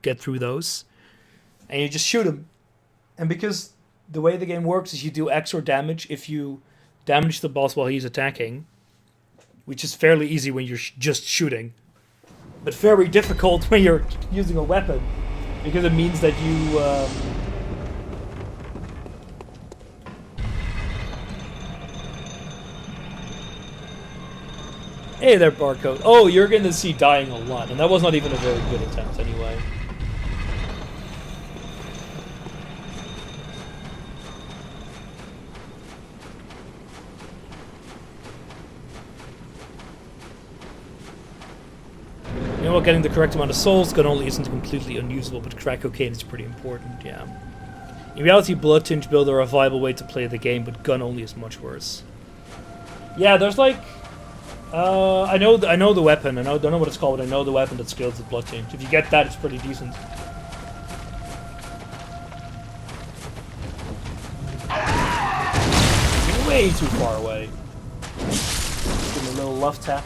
get through those, and you just shoot him. And because the way the game works is you do extra damage if you damage the boss while he's attacking, which is fairly easy when you're just shooting, but very difficult when you're using a weapon, because it means that you Hey there, Barcode. Oh, you're gonna see dying a lot, and that was not even a very good attempt anyway. You know what, getting the correct amount of souls, gun only isn't completely unusable, but crack cocaine is pretty important, yeah. In reality, blood tinge build are a viable way to play the game, but gun only is much worse. Yeah, there's like... I know the weapon. Don't know what it's called, but I know the weapon that scales with blood tinge. If you get that, it's pretty decent. Way too far away. Give him a little love tap.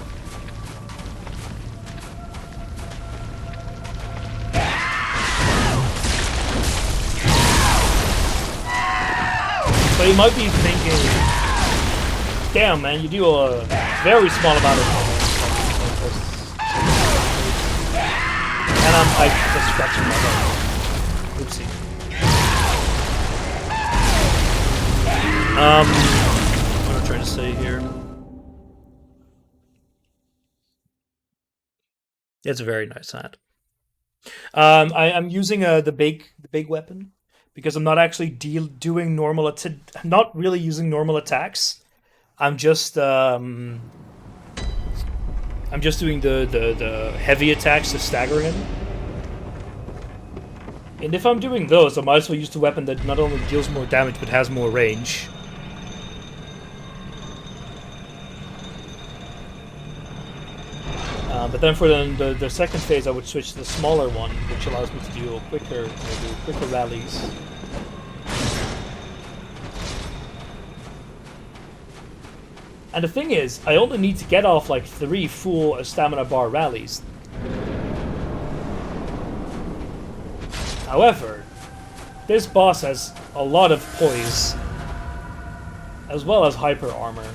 So you might be thinking, damn man, you do a very small amount of damage. And I'm like just scratching my head. Oopsie. What am I trying to say here? It's a very nice hat. I'm using the big weapon because I'm not actually doing normal I'm not really using normal attacks. I'm just doing the heavy attacks, the staggering him. And if I'm doing those, I might as well use the weapon that not only deals more damage but has more range. But then for the second phase, I would switch to the smaller one, which allows me to do quicker rallies. And the thing is, I only need to get off like 3 full stamina bar rallies. However, this boss has a lot of poise, as well as hyper armor.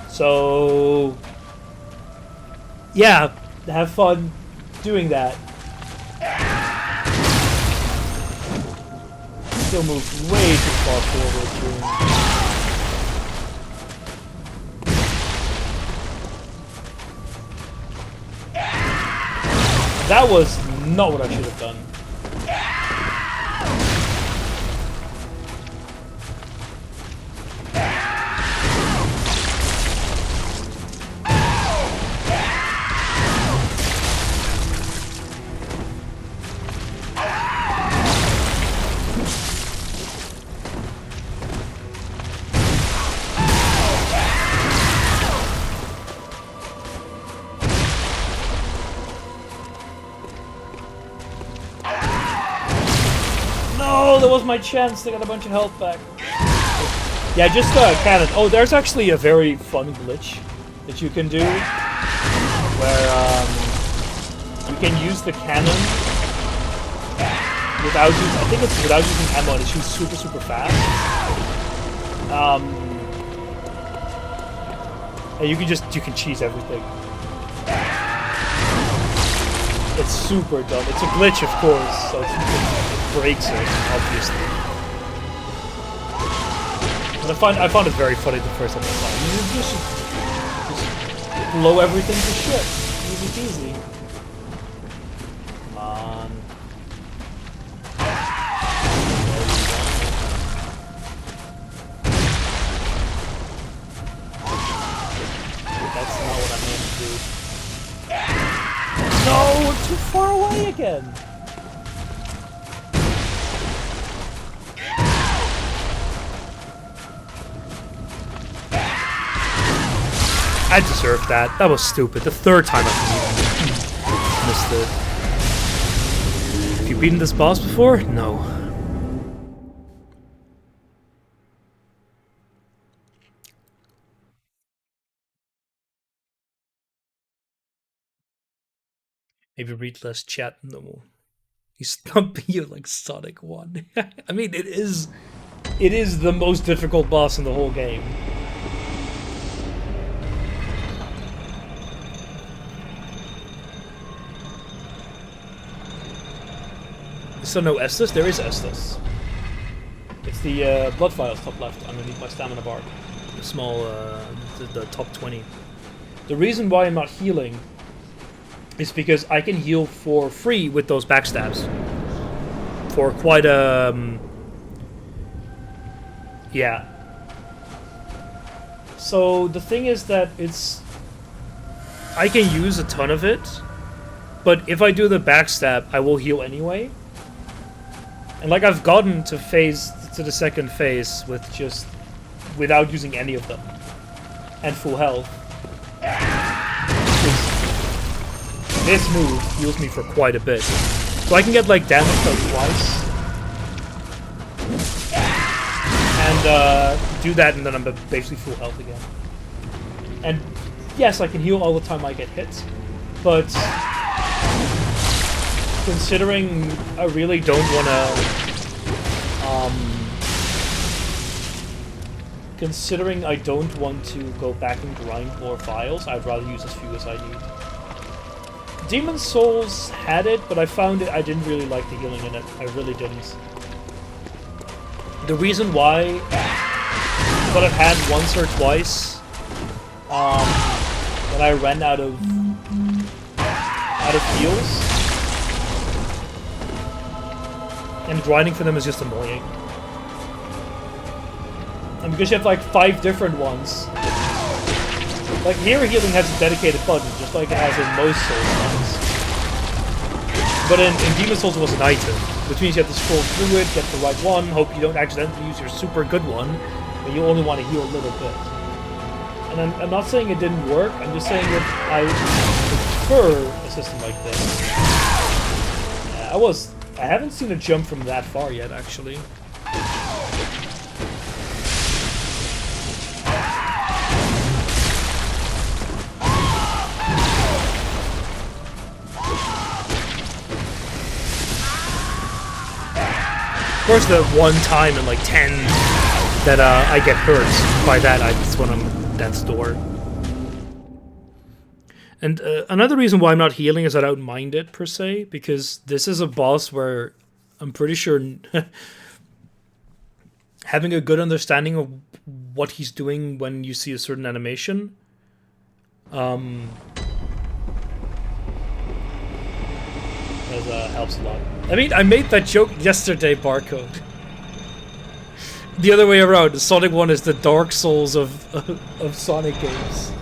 So... yeah, have fun doing that. Still moves way too far forward during... That was not what I should have done. Oh, that was my chance to get a bunch of health back. Yeah, just cannon. Oh, there's actually a very fun glitch that you can do, where you can use the cannon without using, I think it's without using ammo, and it shoots super fast. And you can cheese everything. It's super dumb. It's a glitch, of course, so it breaks it, obviously. But I found it very funny the first time I saw it. You just blow everything to shit. Easy peasy. Come on. That's not what I meant to do. No, we're too far away again. I deserved that. That was stupid. The third time I missed it. Have you beaten this boss before? No. Maybe read less chat. No. He's thumping you like Sonic 1. I mean, it is the most difficult boss in the whole game. So no Estus? There is Estus. It's the blood vials top left underneath my stamina bar. The small, the top 20. The reason why I'm not healing is because I can heal for free with those backstabs. For quite a... yeah. So the thing is that I can use a ton of it, but if I do the backstab, I will heal anyway. And like I've gotten to the second phase without using any of them. And full health. This move heals me for quite a bit. So I can get like damage like twice. And do that and then I'm basically full health again. And yes, I can heal all the time I get hit. But considering I really don't want to... considering I don't want to go back and grind more vials, I'd rather use as few as I need. Demon's Souls had it, but I found I didn't really like the healing in it. I really didn't. The reason why, but I've had once or twice, when I ran out of heals, and grinding for them is just annoying. And because you have like 5 different ones, like here healing has a dedicated button, just like it has in most Souls games. But in Demon's Souls it was an item, which means you have to scroll through it, get the right one, hope you don't accidentally use your super good one, and you only want to heal a little bit. And I'm not saying it didn't work, I'm just saying that I prefer a system like this. I haven't seen a jump from that far yet, actually. Of course, the one time in like 10 that I get hurt by that, it's when I'm at death's door. And another reason why I'm not healing is I don't mind it, per se, because this is a boss where I'm pretty sure having a good understanding of what he's doing when you see a certain animation helps a lot. I mean, I made that joke yesterday, Barcode. The other way around, the Sonic 1 is the Dark Souls of Sonic games.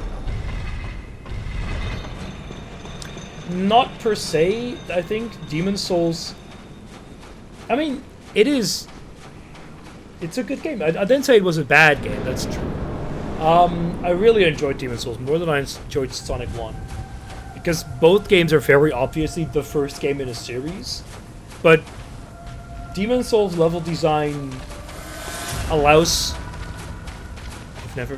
Not per se, I think. Demon's Souls... I mean, it's a good game. I didn't say it was a bad game, that's true. I really enjoyed Demon's Souls more than I enjoyed Sonic 1. Because both games are very obviously the first game in a series. But Demon's Souls level design allows... I've never...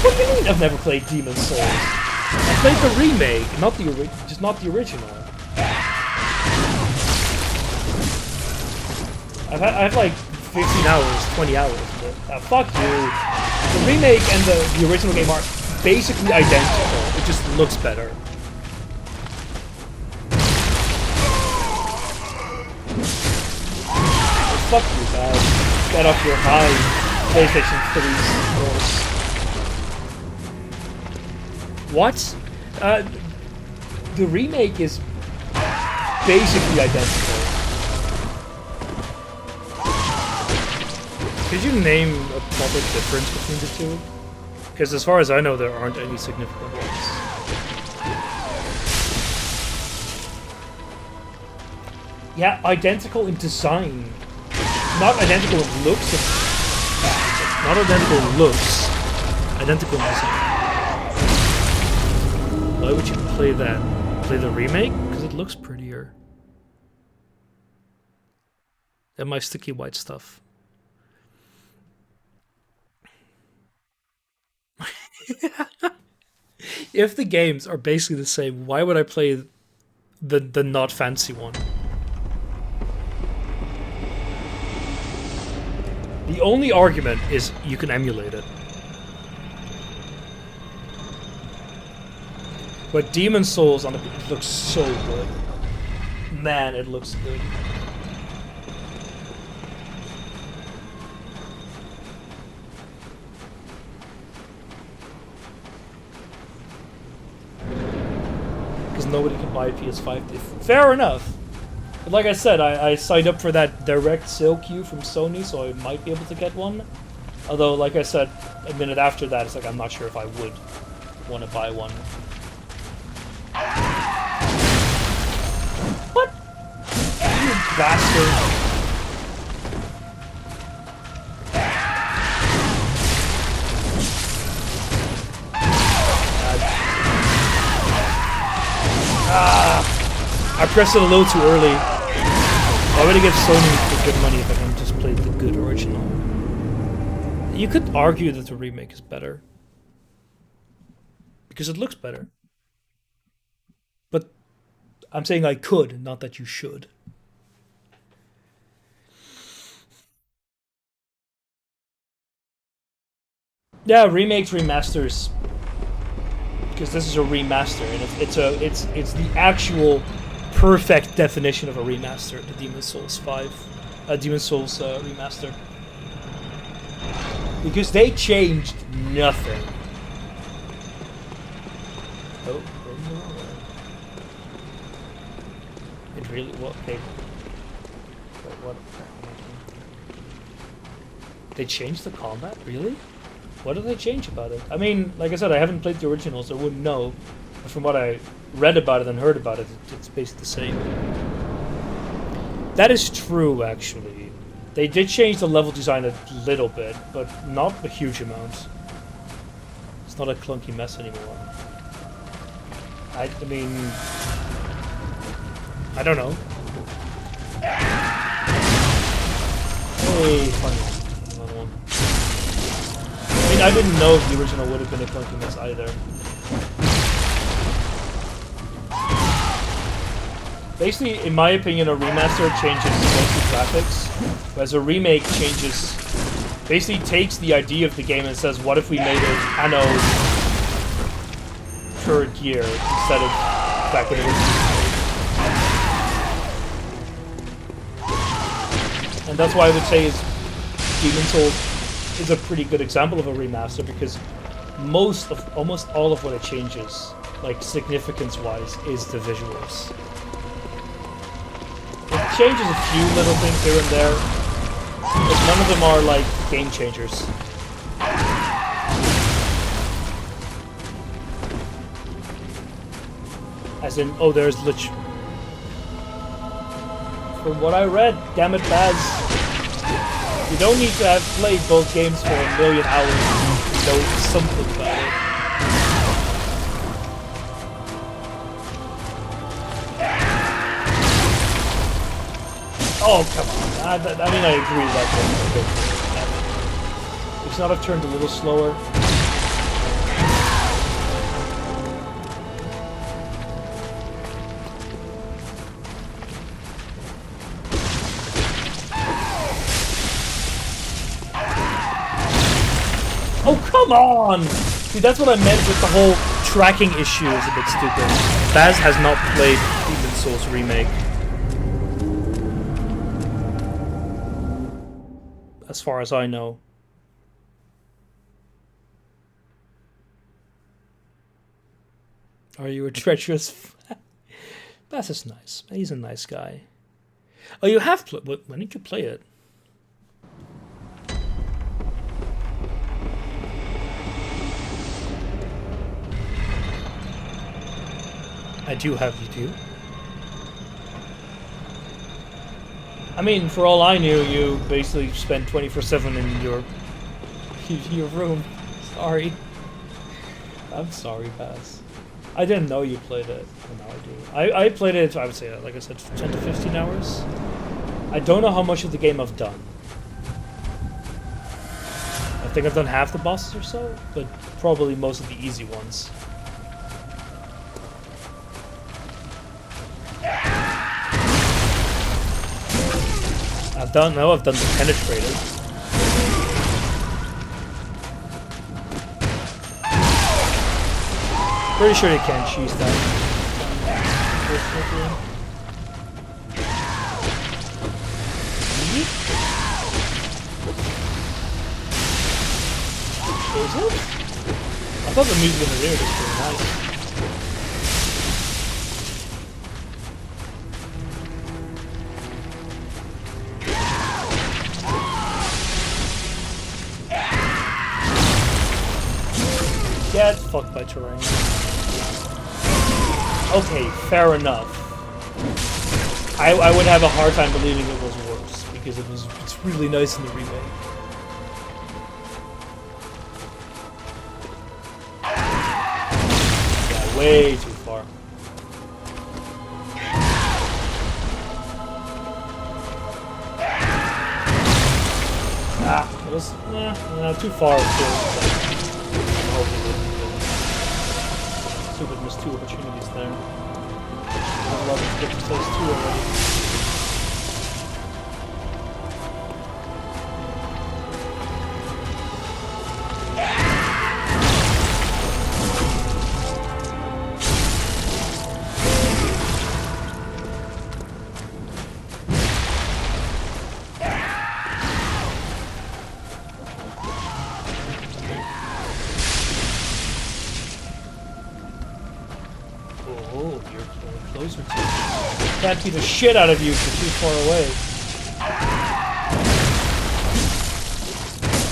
What do you mean I've never played Demon's Souls? I played the remake, not the original. I have like 15 hours, 20 hours. But, fuck you. The remake and the original game are basically identical. It just looks better. But fuck you, guys. Get off your high PlayStation 3 horse. What? The remake is basically identical. Could you name a proper difference between the two? Because as far as I know, there aren't any significant ones. Yeah, identical in design. Not identical in looks. Not identical in looks. Identical in design. Why would you play that? Play the remake? Because it looks prettier. And my sticky white stuff. If the games are basically the same, why would I play the not fancy one? The only argument is you can emulate it. But Demon Souls on the it looks so good. Man, it looks good. Because nobody can buy a PS5. Fair enough. But like I said, I signed up for that direct sale queue from Sony, so I might be able to get one. Although, like I said, a minute after that, it's like I'm not sure if I would want to buy one. What? You bastard. I pressed it a little too early. I would get Sony for good money if I can just play the good original. You could argue that the remake is better. Because it looks better. But I'm saying I could, not that you should. Yeah, remakes, remasters. Because this is a remaster, and it's the actual perfect definition of a remaster. The Demon Souls remaster. Because they changed nothing. Oh, it really what? Wait, what? They changed the combat, really? What did they change about it? I mean, like I said, I haven't played the original, so I wouldn't know. But from what I read about it and heard about it, it's basically the same. That is true, actually. They did change the level design a little bit, but not a huge amount. It's not a clunky mess anymore. I mean... I don't know. Hey, funny. Another one. I mean, I didn't know if the original would have been a clunky mess either. Basically, in my opinion, a remaster changes mostly graphics, whereas a remake changes... basically takes the idea of the game and says, what if we made it anno current year instead of back when it was made. And that's why I would say Demon Souls is a pretty good example of a remaster, because almost all of what it changes, like significance-wise, is the visuals. It changes a few little things here and there, but none of them are like game changers. As in, oh, there's lich. From what I read, damn it, Baz, you don't need to have played both games for a million hours to know something about it. Oh, come on. I mean, I agree with that one. It should not have turned a little slower. come on! See, that's what I meant with the whole tracking issue is a bit stupid. Baz has not played Demon's Souls Remake. As far as I know. Are you a treacherous... Baz is nice. He's a nice guy. Oh, you have played... When did you play it? I do have you. I mean, for all I knew, you basically spent 24/7 in your room. Sorry. I'm sorry, Baz. I didn't know you played it. Well, now I do. I played it, I would say, like I said, 10 to 15 hours. I don't know how much of the game I've done. I think I've done half the bosses or so, but probably most of the easy ones. I've done the penetrator. Pretty sure you can't choose that. Is it? I thought the music in the lyrics was pretty nice. Get fucked by terrain. Okay, fair enough. I would have a hard time believing it was worse because it's really nice in the remake. Yeah, way too far. It was too far, of course. Stupid missed 2 opportunities there. I'd love to get to phase 2 already. Can't beat the shit out of you if you're too far away.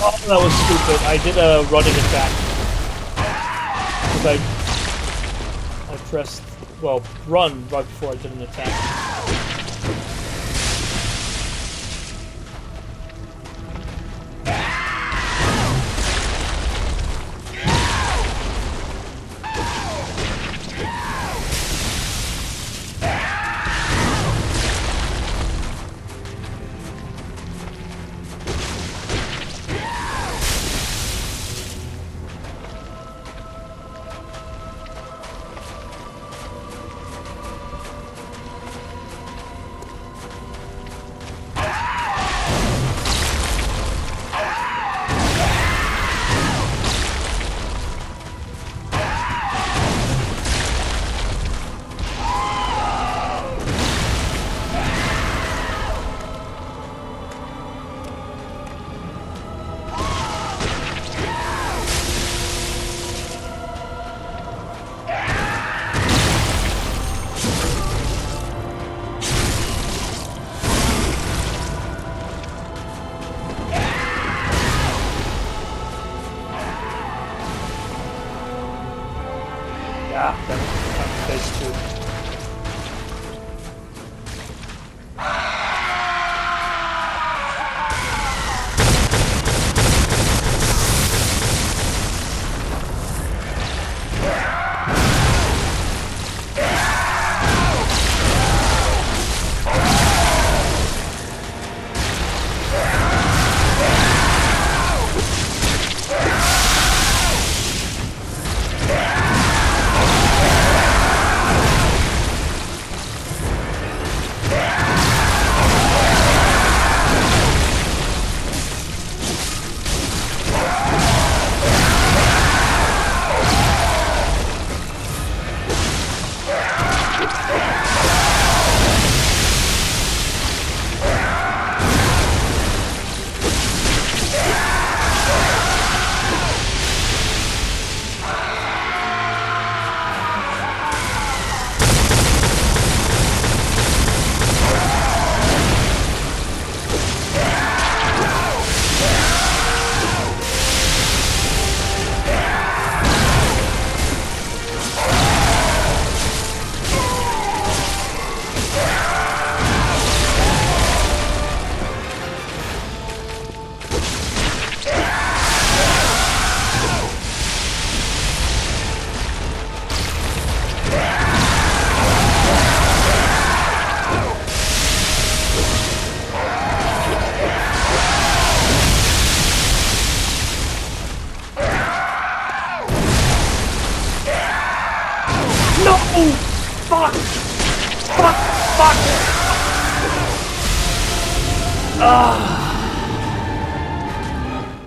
Oh, that was stupid. I did a running attack. Because I pressed, well, run right before I did an attack.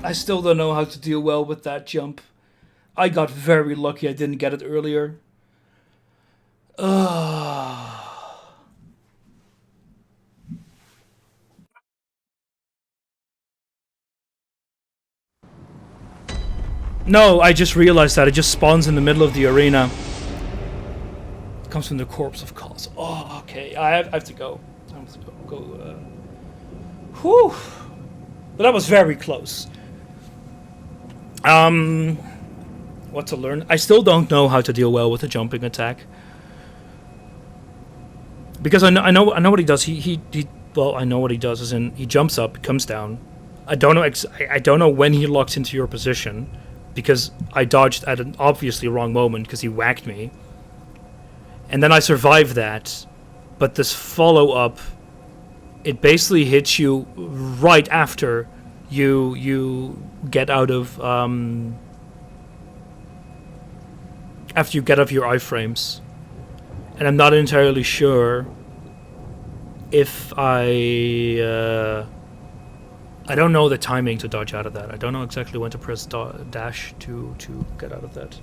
I still don't know how to deal well with that jump. I got very lucky I didn't get it earlier. No, I just realized that it just spawns in the middle of the arena. It comes from the corpse of Cos. Oh, okay. I have to go. I have to go. Whew. But that was very close. What to learn? I still don't know how to deal well with a jumping attack. Because I know what he does. He well, I know what he does. As in, he jumps up, comes down. I don't know when he locks into your position, because I dodged at an obviously wrong moment because he whacked me. And then I survived that, but this follow up, it basically hits you right after you get out of after you get off your iframes. And I'm not entirely sure if I don't know the timing to dodge out of that. I don't know exactly when to press dash to get out of that.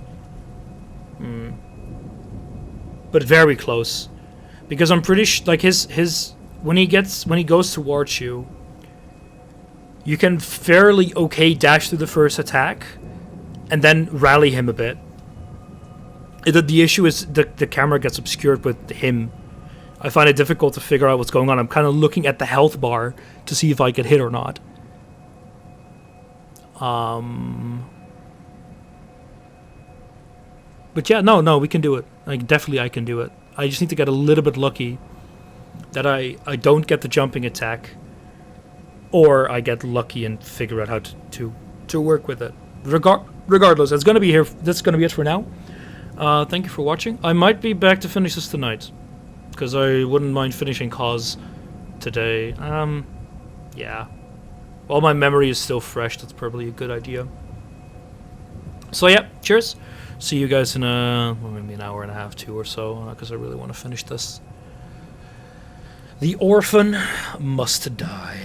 But very close, because I'm pretty like his when he goes towards you, you can fairly okay dash to the first attack, and then rally him a bit. The issue is the camera gets obscured with him. I find it difficult to figure out what's going on. I'm kind of looking at the health bar to see if I get hit or not. But yeah, no, we can do it. Like, definitely I can do it. I just need to get a little bit lucky that I don't get the jumping attack, or I get lucky and figure out how to work with it. Regardless, it's gonna be here. That's gonna be it for now. Thank you for watching. I might be back to finish this tonight, because I wouldn't mind finishing Cause today. Yeah. While my memory is still fresh, that's probably a good idea. So yeah, cheers. See you guys in maybe an hour and a half, 2 or so, because I really want to finish this. The orphan must die.